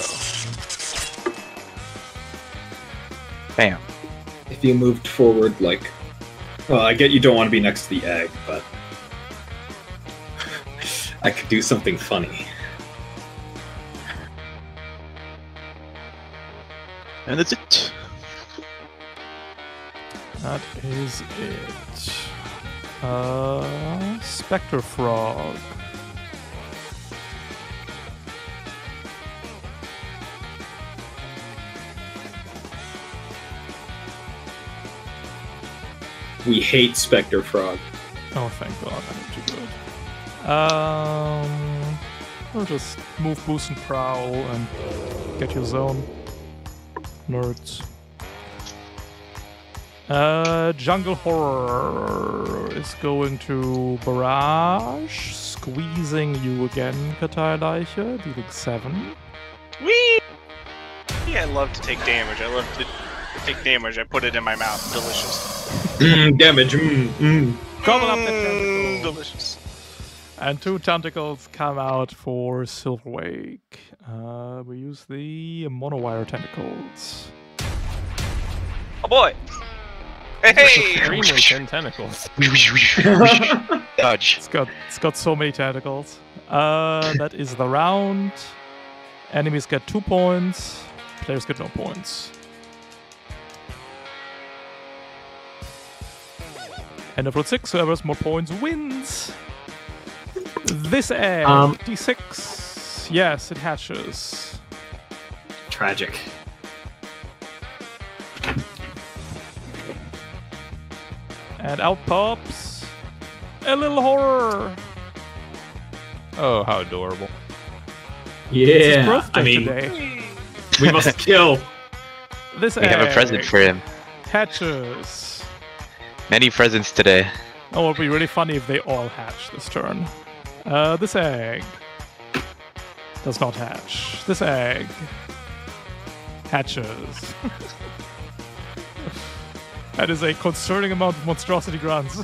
S2: Bam.
S3: If you moved forward, like... Well, I get you don't want to be next to the egg, but... I could do something funny.
S2: And that's it.
S1: That is it. Spectre Frog.
S3: We hate Spectre Frog.
S1: Oh, thank God, I'm too good. We'll just move, boost, and prowl and get your zone. Nerds. Jungle Horror is going to barrage, squeezing you again, Karteileiche, dealing 7.
S5: Whee! Yeah, I love to take damage. I love to take damage. I put it in my mouth. Delicious.
S3: Damage.
S1: Gobble up the tentacle.
S5: Delicious.
S1: And 2 tentacles come out for Silverwake. We use the monowire tentacles.
S5: Oh boy! Hey!
S4: Extremely 10 tentacles.
S2: Dodge.
S1: It's got so many tentacles. That is the round. Enemies get 2 points. Players get no points. End of round 6. Whoever has more points wins. This egg. D6. Yes, it hatches.
S3: Tragic.
S1: And out pops a little horror.
S4: Oh, how adorable.
S1: It's his
S3: Yeah,
S1: birthday
S3: I mean,
S1: today.
S3: we must kill.
S1: This
S2: We have a present for him.
S1: hatches.
S2: Many presents today.
S1: Oh, it would be really funny if they all hatch this turn. This egg does not hatch. This egg hatches. That is a concerning amount of monstrosity grunts.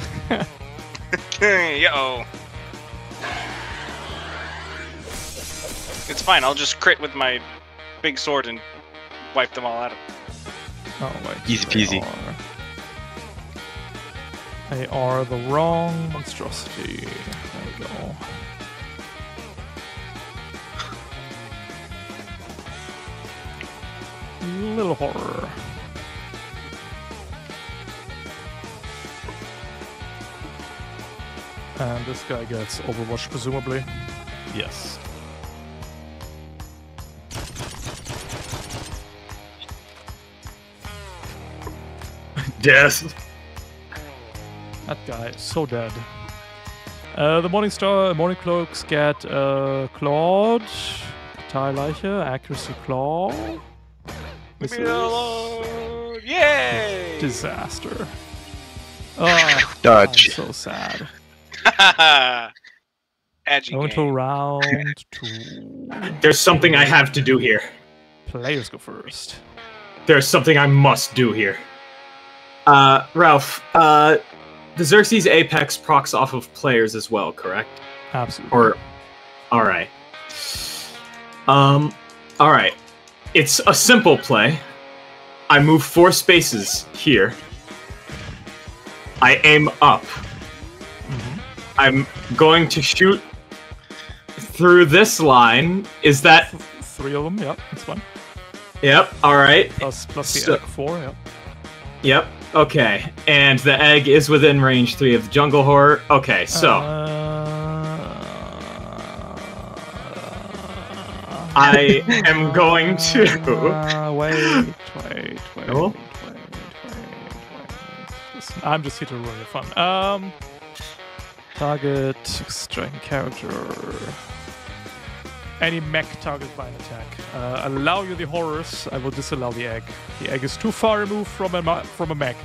S5: Yo. It's fine. I'll just crit with my big sword and wipe them all out.
S1: Oh, wait.
S2: Easy peasy.
S1: They are the wrong monstrosity. There we go. Little horror. And this guy gets Overwatch, presumably.
S4: Yes.
S3: Death.
S1: That guy is so dead. The Morning Cloaks get Clawed, Teilleiche, Accuracy Claw.
S5: Leave me alone! Yay!
S1: Disaster. Oh,
S2: Dodge.
S1: I'm so sad.
S5: Agi
S1: Going to
S5: game.
S1: round 2.
S3: There's something I have to do here.
S1: Players go first.
S3: There's something I must do here. Ralph, the Xerxes Apex procs off of players as well, correct?
S1: Absolutely.
S3: Or, alright. Alright. It's a simple play. I move 4 spaces here. I aim up. I'm going to shoot through this line. Is that...
S1: 3 of them, yep, that's fine.
S3: Yep, alright.
S1: Plus the
S3: So-
S1: egg 4, yep.
S3: Yep, okay. And the egg is within range 3 of the jungle horror. Okay, so... I am going to...
S1: Wait.
S3: No?
S1: Listen, I'm just here to ruin your fun. Target, strike character. Any mech targeted by an attack. Allow you the horrors, I will disallow the egg. The egg is too far removed from a mech.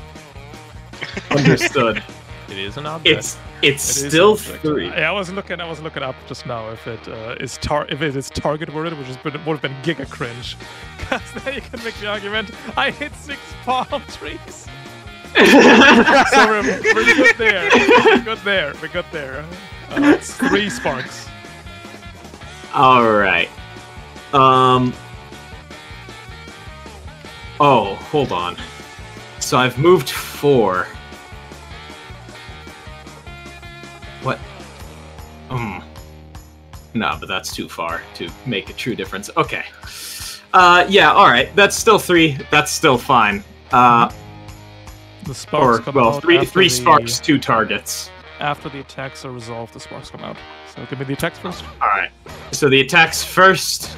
S3: Understood.
S4: It is an object.
S3: It's
S1: It is
S3: still
S1: an object.
S3: 3.
S1: Yeah, I was looking up just now if it is target worded, which would have been giga cringe. Because then you can make the argument, I hit 6 palm trees. So we're good there. We're good there. It's 3 sparks.
S3: Alright. Oh, hold on. So I've moved 4. What? No, but that's too far to make a true difference. Okay. Yeah, alright. That's still 3. That's still fine.
S1: The sparks come out
S3: three
S1: after the-
S3: sparks, 2 targets.
S1: After the attacks are resolved, the sparks come out. So give me the attacks first.
S3: Alright. So the attacks first.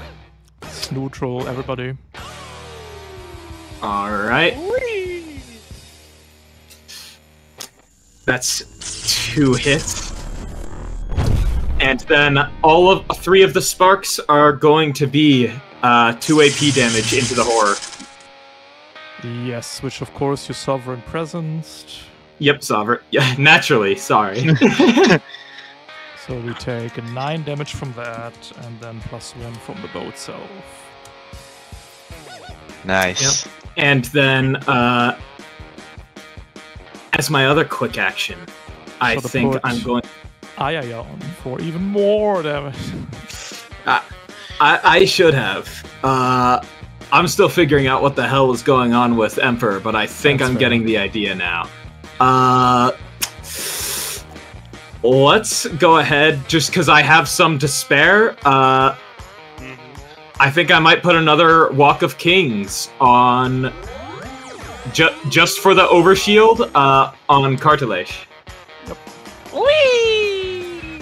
S1: It's neutral, everybody.
S3: Alright. That's 2 hits. And then all of 3 of the sparks are going to be 2 AP damage into the horror.
S1: Yes, which of course your sovereign presence.
S3: Yep, Sovereign. Yeah, naturally, sorry.
S1: So we take 9 damage from that, and then +1 from the bow itself.
S2: Nice.
S3: And then, as my other quick action, I
S1: So to
S3: think
S1: put-
S3: I'm going...
S1: Aya on for even more damage.
S3: I should have. I'm still figuring out what the hell was going on with Emperor, but I think
S1: That's
S3: I'm
S1: fair.
S3: getting the idea now. Let's go ahead, just because I have some to spare. I think I might put another Walk of Kings on, just for the overshield, on Cartilage.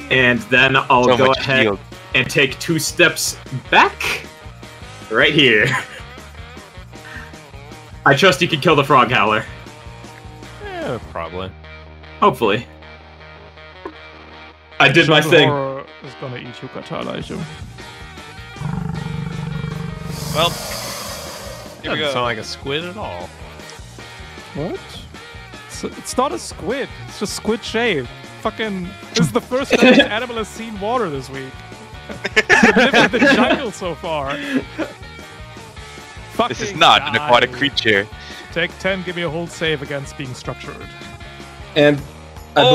S3: And then I'll
S2: So
S3: go
S2: much
S3: ahead
S2: shield.
S3: and take 2 steps back. Right here. I trust you can kill the Frog Howler.
S4: Yeah, probably.
S3: Hopefully. I did my thing.
S1: Horror is gonna eat you, Katalaiju.
S5: Well, here we
S4: Doesn't sound
S5: go.
S4: like a squid at all.
S1: What? It's not a squid. It's just squid shaped. Fucking. This is the first time this animal has seen water this week. It's lived in the jungle so far.
S2: This is
S1: Fucking
S2: not an
S1: die.
S2: aquatic creature.
S1: Take 10, give me a hold save against being structured.
S3: And I
S5: Oh!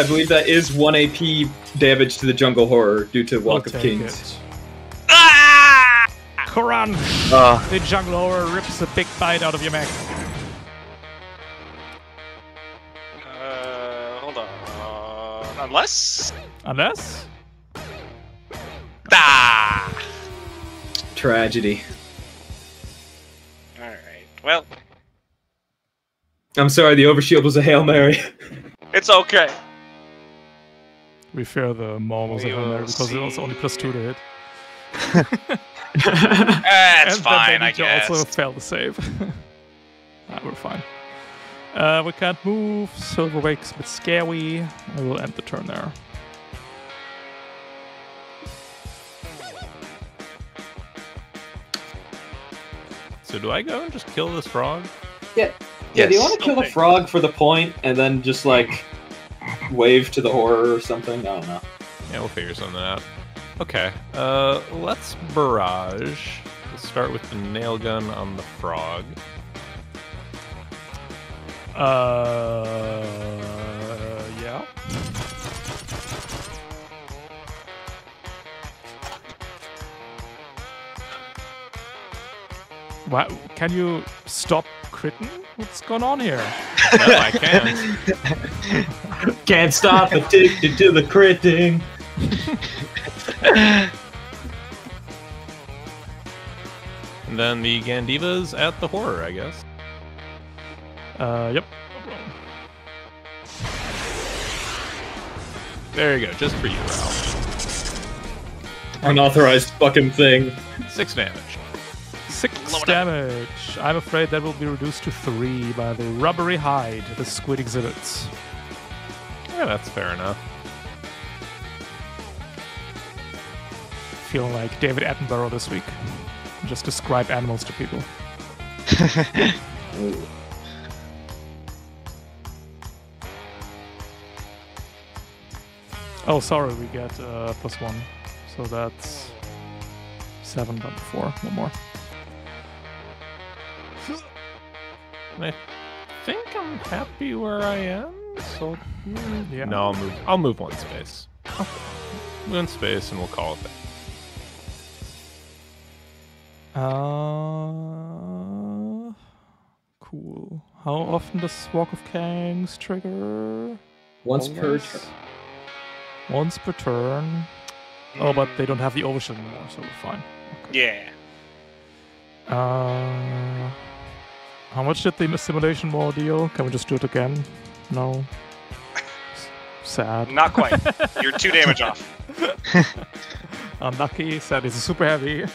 S3: believe that is 1 AP damage to the Jungle Horror due to Walk
S1: We'll
S3: of
S1: take
S3: Kings.
S1: it.
S5: Ah!
S1: Crunch!
S2: Oh,
S1: The jungle horror rips a big bite out of your mech.
S5: Hold on. Unless.
S1: Unless?
S5: Ah!
S3: Tragedy.
S5: Alright. Well,
S3: I'm sorry, the Overshield was a Hail Mary.
S5: it's okay.
S1: To be fair, the Maul was
S5: We
S1: a Hail Mary
S5: will
S1: because it was only +2 to hit.
S5: That's
S1: And
S5: fine,
S1: then
S5: I
S1: Benito
S5: guess.
S1: also failed the save. We're fine. We can't move. Silverwake's a bit scary. I will end the turn there.
S4: So do I go and just kill this frog?
S3: Yeah. Yeah, do you
S2: Yes.
S3: want to kill the frog for the point and then just, like, wave to the horror or something? I don't know.
S4: Yeah, we'll figure something out. Okay, let's barrage. We'll start with the nail gun on the frog.
S1: Yeah. Wow, can you stop critting? What's going on here?
S4: No, I can't.
S3: Can't stop, addicted to the critting.
S4: And then the Gandiva's at the horror, I guess.
S1: Yep.
S4: There you go, just for you, Ralph.
S3: Unauthorized fucking thing.
S4: 6 damage.
S1: 6
S5: Blow it up.
S1: damage. I'm afraid that will be reduced to 3 by the rubbery hide the squid exhibits.
S4: Yeah, that's fair enough.
S1: Feeling like David Attenborough this week. Just describe animals to people. Oh, sorry, we get +1. So that's 7 done before. One more.
S4: And I think I'm happy where I am, so...
S1: Yeah.
S4: No, I'll move 1 space. Move 1 space and we'll call it that.
S1: Cool. How often does Walk of Kangs trigger?
S3: Once per
S1: Always?
S3: turn.
S1: Once per turn. Oh, but they don't have the overshield anymore, so we're fine. Okay.
S5: Yeah.
S1: How much did the simulation more deal? Can we just do it again? No. Sad.
S5: Not quite. You're 2 damage off.
S1: Unlucky. Sad. It's super heavy.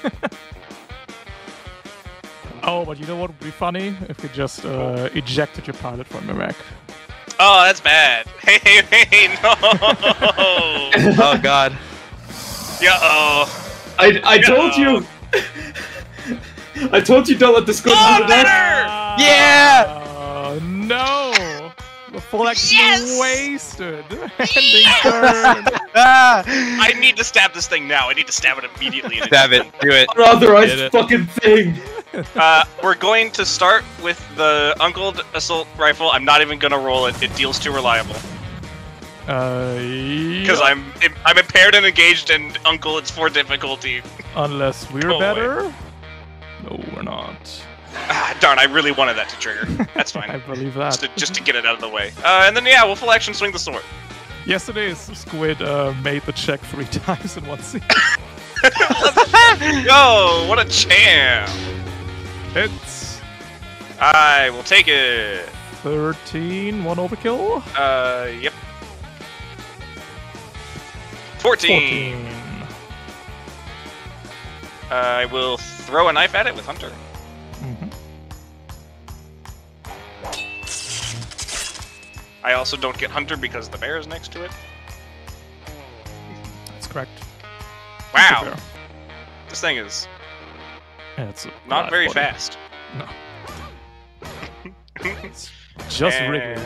S1: Oh, but you know what would be funny? If you just ejected your pilot from your mech.
S5: Oh, that's bad. Hey, no.
S2: Oh god.
S5: Uh-oh.
S3: I told you! I told you don't let the squid
S5: Oh,
S3: do the death.
S5: better!
S2: Yeah!
S1: Oh, no! The full action
S5: Yes!
S1: wasted. Ending turn.
S2: Ah!
S5: I need to stab this thing now. I need to stab it immediately.
S2: Stab it. Do it.
S4: Did
S3: Unauthorized
S4: it.
S3: fucking thing!
S5: We're going to start with the uncled assault rifle. I'm not even gonna roll it. It deals 2 reliable. Because I'm impaired and engaged, and uncle, it's 4 difficulty.
S1: Unless we're
S5: Go away.
S1: better. No, we're not.
S5: Ah, darn! I really wanted that to trigger. That's
S1: I
S5: fine.
S1: believe that.
S5: just to get it out of the way. And then yeah, we'll full action swing the sword.
S1: Yesterday's squid made the check 3 times in one scene.
S5: Yo, what a champ!
S1: It's
S5: I will take it.
S1: 13, 1 overkill.
S5: Yep. 14.
S1: 14.
S5: I will throw a knife at it with Hunter.
S1: Mhm.
S5: I also don't get Hunter because the bear is next to it.
S1: That's correct.
S5: Wow,
S1: Super.
S5: this thing is
S1: Yeah, it's a
S5: not
S1: live
S5: very
S1: body.
S5: fast.
S1: No. It's just wriggling.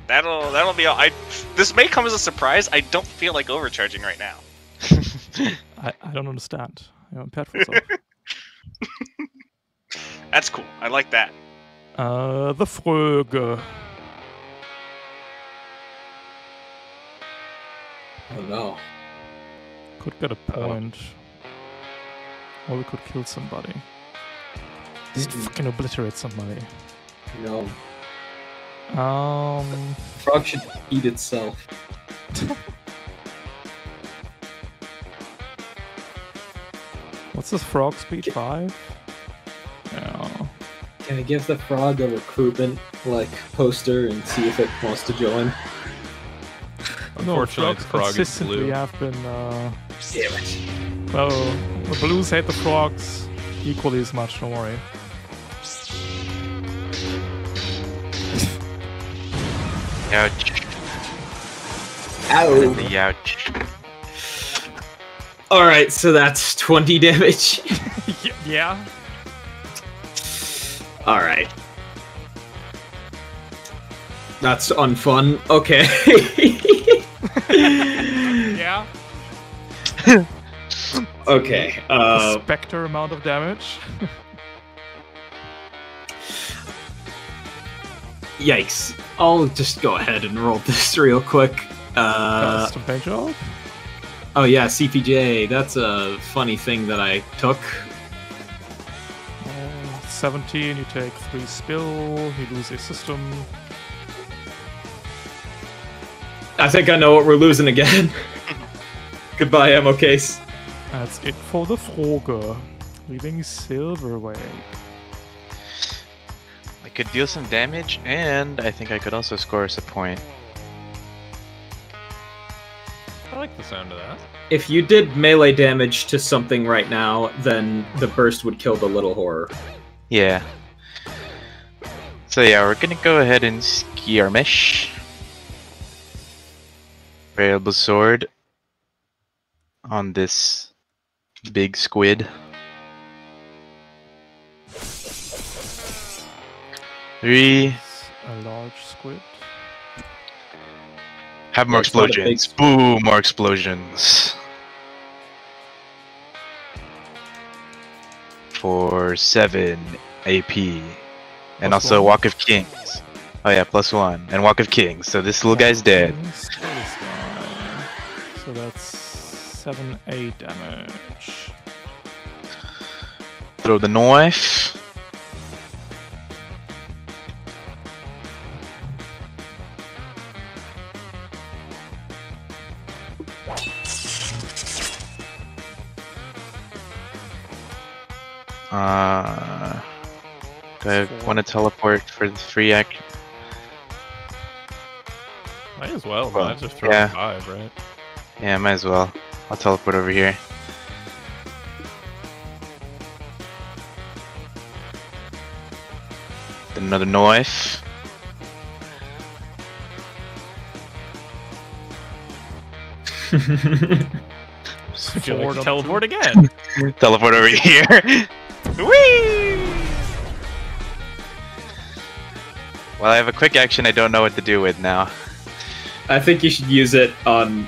S5: And that'll be all. This may come as a surprise. I don't feel like overcharging right now.
S1: I don't understand. I'm impaired for myself.
S5: That's cool. I like that.
S1: The Fröge.
S3: Oh no.
S1: Could get a point. Or we could kill somebody. Just fucking obliterate somebody.
S3: No.
S1: Um.
S3: Frog should eat itself.
S1: What's this frog speed? 5? Yeah.
S3: Can I give the frog a recruitment, poster and see if it wants to join?
S4: Unfortunately, the frog is
S1: consistently
S4: blue.
S1: have been,
S3: Damn it.
S1: well, the blues hate the frogs equally as much, don't worry.
S2: Ouch.
S3: Ow.
S2: The ouch.
S3: Alright, so that's 20 damage.
S1: Yeah.
S3: Alright. That's unfun. Okay.
S1: Yeah.
S3: Okay.
S1: Spectre amount of damage.
S3: Yikes. I'll just go ahead and roll this real quick.
S1: Custom paint job.
S3: Oh yeah, CPJ. That's a funny thing that I took.
S1: 17, you take 3 spill, you lose a system.
S3: I think I know what we're losing again. Goodbye, ammo case.
S1: That's it for the Froge. Leaving Silverwake.
S2: I could deal some damage, and I think I could also score us a point.
S4: I like the sound of that.
S3: If you did melee damage to something right now, then the burst would kill the little horror.
S2: Yeah. So yeah, we're gonna go ahead and skirmish. Variable sword on this big squid. 3.
S1: A large squid.
S2: Have more
S3: That's not a big
S2: explosions. Boom, more explosions. For 7 AP. And
S1: Plus
S2: also
S1: 1.
S2: Walk of Kings. Oh yeah, +1. And Walk of Kings. So this little guy's dead.
S1: So that's 7, 8 damage.
S2: Throw the knife. Do I want to teleport for the free action?
S4: Might as well.
S2: Well,
S4: Might just throw
S2: yeah.
S4: 5, right?
S2: Yeah, might as well. I'll teleport over here. Another knife.
S4: I feel like
S1: Forward up
S4: teleport again.
S2: Teleport over here. Whee! Well, I have a quick action I don't know what to do with now.
S3: I think you should use it on,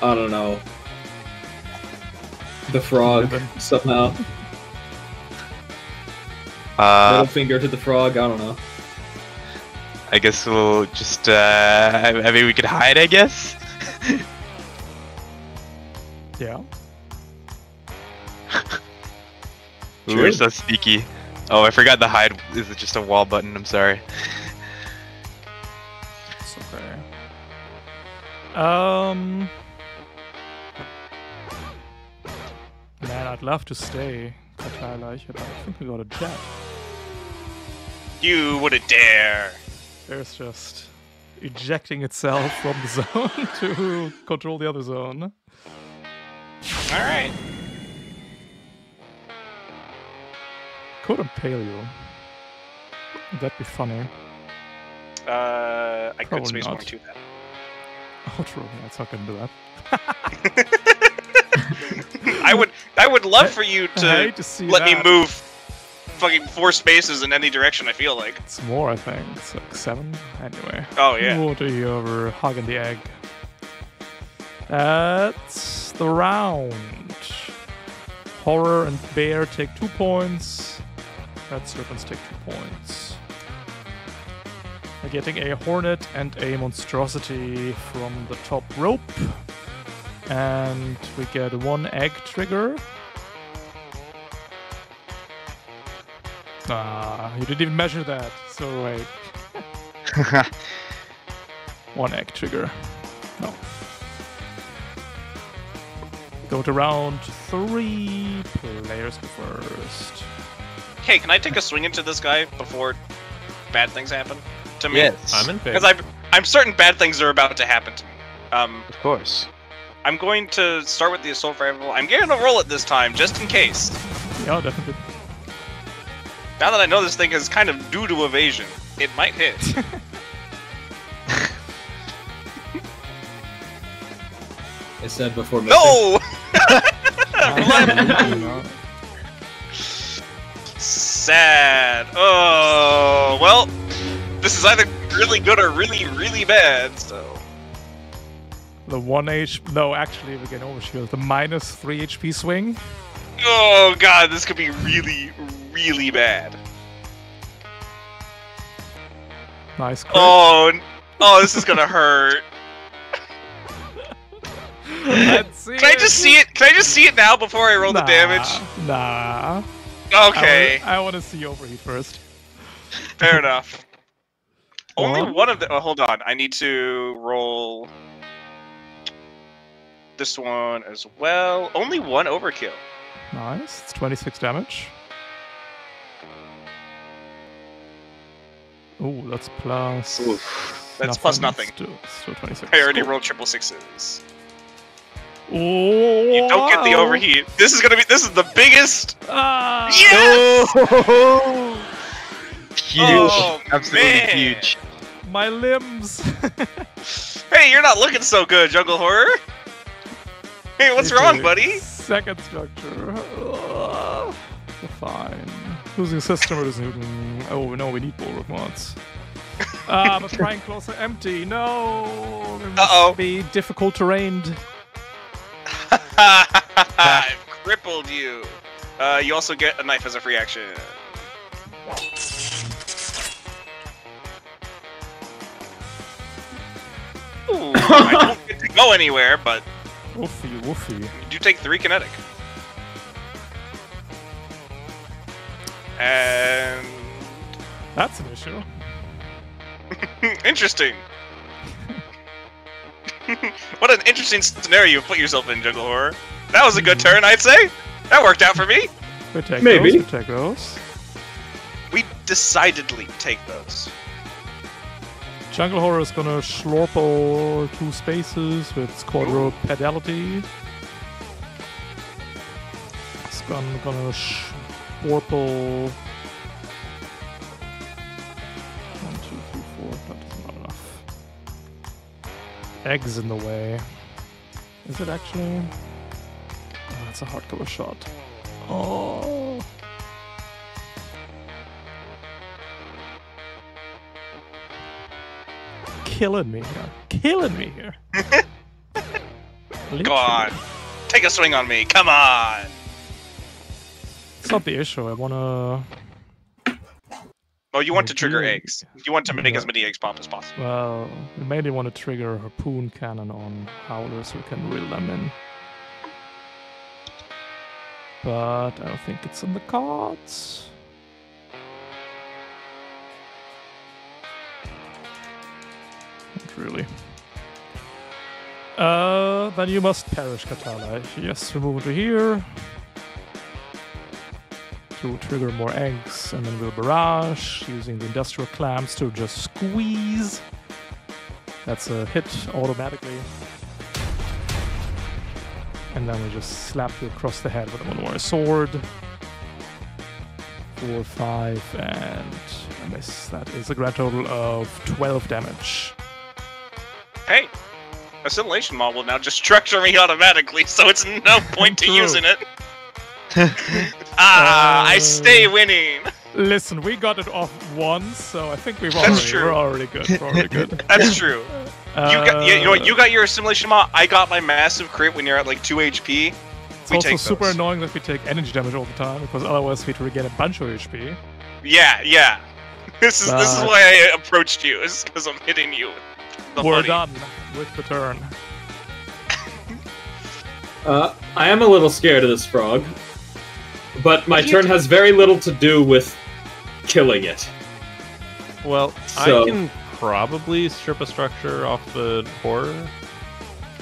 S3: I don't know, the frog
S1: Ribbon.
S3: somehow. Middle finger to the frog, I don't know.
S2: I guess we'll just, I mean, we could hide, I guess?
S1: Yeah.
S2: Ooh, we're so sneaky. Oh, I forgot the hide is just a wall button, I'm sorry.
S1: It's okay. Man, I'd love to stay. Karteileiche, but I think we got a jet.
S5: You wouldn't dare.
S1: There's just ejecting itself from the zone to control the other zone.
S5: Alright.
S1: Could impale you. That'd be funny.
S5: I could
S1: Probably
S5: space
S1: not.
S5: more to that.
S1: Oh, true. Yeah, it's not gonna do that.
S5: I would love for you
S1: I
S5: to
S1: hate to see
S5: let me
S1: that.
S5: move fucking 4 spaces in any direction, I feel like.
S1: It's more, I think. It's like 7. Anyway.
S5: Oh, yeah.
S1: Water over hugging the egg. That's the round. Horror and Bear take 2 points. Red Serpents take 2 points. We're getting a Hornet and a Monstrosity from the top rope. And we get 1 egg trigger. Ah, you didn't even measure that. So wait. 1 egg trigger. No. Go to round 3. Players go first.
S5: Hey, can I take a swing into this guy before bad things happen to me?
S2: Yes,
S4: I'm in favor.
S5: Because I'm certain bad things are about to happen to me.
S2: of course.
S5: I'm going to start with the assault rifle. I'm going to roll it this time, just in case.
S1: Yeah, definitely.
S5: Now that I know this thing is kind of due to evasion, it might hit.
S3: I said before missing.
S5: No!
S1: No.
S5: Sad. Oh, well, this is either really good or really, really bad, so.
S1: The 1 HP. No, actually, we get overshield. The -3 HP swing.
S5: Oh god, this could be really, really bad.
S1: Nice crit.
S5: Oh, this is gonna hurt.
S1: Let's see
S5: Can I just see it? Can I just see it now before I roll the damage?
S1: Nah.
S5: Okay,
S1: I want to see overheat first.
S5: fair enough. Only
S1: One?
S5: one of the. Oh, hold on. I need to roll this one as well. Only one overkill.
S1: Nice. It's 26 damage. Ooh, that's plus.
S5: That's plus nothing.
S1: Still 26.
S5: I already
S1: Cool.
S5: rolled triple sixes.
S1: Oh,
S5: You don't get the overheat. This is the biggest.
S1: Ah,
S5: Yes!
S2: Huge.
S5: Oh,
S2: Absolutely
S5: man.
S2: huge.
S1: my limbs.
S5: Hey, you're not looking so good, Jungle Horror. Hey, what's wrong, buddy?
S1: Second structure. Fine. Losing system or losing. Oh no, we need bulwark mods. But trying closer empty. No. It must
S5: Uh-oh.
S1: Be difficult terrain.
S5: I've crippled you. You also get a knife as a free action. Ooh, I don't get to go anywhere, but
S1: Woofy, woofy.
S5: you do take 3 kinetic. And
S1: That's an issue.
S5: interesting. What an interesting scenario you put yourself in, Jungle Horror. That was a good turn, I'd say. That worked out for me.
S1: We take
S3: Maybe.
S1: those. We take those.
S5: We decidedly take those.
S1: Jungle Horror is gonna slorple 2 spaces with quadrupedality. It's gonna slorple 1, 2, 3, 4. That's not enough. Eggs in the way. Is it actually? Oh, that's a hardcover shot. Oh. Killing me here. Killing me here.
S5: Go on. Take a swing on me. Come on.
S1: It's not the issue. I wanna.
S5: Oh, you want to trigger
S1: Ideally-
S5: eggs. You want to make
S1: Yeah.
S5: as many eggs pop as possible.
S1: Well, we mainly want to trigger a harpoon cannon on Howler so we can reel them in. But I don't think it's in the cards. Not really. Then you must perish, Katana. Yes, we move to here. To trigger more eggs, and then we'll barrage, using the industrial clamps to just squeeze. That's a hit automatically. And then we just slap you across the head with one more sword. 4, 5, and I miss. That is a grand total of 12 damage.
S5: Hey, Assimilation Maul will now just structure me automatically, so it's no point to
S1: True.
S5: using it. I stay winning.
S1: Listen, we got it off once, so I think
S5: That's true.
S1: we're already good. We're already good.
S5: That's true. You know what? You got your Assimilation Maul. I got my massive crit when you're at like 2 HP.
S1: It's
S5: We
S1: also
S5: take
S1: super
S5: those.
S1: annoying that we take energy damage all the time, because otherwise we'd regain a bunch of HP.
S5: Yeah. This is
S1: But-
S5: why I approached you. Is because I'm hitting you. with the
S1: We're
S5: money.
S1: done with the turn.
S3: I am a little scared of this frog, but my
S5: What do you
S3: turn
S5: do?
S3: has very little to do with killing it.
S4: Well,
S3: So-
S4: I can probably strip a structure off the horror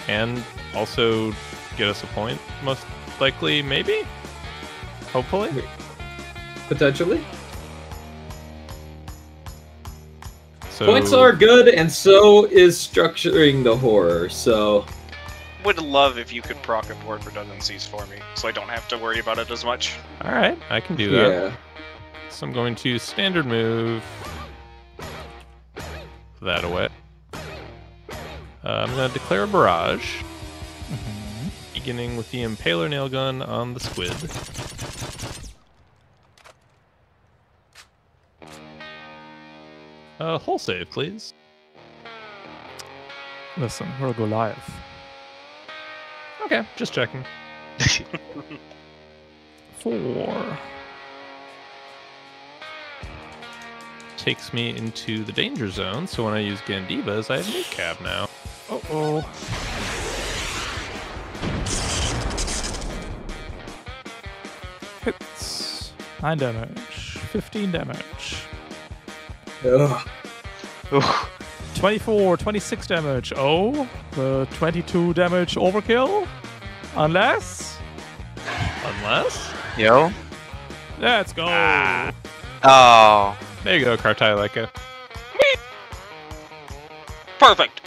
S4: and also get us a point, most likely, maybe? Hopefully?
S3: Potentially.
S4: So,
S3: Points are good, and so is structuring the horror, so...
S5: Would love if you could proc and board redundancies for me, so I don't have to worry about it as much.
S4: Alright, I can do that.
S3: Yeah.
S4: So I'm going to standard move that away. I'm going to declare a barrage. Beginning with the Impaler nail gun on the squid. Hull save, please.
S1: Listen, we're Goliath.
S4: Okay, just checking.
S1: 4.
S4: Takes me into the danger zone, so when I use Gandivas, I have new cab now.
S1: Uh-oh. Hits. 9 damage. 15 damage.
S3: Ugh.
S2: Ooh.
S1: 24, 26 damage. Oh, the 22 damage overkill? Unless...
S4: Unless?
S2: Yo.
S1: Let's go!
S2: Oh.
S4: There you go, Kartaileka.
S5: Perfect.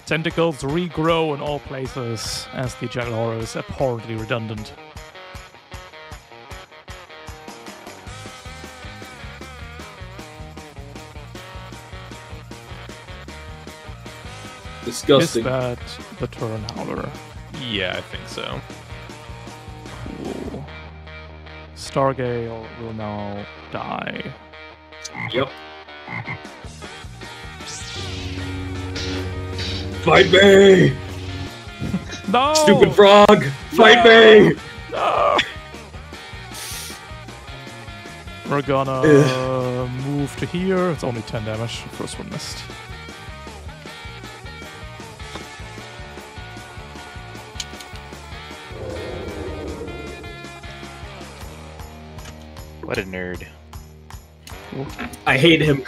S1: Tentacles regrow in all places as the Jungle Horror is abhorrently redundant.
S3: Disgusting.
S1: Is that the turn, Howler?
S4: Yeah, I think so.
S1: Cool. Stargale will now die.
S3: Yep. Fight me!
S1: No!
S3: Stupid frog! Fight me!
S1: No! We're gonna move to here. It's only 10 damage. First one missed.
S2: What a nerd.
S3: I hate him.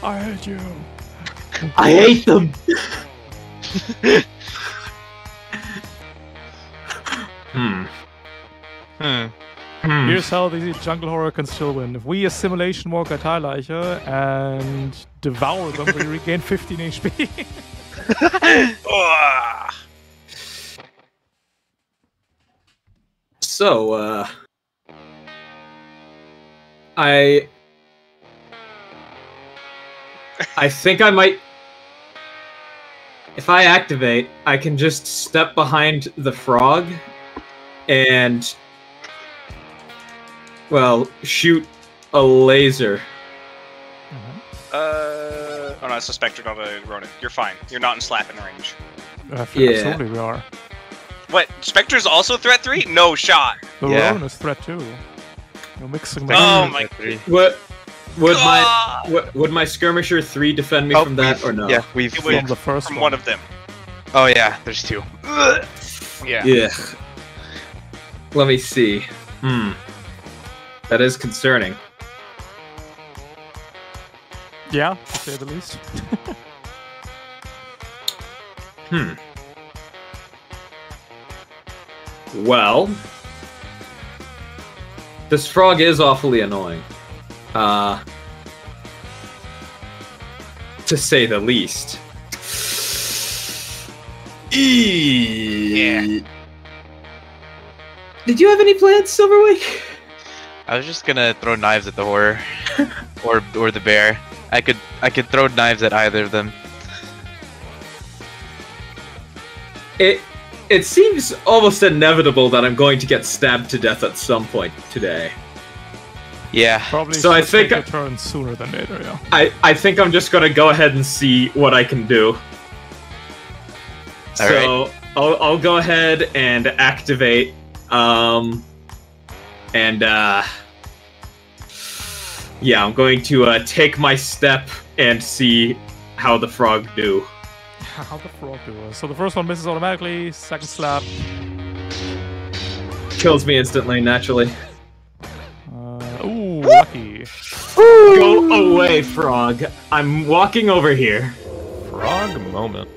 S1: I hate you.
S3: I hate them.
S1: Here's how the Jungle Horror can still win. If we assimilation walk Karteileiche and devour them, we regain 15 HP.
S5: Ugh.
S3: So, I think I might... If I activate, I can just step behind the frog and, well, shoot a laser.
S5: Oh no, it's a Spectre, not a Ronin. You're fine. You're not in slapping range.
S3: Yeah.
S1: Absolutely, we are.
S5: What? Spectre's also threat 3? No shot.
S1: The
S2: Yeah.
S1: Ronin is threat too. You're mixing them.
S5: Oh my.
S3: What would
S5: Ah!
S3: would my skirmisher 3 defend me from that or no?
S2: Yeah, we've.
S5: It would-
S1: From the first
S5: From
S1: one.
S5: one of them.
S2: Oh yeah, there's 2.
S5: Ugh. Yeah.
S3: Yeah. Let me see. That is concerning.
S1: Yeah, to say the least.
S3: Well, this frog is awfully annoying. To say the least.
S5: Yeah.
S3: Did you have any plans, Silverwake?
S2: I was just gonna throw knives at the horror, or the bear. I could throw knives at either of them.
S3: It seems almost inevitable that I'm going to get stabbed to death at some point today.
S2: Yeah.
S1: Probably
S3: So I
S1: should
S3: think
S1: take a turn sooner than later, yeah.
S3: I think I'm just gonna go ahead and see what I can do. So I'll go ahead and activate, yeah, I'm going to take my step and see how the frog do.
S1: How the frog do it. So the first one misses automatically, second slap.
S3: Kills me instantly, naturally.
S1: Ooh, lucky.
S3: Go away, frog. I'm walking over here.
S4: Frog moment.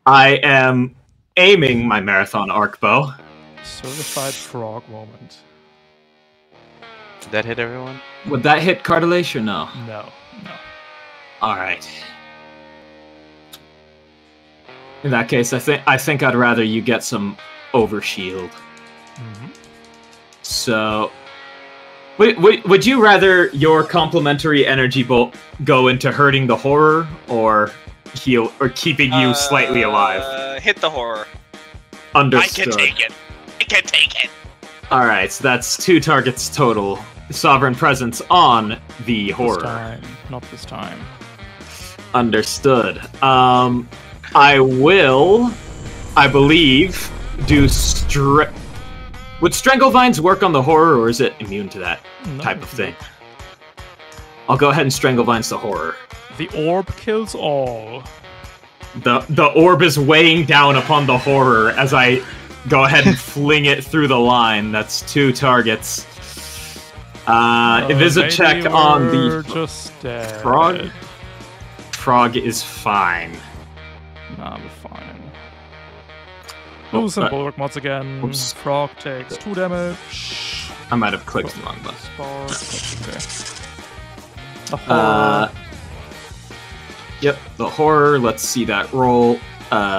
S3: I am aiming my marathon arc bow.
S1: Certified frog moment.
S2: Did that hit everyone?
S3: Would that hit cartilage or no?
S1: No, no.
S3: Alright. In that case, I think I'd rather you get some overshield.
S1: Mm-hmm.
S3: So, would you rather your complementary energy bolt go into hurting the horror or heal or keeping you slightly alive?
S5: hit the horror.
S3: Understood.
S5: I can take it. I can take it.
S3: All right, so that's 2 targets total. Sovereign presence on the
S1: This
S3: horror.
S1: time. Not this time.
S3: Understood. I will, I believe, do Would Stranglevines work on the horror, or is it immune to that
S1: No,
S3: type of thing? I'll go ahead and Stranglevines the horror.
S1: The orb kills all.
S3: The orb is weighing down upon the horror as I go ahead and fling it through the line. That's 2 targets. It is a
S1: Maybe
S3: check on
S1: we're
S3: the
S1: just dead.
S3: frog. Frog is fine.
S1: Nah, we're fine. Lose and bulwark mods again.
S3: Oops.
S1: Frog takes 2 damage.
S3: I might have clicked the wrong button.
S1: Spark. That's okay. The horror
S3: Yep, the horror. Let's see that roll.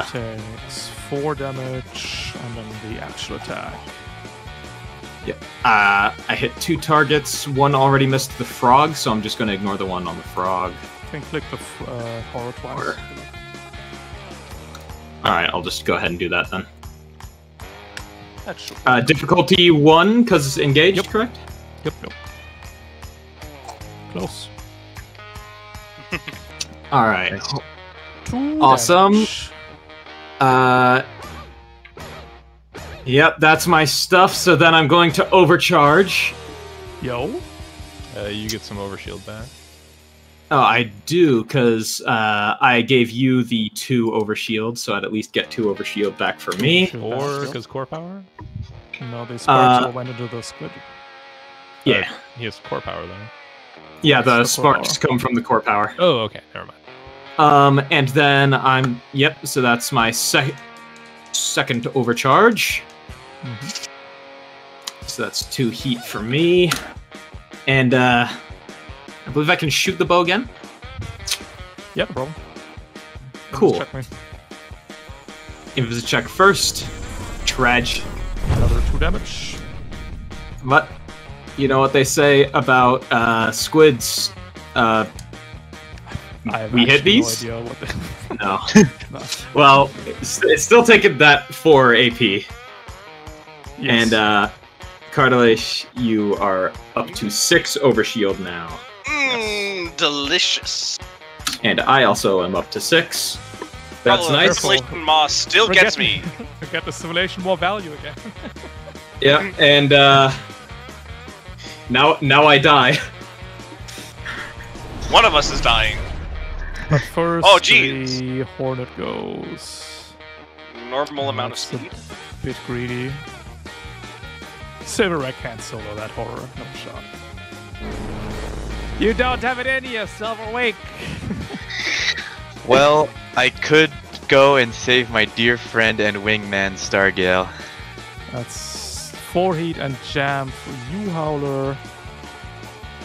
S1: takes 4 damage, and then the actual attack.
S3: I hit 2 targets. One already missed the frog, so I'm just going to ignore the one on the frog.
S1: You can click the horror twice.
S3: Horror. Alright, I'll just go ahead and do that then.
S1: That should
S3: Difficulty 1, because it's engaged,
S1: Yep.
S3: correct?
S1: Yep. Close.
S3: Alright.
S2: Nice.
S1: 2
S3: Awesome.
S1: damage.
S3: Yep, that's my stuff, so then I'm going to overcharge.
S1: Yo.
S4: You get some overshield back.
S3: Oh, I do, because I gave you the 2 overshield, so I'd at least get 2 overshield back for me.
S1: Shield
S4: Or
S1: back, yep.
S4: because core power?
S1: No, the sparks
S3: Uh,
S1: all went into the squid.
S3: Yeah.
S4: He has core power though.
S3: Yeah, the
S1: That's the core
S3: sparks come from the core power.
S4: Oh, okay. Never mind.
S3: And then yep, so that's my second overcharge.
S1: Mhm.
S3: So that's 2 heat for me. And I believe I can shoot the bow again.
S1: Yeah, no problem.
S3: Cool.
S1: Check me.
S3: Invis check first. Trage.
S1: Another 2 damage.
S3: But you know what they say about squids?
S1: I have
S3: We hit
S1: actually
S3: these?
S1: No idea what the...
S3: No.
S1: no.
S3: Well, it's still taking that 4 AP.
S1: Yes.
S3: And Cartilage, you are up to 6 overshield now.
S5: Delicious.
S3: And I also am up to 6. That's
S5: Oh,
S3: nice.
S5: Isolation Moss still
S1: We're
S5: gets
S1: getting-
S5: me.
S1: We get the simulation more value again.
S3: Yeah, and now I die.
S5: One of us is dying.
S1: But first,
S5: Oh, jeez.
S1: the Hornet goes.
S5: Normal amount of
S1: That's a
S5: speed.
S1: bit greedy. Silverwreck can't solo that horror. No shot. You don't have it in you, Silverwake!
S2: Well, I could go and save my dear friend and wingman Stargale.
S1: That's 4 heat and jam for you, Howler.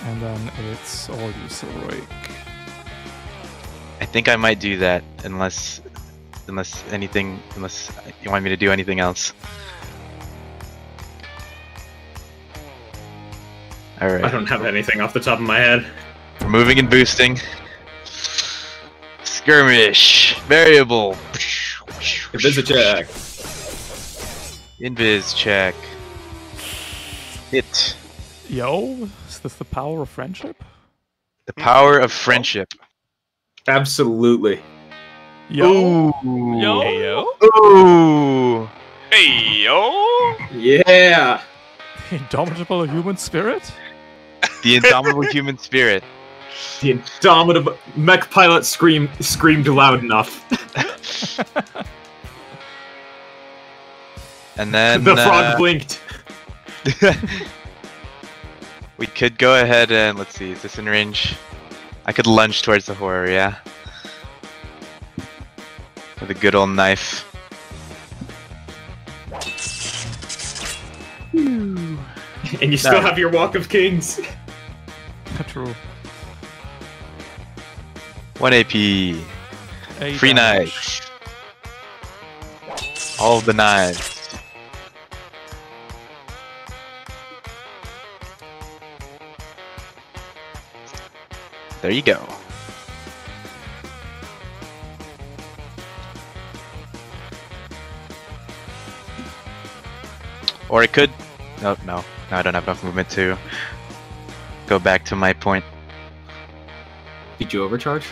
S1: And then it's all you, Silverwake.
S2: I think I might do that unless you want me to do anything else.
S3: I
S2: Alright.
S3: don't have anything off the top of my head.
S2: Moving and boosting. Skirmish. Variable.
S3: Invis check.
S2: Invis check. Hit.
S1: Yo, is this the power of friendship?
S2: The power of friendship.
S3: Absolutely.
S1: Yo!
S2: Ooh.
S1: Yo!
S4: Hey yo.
S2: Ooh.
S5: Hey yo!
S3: Yeah.
S1: Indomitable human spirit?
S2: The indomitable human spirit.
S3: The indomitable mech pilot screamed loud enough.
S2: And then
S3: The frog blinked.
S2: we could go ahead and let's see, is this in range? I could lunge towards the horror, yeah? With a good old knife.
S3: And you still have your Walk of Kings.
S1: True.
S2: 1 AP.
S1: 8
S2: Free
S1: damage.
S2: knife. All of the knives. There you go. Or it could. No, no, no. I don't have enough movement to go back to my point.
S3: Did you overcharge?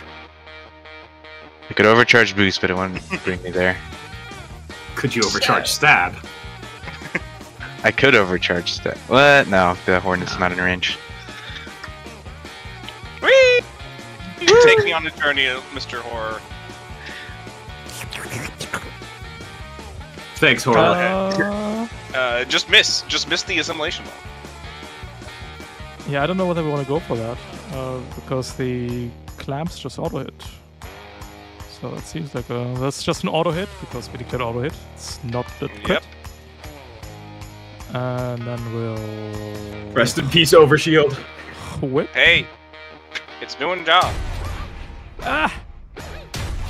S2: I could overcharge boost, but it wouldn't bring me there.
S3: Could you overcharge stab?
S2: I could overcharge that. What? No, the Hornet's not in range.
S5: Whee! Take me on a journey, Mr. Horror.
S3: Thanks, Horror.
S5: Just miss the assimilation wall.
S1: Yeah, I don't know whether we want to go for that, because the clamps just auto hit. So it seems like that's just an auto hit because we declared auto hit. It's not the crit.
S5: Yep.
S1: And then we'll
S3: Rest in peace, Overshield.
S1: whip.
S5: Hey, it's doing job.
S1: Ah,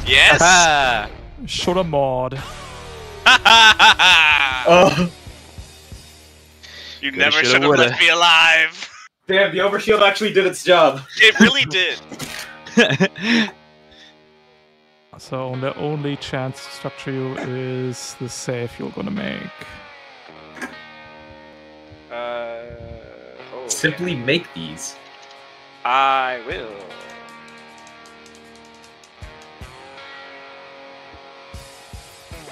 S5: Yes.
S2: Ah!
S1: shoulder mod.
S3: Oh,
S5: You
S2: Coulda,
S5: never
S2: shoulda,
S5: should have
S2: woulda.
S5: left me alive.
S3: damn! The Overshield actually did its job.
S5: It really did.
S1: So the only chance to structure you is the save you're gonna make.
S5: Oh,
S3: Simply make these.
S5: I will.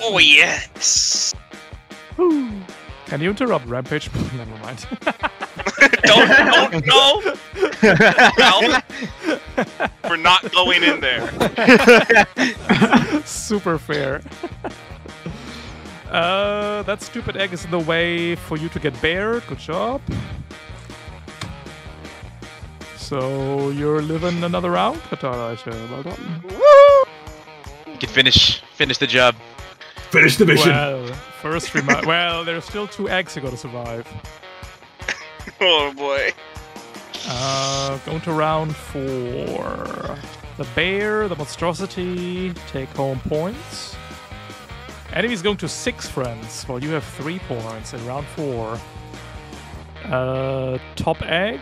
S5: Oh yes.
S1: Can you interrupt Rampage? Never mind.
S5: don't no. Well, we're not going in there.
S1: Super fair. That stupid egg is in the way for you to get bared. Good job. So you're living another round, Katara. Well done.
S2: You can finish the job.
S3: Finish the mission.
S1: Well, first well, there's still 2 eggs you gotta survive.
S5: Oh boy.
S1: Going to round 4. The bear, the monstrosity, take home points. Enemy's going to 6 friends, while you have 3 points in round 4. Top egg,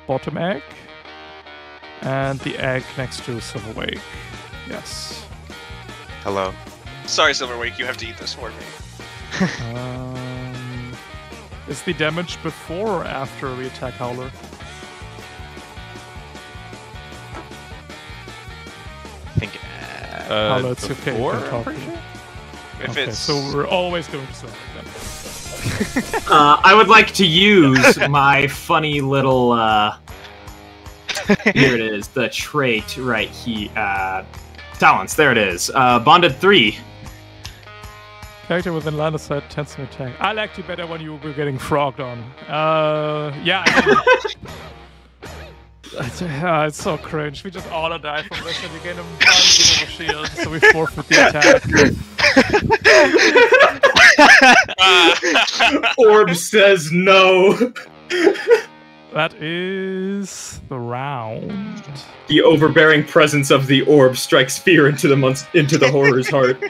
S1: bottom egg, and the egg next to Silverwake. Yes.
S2: Hello.
S5: Sorry, Silverwake, you have to eat this for me.
S1: Is the damage before or after we attack Howler?
S2: I think.
S1: Howler, it's okay. You
S4: before,
S1: can
S4: I'm
S1: talk.
S4: pretty sure.
S5: If
S1: Okay,
S5: it's
S1: so we're always going to survive them.
S3: I would like to use my funny little. Here it is, the trait right here. Talents, there it is. Bonded 3.
S1: Character within line of sight tends to attack. I liked you better when you were getting frogged on. Yeah. It's so cringe. We just auto die from this and you gain a bunch of shield, so we forfeit the attack.
S3: Orb says no.
S1: That is the round.
S3: The overbearing presence of the orb strikes fear into the horror's heart.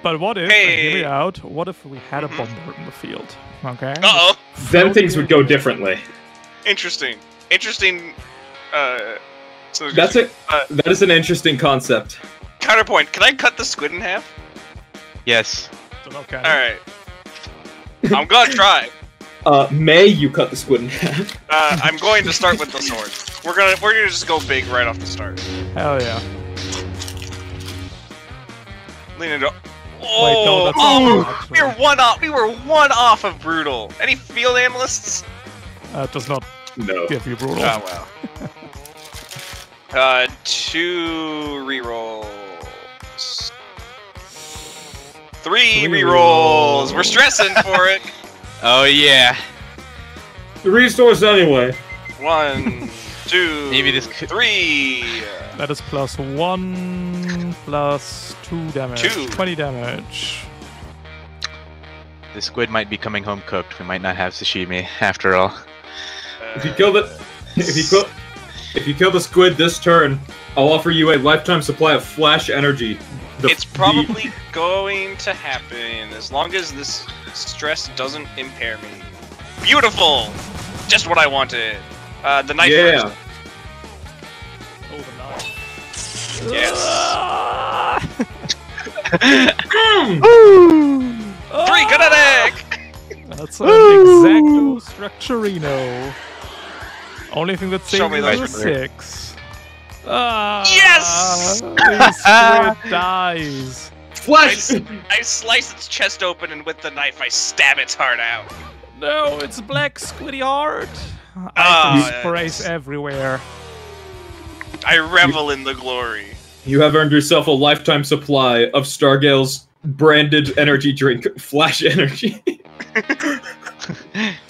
S1: But what if,
S5: Hey.
S1: hear me out, what if we had a bomber in the field? Okay?
S5: Uh-oh.
S3: Then things would go differently.
S5: Interesting. So
S3: That is an interesting concept.
S5: counterpoint. Can I cut the squid in half?
S2: Yes.
S1: Okay.
S5: All right. I'm gonna try.
S3: May you cut the squid in half?
S5: I'm going to start with the sword. We're gonna just go big right off the start.
S1: Hell yeah.
S5: Lean into.
S1: Wait, no, that's
S5: Oh,
S1: not actually.
S5: we were one off of brutal. Any field analysts?
S1: It does not
S3: No.
S1: give you brutal.
S5: Oh well. 2 rerolls. 3
S1: Three
S5: rerolls.
S1: rerolls.
S5: We're stressing for it.
S2: Oh yeah.
S3: The restores anyway.
S5: 1, 2,
S2: Maybe this could-
S5: 3.
S1: That is +1, +2 damage.
S5: 2.
S1: 20 damage.
S2: The squid might be coming home cooked. We might not have sashimi after all.
S3: If you kill the if you kill the squid this turn, I'll offer you a lifetime supply of flash energy.
S5: It's probably going to happen as long as this stress doesn't impair me. Beautiful! Just what I wanted. The knife
S3: Yeah.
S5: first.
S1: Oh, the knife.
S5: Yes. 3 kinetic!
S1: That's an exacto structurino. Only thing that
S5: Show
S1: saves
S5: me
S1: is
S5: those.
S1: a 6. Ah,
S5: Yes!
S1: These squid dies.
S3: Flesh!
S5: I slice its chest open, and with the knife, I stab its heart out.
S1: No, it's black squiddy heart.
S5: Ah,
S1: Item sprays everywhere.
S5: I revel in the glory.
S3: You have earned yourself a lifetime supply of Stargale's branded energy drink, Flash Energy.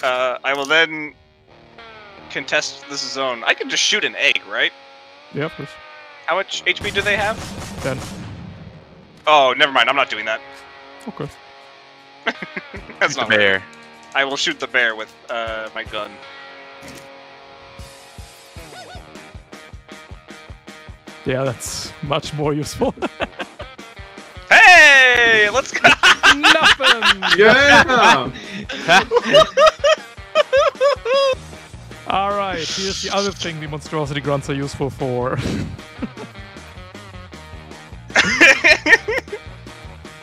S5: I will then contest this zone. I can just shoot an egg, right?
S1: Yeah, of course.
S5: How much HP do they have?
S1: 10.
S5: Oh, never mind. I'm not doing that.
S1: Okay.
S5: That's
S2: The
S5: not
S2: bear.
S5: I will shoot the bear with my gun.
S1: Yeah, that's much more useful.
S5: Hey, let's go!
S1: Nothing!
S3: Yeah!
S1: Alright, here's the other thing the monstrosity grunts are useful for.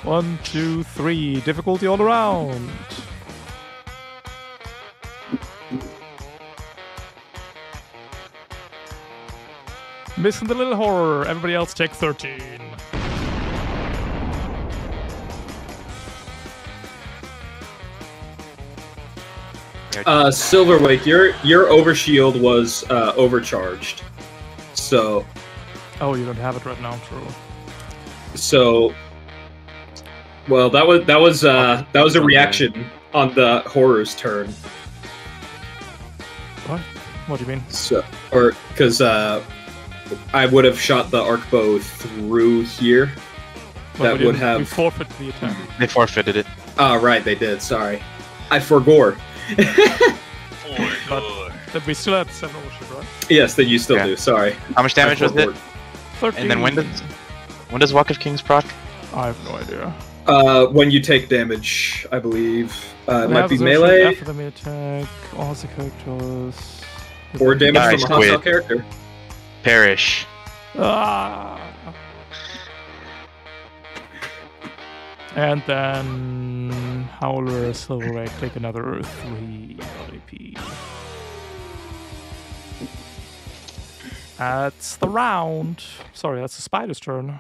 S1: 1, 2, 3. Difficulty all around. Missing the little horror. Everybody else take 13.
S3: Silverwake, your overshield was overcharged. So
S1: Oh, you don't have it right now, true.
S3: well, that was a reaction on the horror's turn.
S1: What? What do you mean?
S3: So, or because I would have shot the arc bow through here.
S1: Well,
S3: That
S1: we
S3: would
S1: didn't-
S3: have-
S1: We forfeit the attack.
S2: They forfeited it.
S3: Oh, right, they did. Sorry, I forgore.
S1: But we still had 7 overshoot, right?
S3: Yes, that you still
S2: Yeah.
S3: do. Sorry.
S2: How much damage was it?
S1: 13.
S2: And then when does Walk of Kings proc?
S1: I have no idea.
S3: When you take damage, I believe it
S1: We
S3: might
S1: have
S3: be
S1: the
S3: melee
S1: After the melee attack, all the characters.
S3: or damage
S2: Nice,
S3: from a hostile
S2: squid.
S3: character.
S2: Perish.
S1: Ah! And then Howler, Silverwake, take another 3 AP. That's the round. Sorry, that's the spider's turn.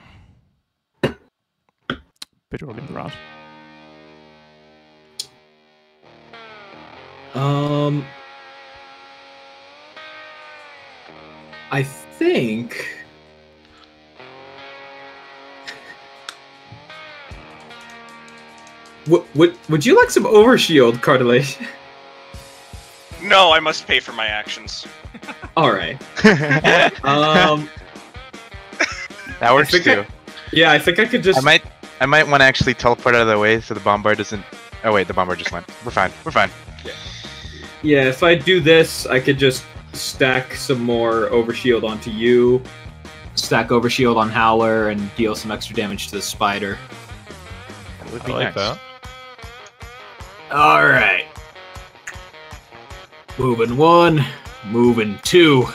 S1: Bit early in the round.
S3: I think. Would you like some overshield, Cartilage?
S5: No, I must pay for my actions.
S3: All right.
S2: That works
S3: think
S2: too.
S3: Yeah, I think I could just.
S2: I might want to actually teleport out of the way so the bombard doesn't. Oh wait, the bombard just went. We're fine. We're fine.
S3: Yeah, if I do this, I could just stack some more overshield onto you.
S7: Stack overshield on Howler and deal some extra damage to the spider.
S2: That would
S4: I
S2: be
S4: like
S2: nice.
S4: that.
S7: All right. Moving 1, moving 2.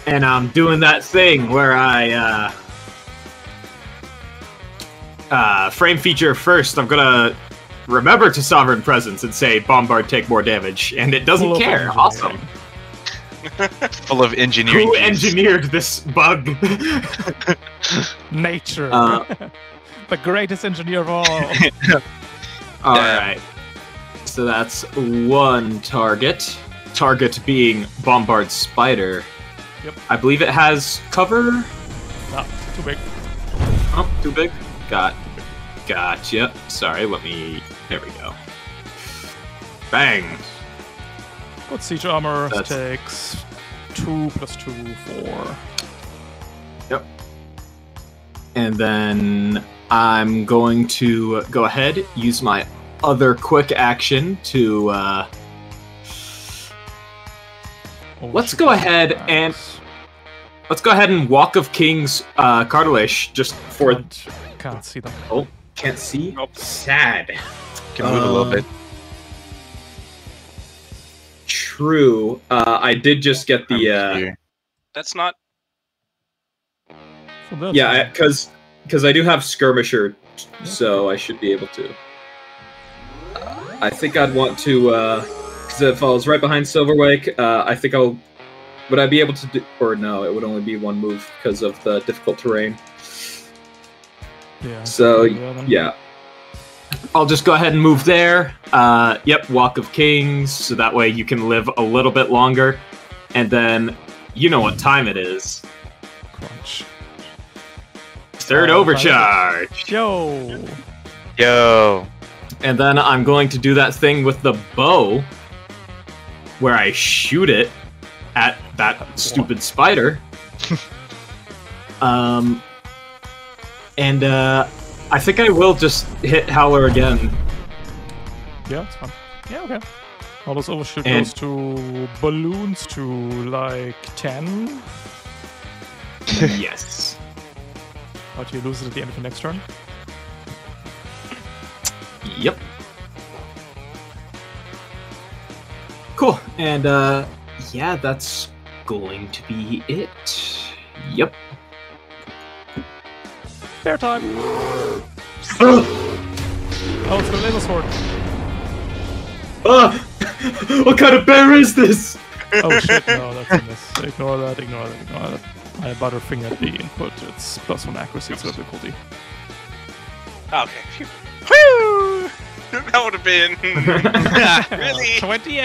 S7: And I'm doing that thing where I frame feature first. I'm gonna remember to Sovereign Presence and say Bombard take more damage, and it doesn't
S1: Full of
S7: care.
S1: engineering.
S7: Awesome.
S2: Full of engineering.
S7: Who
S2: juice.
S7: engineered this bug?
S1: Nature.
S7: Uh,
S1: the greatest engineer of all.
S7: All
S2: Yeah.
S7: right. So that's 1 target. Target being Bombard Spider.
S1: Yep.
S7: I believe it has cover.
S1: No, too big.
S7: Oh, too big. Gotcha. Sorry, let me. There we go. Bang.
S1: Good siege armor
S7: That's-
S1: takes 2 + 2, 4.
S7: And then I'm going to go ahead, use my other quick action to. Let's go ahead and- Let's go ahead and Walk of Kings Cartilage just for.
S1: Can't see them.
S7: Oh, can't see?
S5: Nope.
S7: Sad.
S2: Can move a little bit.
S3: True. I did just get the.
S2: Here.
S5: That's not.
S1: So that's
S3: Yeah, because I do have Skirmisher
S7: so I should be able to. I think I'd want to, because it falls right behind Silverwake. I think I'll. Would I be able to do? Or no, it would only be one move because of the difficult terrain.
S1: Yeah.
S7: So yeah. I'll just go ahead and move there. Yep, Walk of Kings, so that way you can live a little bit longer. And then, you know what time it is.
S1: Crunch.
S7: Third overcharge.
S1: Yo.
S7: And then I'm going to do that thing with the bow, where I shoot it at that stupid spider. And I think I will just hit Howler again.
S1: Yeah, it's fine. Yeah, okay. All those overshoot goes to balloons to like 10.
S7: Yes.
S1: But you lose it at the end of the next turn.
S7: Yep. Cool. And yeah, that's going to be it. Yep.
S1: Bear time. Oh, it's the laser sword.
S7: What kind of bear is this?
S1: Oh shit, no, that's a miss. Ignore that. I butterfingered the input. It's +1 accuracy, it's difficulty.
S5: Okay. Phew. Whew! That would have been really
S1: 28.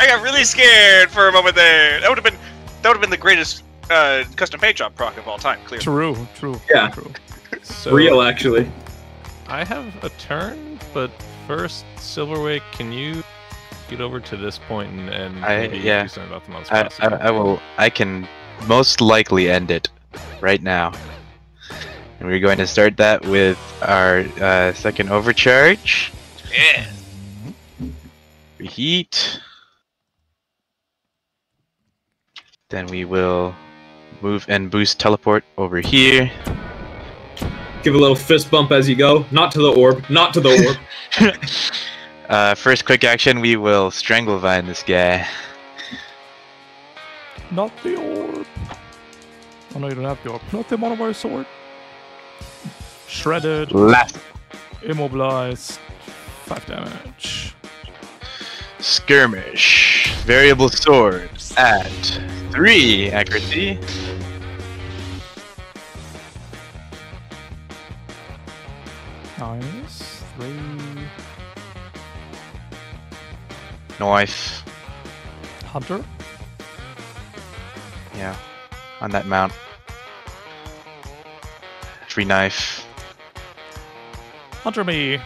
S5: I got really scared for a moment there. That would have been the greatest custom paint job proc of all time. Clearly.
S1: True.
S7: Yeah.
S1: True.
S4: So
S7: Real, actually.
S4: I have a turn, but first, Silverwake, can you get over to this point and maybe do something about the monstrosity?
S2: I will. I can most likely end it right now. And we're going to start that with our second overcharge.
S5: Yeah.
S2: Reheat. Then we will move and boost teleport over here.
S7: Give a little fist bump as you go. Not to the orb. Not to the orb.
S2: First quick action, we will Stranglevine this guy.
S1: Not the orb. Oh no, you don't have the orb. Not the monowire sword. Shredded.
S2: Last.
S1: Immobilized. 5 damage.
S2: Skirmish. Variable sword at 3 accuracy.
S1: Nice. 3.
S2: Knife.
S1: Hunter.
S2: Yeah. On that mount. 3 knife.
S1: Hunter me.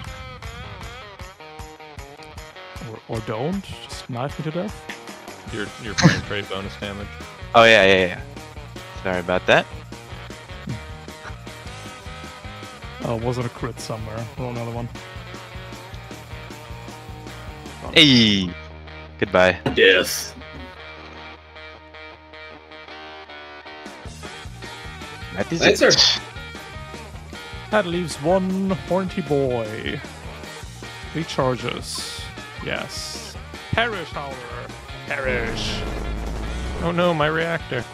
S1: Or don't. Just knife me to death.
S4: Your frame trade bonus damage.
S2: Oh yeah. Sorry about that.
S1: Oh, wasn't a crit somewhere. Roll another one.
S2: Hey. Goodbye.
S7: Yes.
S2: That is
S7: Thanks,
S2: it.
S7: sir.
S1: That leaves one horny boy. Recharges. Yes. Perish, Howler. Perish.
S4: Oh no, my reactor.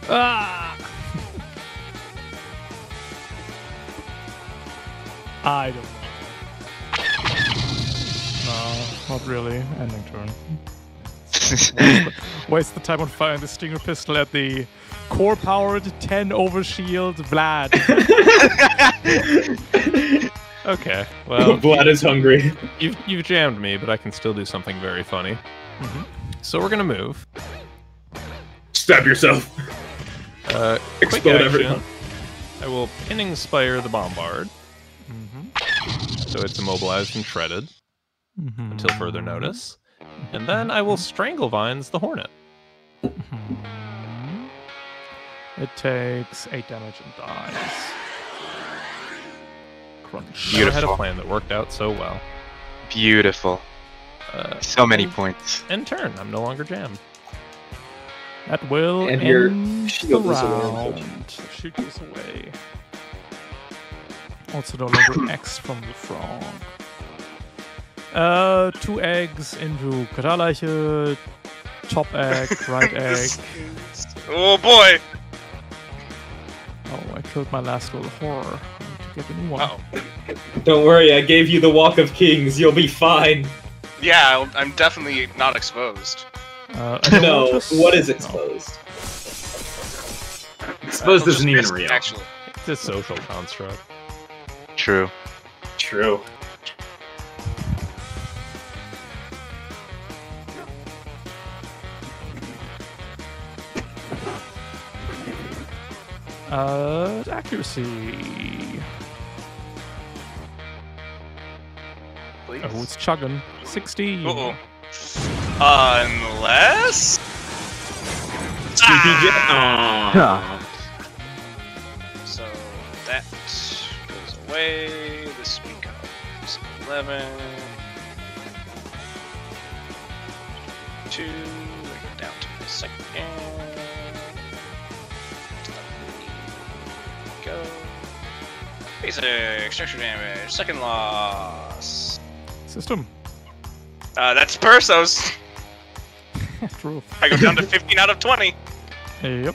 S1: Ah! I don't know. No, not really. Ending turn. Waste the time on firing the Stinger pistol at the core-powered 10 overshield Vlad.
S4: Okay, well,
S7: Vlad is hungry.
S4: you've jammed me, but I can still do something very funny. So we're gonna move.
S7: Stab yourself.
S4: Quick
S7: Explode
S4: action.
S7: everyone.
S4: I will pinning spire the bombard, so it's immobilized and shredded until further notice, and then I will strangle vines the hornet.
S1: It takes 8 damage and dies. Crunch.
S4: Never had a plan that worked out so well.
S2: Beautiful. So many points.
S4: End turn. I'm no longer jammed.
S1: That will
S7: And your
S1: end the
S7: shield is away.
S1: round. Shoot goes away. Also no longer X from the frog. 2 eggs into Kataleiche, top egg, right egg.
S5: Oh boy!
S1: Oh, I killed my last little horror. I need get the new one.
S5: Uh-oh.
S7: Don't worry, I gave you the Walk of Kings. You'll be fine.
S5: Yeah, I'm definitely not exposed.
S7: No,
S1: Just-
S7: what is exposed?
S3: Exposed
S5: Just
S3: isn't even
S5: risk,
S3: real.
S5: Actually.
S4: It's a social construct.
S2: True.
S7: True.
S1: Accuracy.
S5: Please.
S1: Oh, it's chugging. 16.
S5: Uh-oh. Unless...
S7: TPJ.
S3: Ah.
S5: So that goes away. This becomes 11. 2. We go down to the second. Go. Basic structure damage. Second loss.
S1: System.
S5: That's Persos.
S1: True.
S5: I go down to 15 out of 20.
S1: Yep.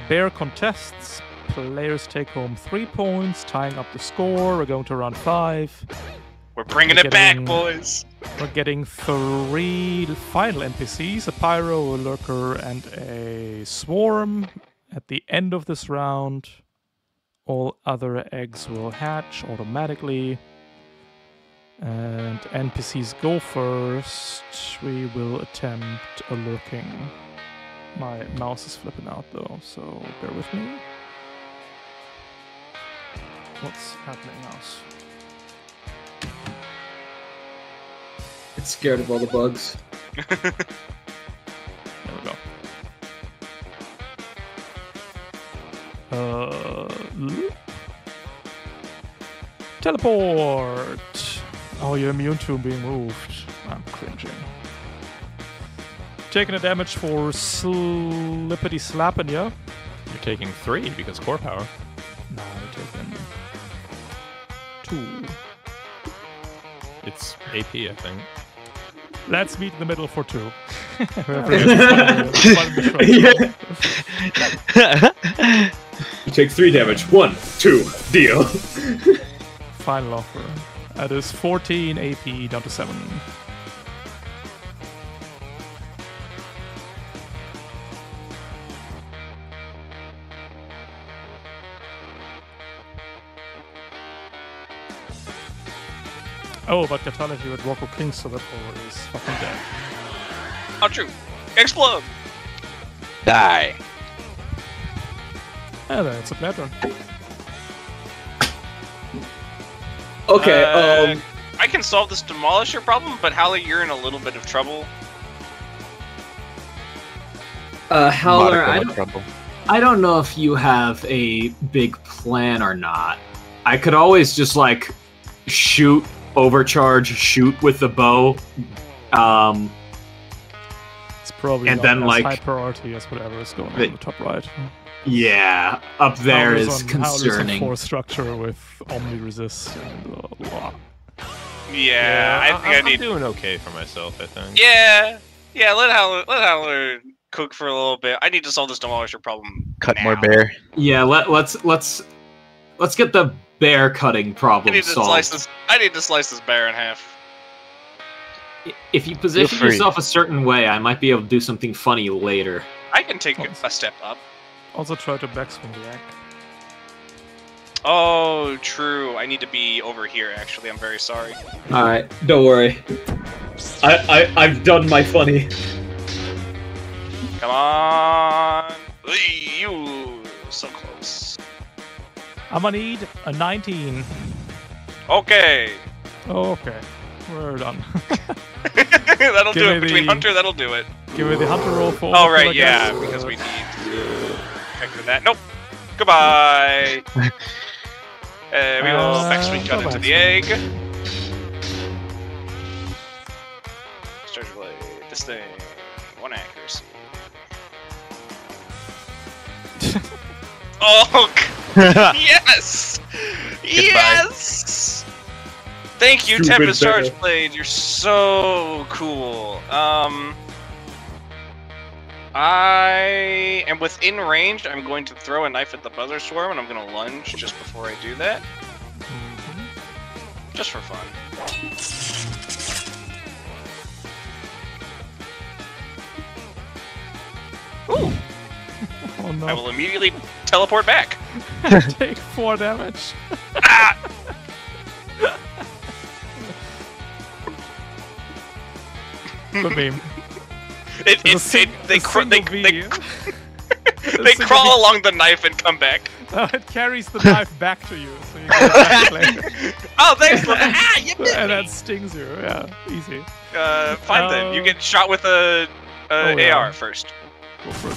S1: Bear contests. Players take home 3 points, tying up the score. We're going to round 5.
S5: We're bringing
S1: We're
S5: it back,
S1: getting-
S5: boys.
S1: We're getting 3 final NPCs, a pyro, a lurker, and a swarm. At the end of this round, all other eggs will hatch automatically. And NPCs go first. We will attempt a lurking. My mouse is flipping out though, so bear with me. What's happening, mouse?
S7: It's scared of all the bugs.
S1: There we go. Teleport! Oh, you're immune to being moved. I'm cringing. Taking a damage for slippity slapping, yeah?
S4: You're taking 3 because core power.
S1: No, you're taking 2.
S4: It's AP, I think.
S1: Let's meet in the middle for 2. Whoever gets the
S2: That's
S7: You take 3 damage. 1, 2, deal.
S1: final offer. That is 14 AP down to 7. Oh, but Catalyst with Walk of Kings, so that power is fucking dead.
S5: Oh, true. Explode.
S2: Die.
S1: And then it's a player turn.
S7: Okay,
S5: I can solve this demolisher problem, but Hallie, you're in a little bit of trouble.
S3: Howler,
S2: Modicum of trouble.
S3: I don't know if you have a big plan or not. I could always just like shoot, overcharge, shoot with the bow.
S1: It's probably
S3: And
S1: not
S3: then,
S1: as
S3: like-
S1: high priority as whatever is going on
S3: The-
S1: in the top right.
S3: Yeah, up there
S1: Howler's
S3: is
S1: on- Howler's on
S3: concerning.
S1: 4 structure with Omni Resist and blah.
S5: Yeah, I think I
S4: I'm
S5: need.
S4: doing okay for myself, I think.
S5: Yeah, let Howler cook for a little bit. I need to solve this demolisher problem.
S2: Cut
S5: now.
S2: more bear.
S3: Yeah, let's get the bear cutting
S5: I
S3: problem
S5: need to slice
S3: solved.
S5: this. I need to slice this bear in half.
S3: If you position
S2: free.
S3: yourself a certain way, I might be able to do something funny later.
S5: I can take a step up.
S1: Also try to backswing the egg.
S5: Oh, true. I need to be over here. Actually, I'm very sorry.
S7: alright, don't worry. I've done my funny.
S5: Come on, you so close.
S1: I'm gonna need a 19.
S5: Okay,
S1: Okay, we're done.
S5: that'll
S1: Give
S5: do
S1: me
S5: it. Between
S1: the-
S5: Hunter, that'll do it.
S1: Give me the hunter roll for
S5: Oh
S1: overkill, I
S5: right, yeah,
S1: guess.
S5: because we need to check for that. Nope. Goodbye. We will backswing cut
S1: go
S5: into the
S1: backswing.
S5: egg. Charge blade. This thing. 1 accuracy. Oh, yes! Yes! Thank you,
S7: Stupid
S5: Tempest
S7: beggar.
S5: Charge Blade. You're so cool. I am within range. I'm going to throw a knife at the buzzer swarm, and I'm going to lunge just before I do that. Just for fun. Ooh!
S1: Oh no.
S5: I will immediately teleport back.
S1: Take 4 damage.
S5: Ah!
S1: Good meme.
S5: They
S1: They
S5: crawl along the knife and come back.
S1: It carries the knife back to you, so you get it back later.
S5: Oh, thanks for that. Ah, you bit
S1: And
S5: me.
S1: that stings you. Yeah, easy.
S5: Fine then. You get shot with a
S1: yeah.
S5: AR first.
S1: Go for it.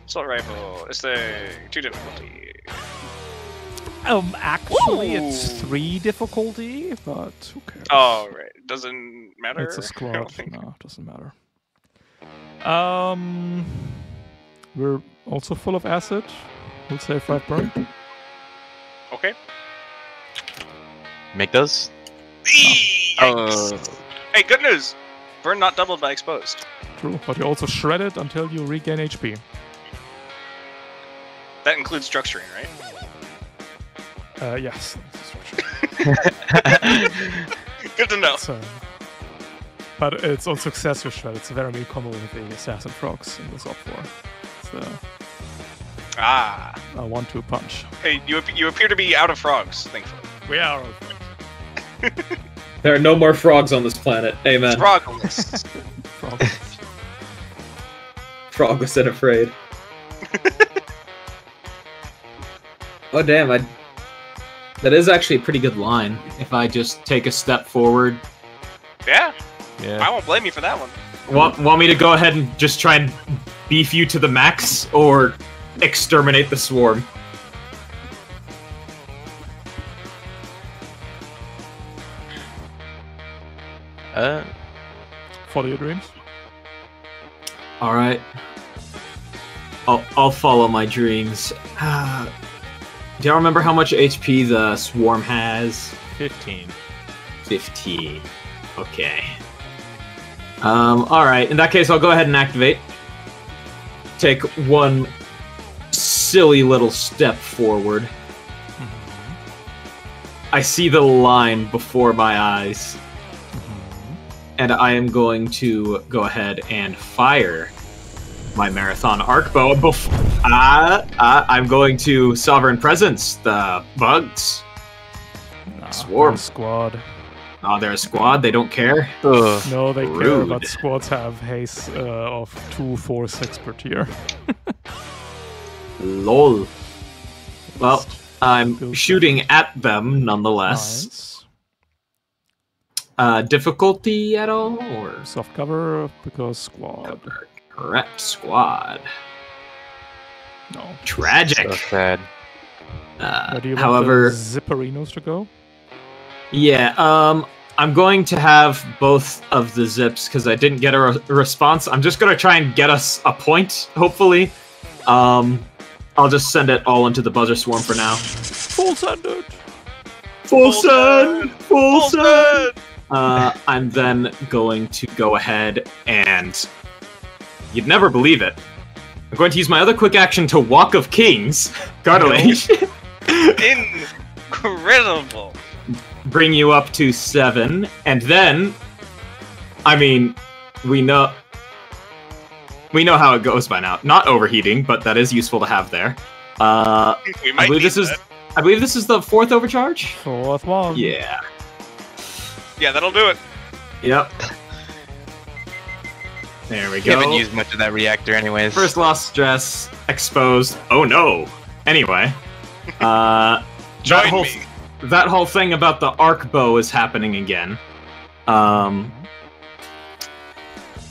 S5: Assault rifle. It's a 2 difficulty.
S1: Actually,
S5: Ooh.
S1: it's 3 difficulty, but who cares?
S5: Oh, right. Doesn't matter.
S1: It's a
S5: I
S1: squad.
S5: don't think.
S1: No, it doesn't matter. We're also full of acid. We'll say 5 burn.
S5: Okay.
S2: Make those?
S5: Yikes. Hey, good news. Burn not doubled by exposed.
S1: True, but you also shred it until you regain HP.
S5: That includes structuring, right?
S1: Yes.
S5: Good to know.
S1: But it's on success you shred. It's a very mean combo with the assassin frogs in this op 4. It's the
S5: Ah.
S1: 1-2 punch.
S5: Hey, you appear to be out of frogs, thankfully.
S1: We are all frogs.
S7: There are no more frogs on this planet. Amen.
S5: Frogless.
S1: Frogs.
S7: Frogless and afraid. Oh damn! That is actually a pretty good line.
S3: If I just take a step forward.
S5: Yeah. I
S4: Yeah.
S5: won't blame you for that one.
S3: Want me to go ahead and just try and beef you to the max, or exterminate the swarm?
S1: Follow your dreams.
S3: All right. I'll follow my dreams. Do you remember how much HP the swarm has?
S4: 15.
S3: 15. Okay. All right. In that case, I'll go ahead and activate. Take one silly little step forward. I see the line before my eyes. And I am going to go ahead and fire my marathon arc bow. I'm going to Sovereign Presence the bugs. Swarm.
S1: Squad.
S3: Oh, they're a squad. They don't care.
S1: No, they care,
S3: Rude.
S1: but squads have haste of 2, 4, 6 per tier.
S3: Lol. Well, I'm shooting at them nonetheless.
S1: Nice.
S3: Difficulty at all, or
S1: Soft cover because squad.
S3: correct squad?
S1: No.
S3: Tragic.
S2: So sad.
S1: Where do you
S3: However,
S1: want the Zipperinos to go?
S3: yeah, I'm going to have both of the zips because I didn't get a response. I'm just gonna try and get us a point, hopefully. I'll just send it all into the buzzer swarm for now.
S1: Full sended!
S3: Full send! Full
S5: Full
S3: send! I'm then going to go ahead and... You'd never believe it. I'm going to use my other quick action to Walk of Kings. Cartilage.
S5: Incredible.
S3: Bring you up to 7. And then... I mean, we know how it goes by now. Not overheating, but that is useful to have there.
S5: We might
S3: I believe this
S5: need
S3: is...
S5: that.
S3: I believe this is the 4th overcharge?
S1: 4th one.
S3: Yeah.
S5: Yeah, that'll do it.
S3: Yep. There we
S2: You haven't
S3: go.
S2: used much of that reactor anyways.
S3: First loss stress, exposed. Oh no. Anyway. that
S5: Join
S3: whole
S5: me.
S3: that whole thing about the arc bow is happening again.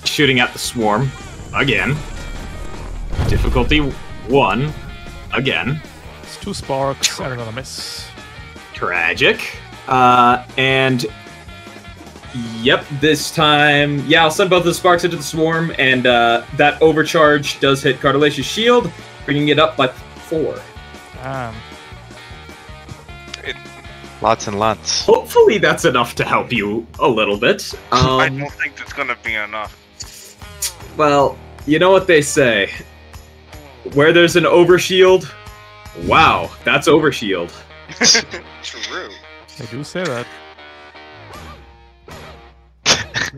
S3: Shooting at the swarm. Again. Difficulty 1. Again.
S1: It's 2 sparks and another miss.
S3: Tragic. And yep, this time, yeah, I'll send both the sparks into the swarm, and that overcharge does hit Cartilace's shield, bringing it up by 4.
S1: Damn.
S2: Lots and lots.
S3: Hopefully that's enough to help you a little bit.
S5: I don't think that's gonna be enough.
S7: Well, you know what they say. Where there's an overshield, wow, that's overshield.
S5: True.
S1: I do say that.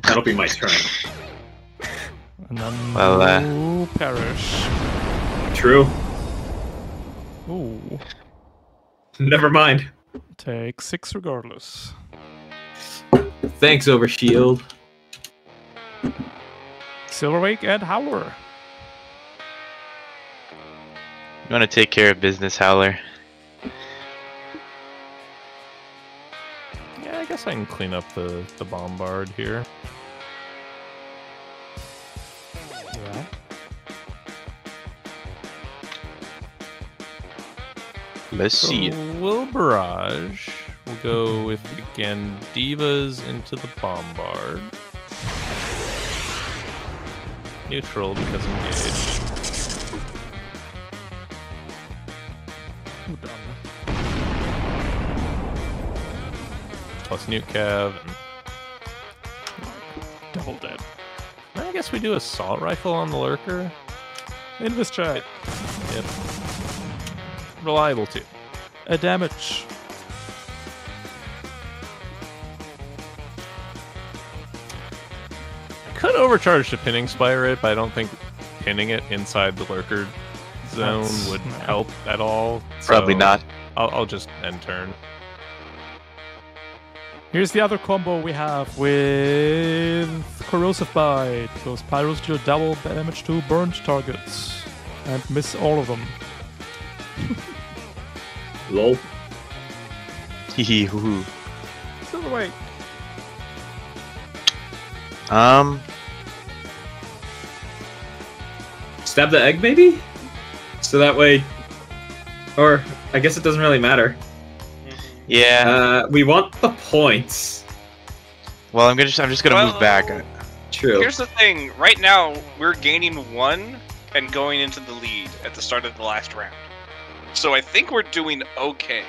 S7: That'll be my turn.
S1: And then
S2: Well,
S1: you perish.
S7: True.
S1: Ooh.
S7: Never mind.
S1: Take 6 regardless.
S7: Thanks, overshield.
S1: Silverwake and Howler.
S2: You want to take care of business, Howler?
S4: Yeah, I guess I can clean up the bombard here.
S1: Yeah.
S2: Let's see.
S4: Will barrage. We'll go with again divas into the bombard. Neutral because engaged.
S1: Ooh, done.
S4: Plus nuke cav.
S1: Double dead.
S4: And I guess we do assault rifle on the lurker.
S1: Invis check.
S4: Yep. Reliable too.
S1: A damage.
S4: I could overcharge to pinning spire it, but I don't think pinning it inside the lurker zone
S1: That's-
S4: would
S1: no.
S4: help at all.
S2: Probably
S4: so
S2: not.
S4: I'll just end turn.
S1: Here's the other combo we have with Corrosive Bite. Goes Pyros deal double damage to burned targets. And miss all of them.
S7: Lol.
S2: Hee hee hoo hoo.
S1: Silverwake.
S7: Stab the egg, maybe? So that way... Or, I guess it doesn't really matter.
S2: Yeah.
S7: We want the points.
S2: Well, I'm just gonna move back.
S7: True.
S5: Here's the thing. Right now, we're gaining 1 and going into the lead at the start of the last round. So I think we're doing okay.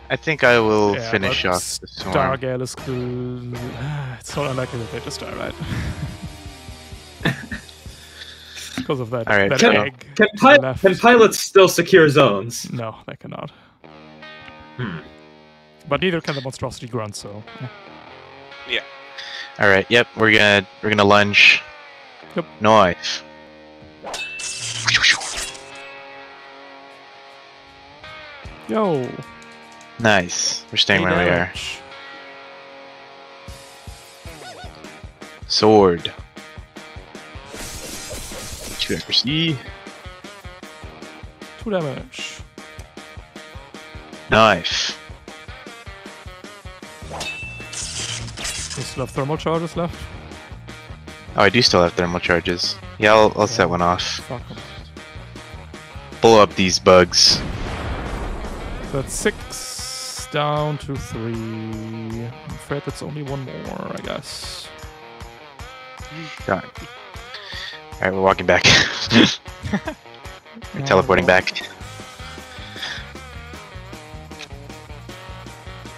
S2: I think I will
S1: Yeah,
S2: finish
S1: but
S2: off the swarm.
S1: Stargale is good. It's not unlikely that they just die, right? Because of that,
S2: Alright,
S1: that
S2: so-
S1: egg. left.
S7: Can pilots still secure zones?
S1: No, they cannot.
S7: Hmm.
S1: But neither can the monstrosity grunt, so. Yeah.
S2: All right. Yep. We're gonna lunge.
S1: Yep.
S2: Knife.
S1: Yo!
S2: Nice. We're staying where we are.
S1: damage.
S2: Sword. 2 accuracy.
S1: 2 damage.
S2: Knife.
S1: We still have thermal charges left.
S2: Oh, I do still have thermal charges. Yeah, I'll set one off.
S1: Fuck 'em.
S2: Blow up these bugs.
S1: That's 6 down to 3. I'm afraid that's only one more, I guess.
S2: Darn. All right, we're walking back. We're teleporting back.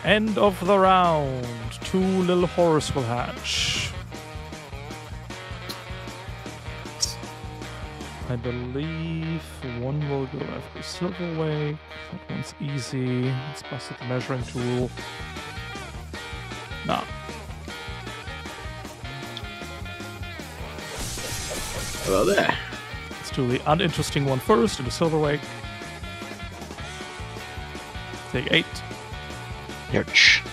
S1: End of the round. 2 little horrors will hatch. I believe one will go after Silverwake. That one's easy. Let's bust the measuring tool. Nah.
S7: Hello there.
S1: Let's do the uninteresting one first into Silverwake. Take 8.
S2: Ouch.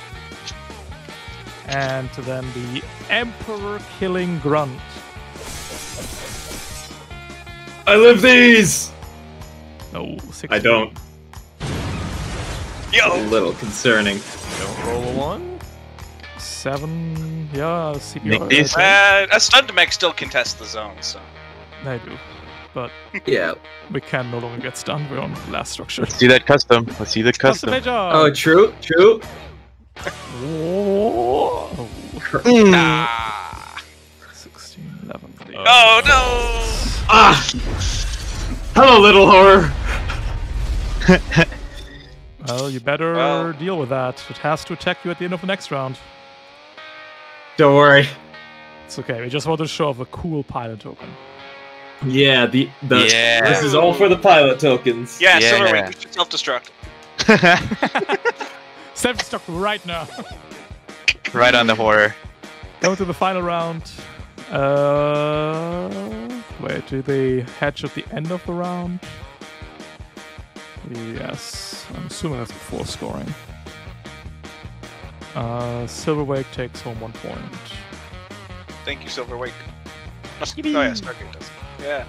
S1: And then the Emperor killing grunt.
S7: I live these!
S1: No, 6.
S7: I don't. A
S5: Yo!
S7: little concerning.
S4: Don't roll a 1.
S1: 7. Yeah, CPR.
S2: Nick these.
S5: A stunned mech still contests the zone, so.
S1: I do. But
S7: Yeah.
S1: we can no longer get stunned. We're on the last structure.
S2: Let's do that custom. Let's see the custom.
S1: Major!
S7: Oh, true, true.
S1: Whoa.
S5: Ah!
S1: 16, 11.
S5: Oh no!
S7: Ah! Hello, little horror.
S1: Well, you better
S5: Well-
S1: deal with that. It has to attack you at the end of the next round.
S7: Don't worry.
S1: It's okay. We just want to show off a cool pilot token.
S7: Yeah,
S2: Yeah.
S7: this is all for the pilot tokens.
S5: Yeah,
S2: Yeah.
S5: Silverwing, you should self-destruct.
S1: Self-destruct right now.
S2: Right on the horror.
S1: Going to the final round. Wait, do they hatch at the end of the round? Yes. I'm assuming that's before scoring. Silverwake takes home 1 point.
S5: Thank you, Silverwake. Oh yeah, Stargate does. Yeah.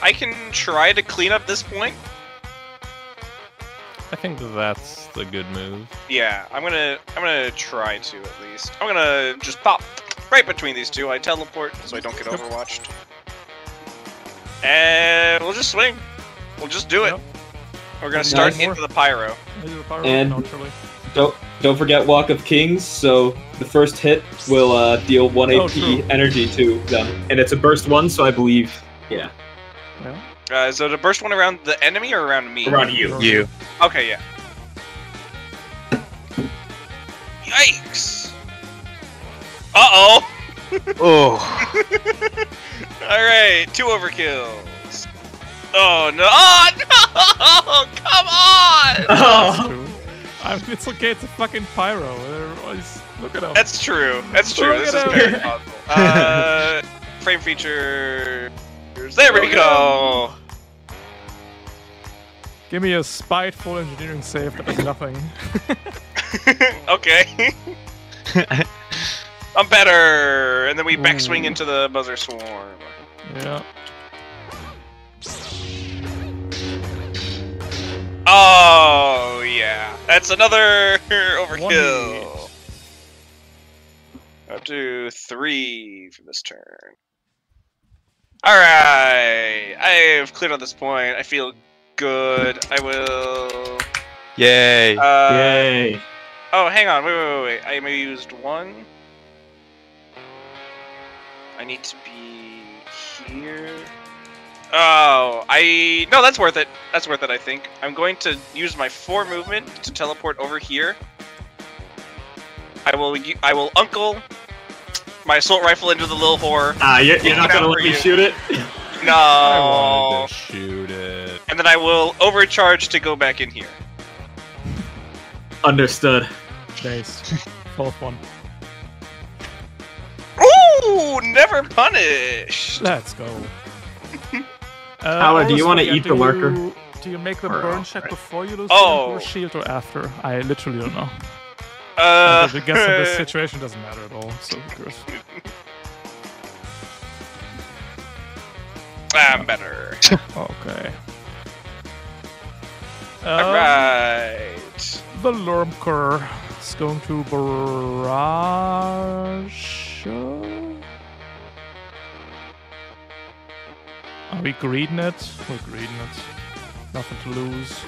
S5: I can try to clean up this point.
S4: I think that's the good move.
S5: Yeah, I'm gonna try to at least. I'm gonna just pop right between these two. I teleport so I don't get overwatched. And we'll just swing. We'll just do it.
S1: Yep.
S5: We're gonna start
S7: Nice.
S5: into the pyro.
S7: And-
S1: naturally.
S7: Don't forget Walk of Kings. So the first hit will deal 1
S1: Oh,
S7: AP
S1: true.
S7: energy to them, and it's a burst 1. So I believe, yeah,
S1: Yeah.
S5: So to burst one around the enemy or around me?
S7: around you.
S2: You.
S5: Okay, yeah. Yikes! Uh-oh!
S2: Oh.
S5: Alright, 2 overkills. Oh no! Oh no! Come on!
S1: That's true. I mean, it's okay. It's a fucking pyro. Everybody's look at him.
S5: That's true. That's true.
S1: Look
S5: This is
S1: at
S5: very
S1: him.
S5: possible. Frame features. There we go.
S1: Give me a spiteful engineering save that does nothing.
S5: Okay. I'm better. And then we
S1: Ooh.
S5: backswing into the buzzer swarm.
S1: Yeah.
S5: Oh yeah, that's another overkill. Up to 3 for this turn. All right, I've cleared on this point. I feel good. I will.
S2: Yay.
S7: Yay!
S5: Oh, hang on. Wait. I may have used 1. I need to be here. Oh, no, that's worth it. That's worth it, I think. I'm going to use my 4 movement to teleport over here. I will uncle my assault rifle into the little whore.
S7: You're not gonna let me shoot it?
S4: I
S5: No.
S4: wanted to shoot it.
S5: And then I will overcharge to go back in here.
S7: Understood.
S1: Nice. 4th one.
S5: Ooh, never punished.
S1: Let's go.
S7: Howler, do you
S1: want
S7: wanna eat the lurker?
S1: Do you make the
S7: Or-
S1: burn check before you lose
S5: Oh.
S1: or shield or after? I literally don't know.
S5: Uh,
S1: I guess in this situation doesn't matter at all. So who cares?
S5: I'm better.
S1: Okay.
S5: Alright.
S1: The Lurker is going to barrage. Are we greeding it? We're greeding it. Nothing to lose.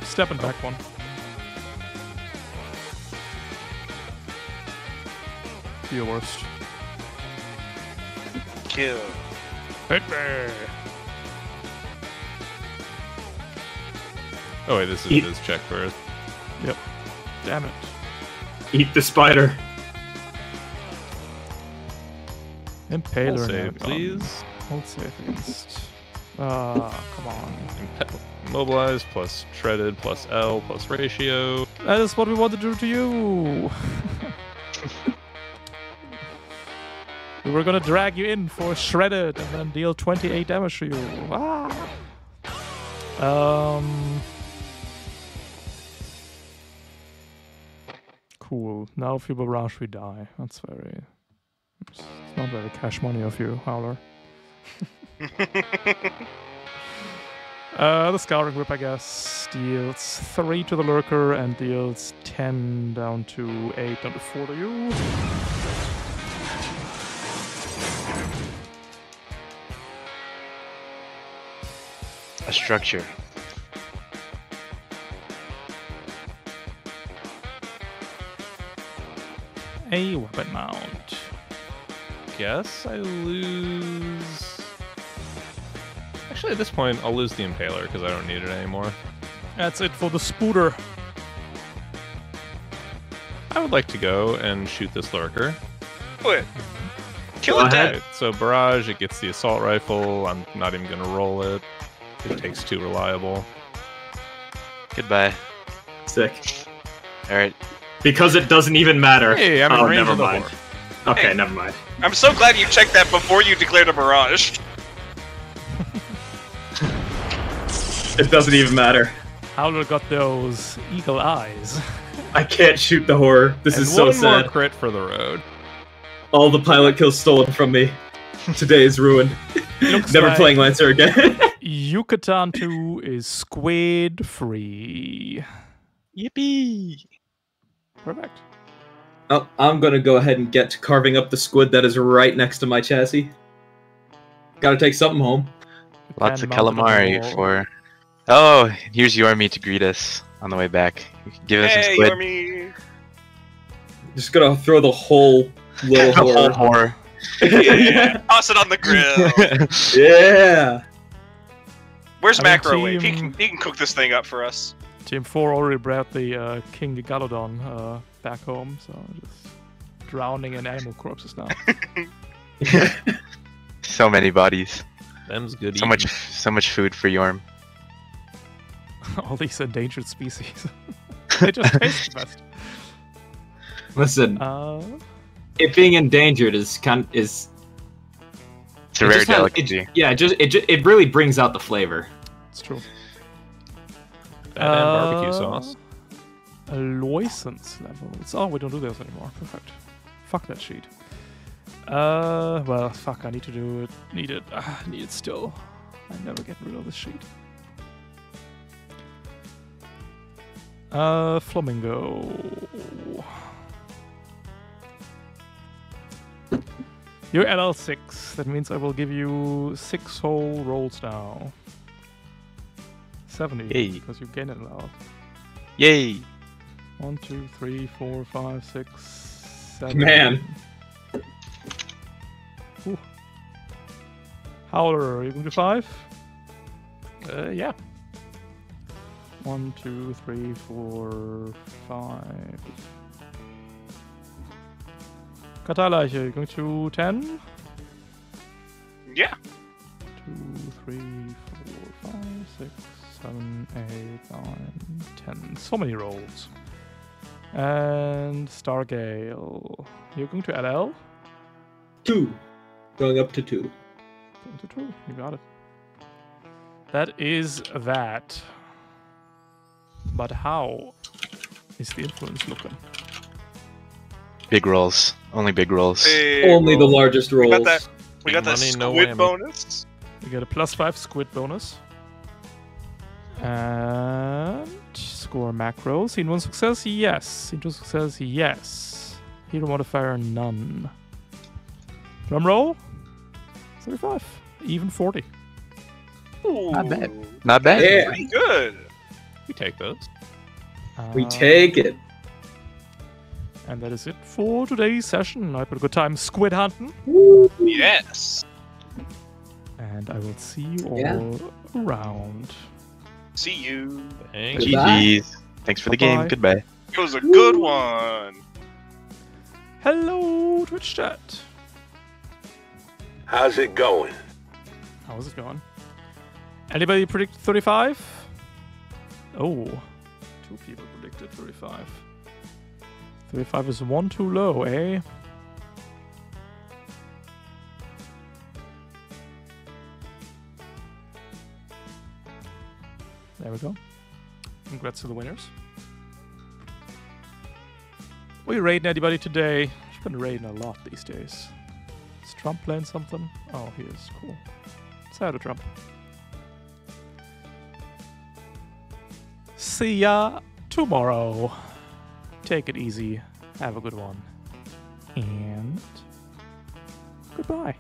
S1: Stepping back 1. Be your worst.
S5: Kill.
S1: Hit me!
S4: Oh wait, this is
S7: Eat-
S4: his check first.
S1: Damn it.
S7: Eat the spider.
S1: Impaler.
S4: Roll
S1: now
S4: save,
S1: gone.
S4: please.
S1: Hold save against. Come on.
S4: Mobilize plus shredded plus L plus ratio.
S1: That is what we want to do to you! We were gonna drag you in for shredded and then deal 28 damage to you. Ah! Cool. Now if you barrage, we die. That's very. It's not very cash money of you, Howler. The Scouring Whip, I guess, deals 3 to the Lurker and deals 10 down to 8 down to 4 to you.
S2: A structure.
S1: A weapon mount.
S4: Guess I lose. Actually, at this point, I'll lose the Impaler because I don't need it anymore.
S1: That's it for the Spooter.
S4: I would like to go and shoot this lurker.
S5: Quit. Kill
S3: Go
S5: it
S3: ahead.
S5: dead.
S4: So barrage, it gets the assault rifle. I'm not even gonna roll it. It takes 2 reliable.
S2: Goodbye.
S3: Sick.
S2: All right.
S3: Because it doesn't even matter.
S4: Hey, I'm in
S3: Oh,
S4: range
S3: never
S4: of the
S3: mind.
S4: horde.
S3: Okay,
S5: Hey.
S3: never mind.
S5: I'm so glad you checked that before you declared a barrage.
S7: It doesn't even matter.
S1: Howler got those eagle eyes.
S7: I can't shoot the horror. This
S4: And
S7: is so
S4: one more
S7: sad.
S4: crit for the road.
S7: All the pilot kills stolen from me. Today is ruined.
S1: Looks
S7: Never
S1: like
S7: playing Lancer again.
S1: Yucatan 2 is squid free.
S2: Yippee!
S1: Perfect.
S7: Oh, I'm gonna go ahead and get to carving up the squid that is right next to my chassis. Gotta take something home.
S2: Lots of
S1: Can mount it on the
S2: calamari
S1: wall.
S2: for. Oh, here's Yormi to greet us on the way back. Give us some
S5: Hey,
S2: squid.
S5: Yormi.
S7: Just gonna throw the whole little
S2: The whole
S7: horror.
S2: horror.
S5: Yeah, toss it on the grill.
S7: Yeah.
S5: Where's
S1: I mean,
S5: Macro Wave?
S1: team-
S5: He can cook this thing up for us.
S1: Team 4 already brought the King Galladon back home, so just drowning in animal corpses now.
S2: So many bodies.
S4: Them's good.
S2: So much food for Yorm.
S1: All these endangered species. They just taste the best.
S3: Listen, it being endangered is
S2: It's a
S3: it
S2: rare
S3: just has-
S2: delicacy.
S3: it really brings out the flavor.
S1: It's true.
S4: That and barbecue sauce.
S1: License levels. Oh, we don't do those anymore. Perfect. Fuck that sheet. Well, fuck. I need to do it. Need it still. I never get rid of this sheet. Flamingo. You're LL6. That means I will give you 6 whole rolls now. 70.
S2: Yay.
S1: Because you gain it now.
S2: Yay!
S1: 1, 2, 3, 4, 5, 6, 7.
S7: Man.
S1: Ooh. Howler, are you going to 5?
S4: Yeah.
S1: 1, 2, 3, 4, 5. Kataleiche, you going to 10?
S5: Yeah.
S1: 2, 3, 4, 5, 6, 7, 8, 9, 10. So many rolls. And Stargale. You're going to LL?
S7: 2. Going up to 2.
S1: Going to 2. You got it. That is that. But how is the influence looking?
S2: Big rolls. Only big rolls.
S5: Hey,
S7: Only the
S5: roll.
S7: largest rolls.
S5: We got that. We got that
S4: Money, no
S5: squid
S4: whammy.
S5: bonus.
S1: You get a +5 squid bonus. And score macros. Scene 1 success, yes. Scene 2 success, yes. Hero modifier, none. Drum roll, 35. Even 40.
S5: Ooh,
S2: Not bad. Not bad.
S7: Yeah.
S5: pretty good.
S4: We take those.
S7: We take it.
S1: And that is it for today's session. I had a good time squid hunting.
S5: Yes.
S1: And I will see you all
S7: Yeah.
S1: around.
S5: See you.
S4: Thank
S7: Goodbye.
S2: GG's. Thanks for the game.
S1: Bye-bye.
S2: Goodbye.
S5: It was a good one.
S1: Hello, Twitch chat.
S6: How's it going?
S1: How's it going? Anybody predict 35? Oh, 2 people predicted 35. 35 is 1 too low, eh? There we go. Congrats to the winners. Are you raiding anybody today? You've been raiding a lot these days. Is Trump playing something? Oh, he is. Cool. Say hi to Trump. See ya tomorrow. Take it easy. Have a good one. And goodbye.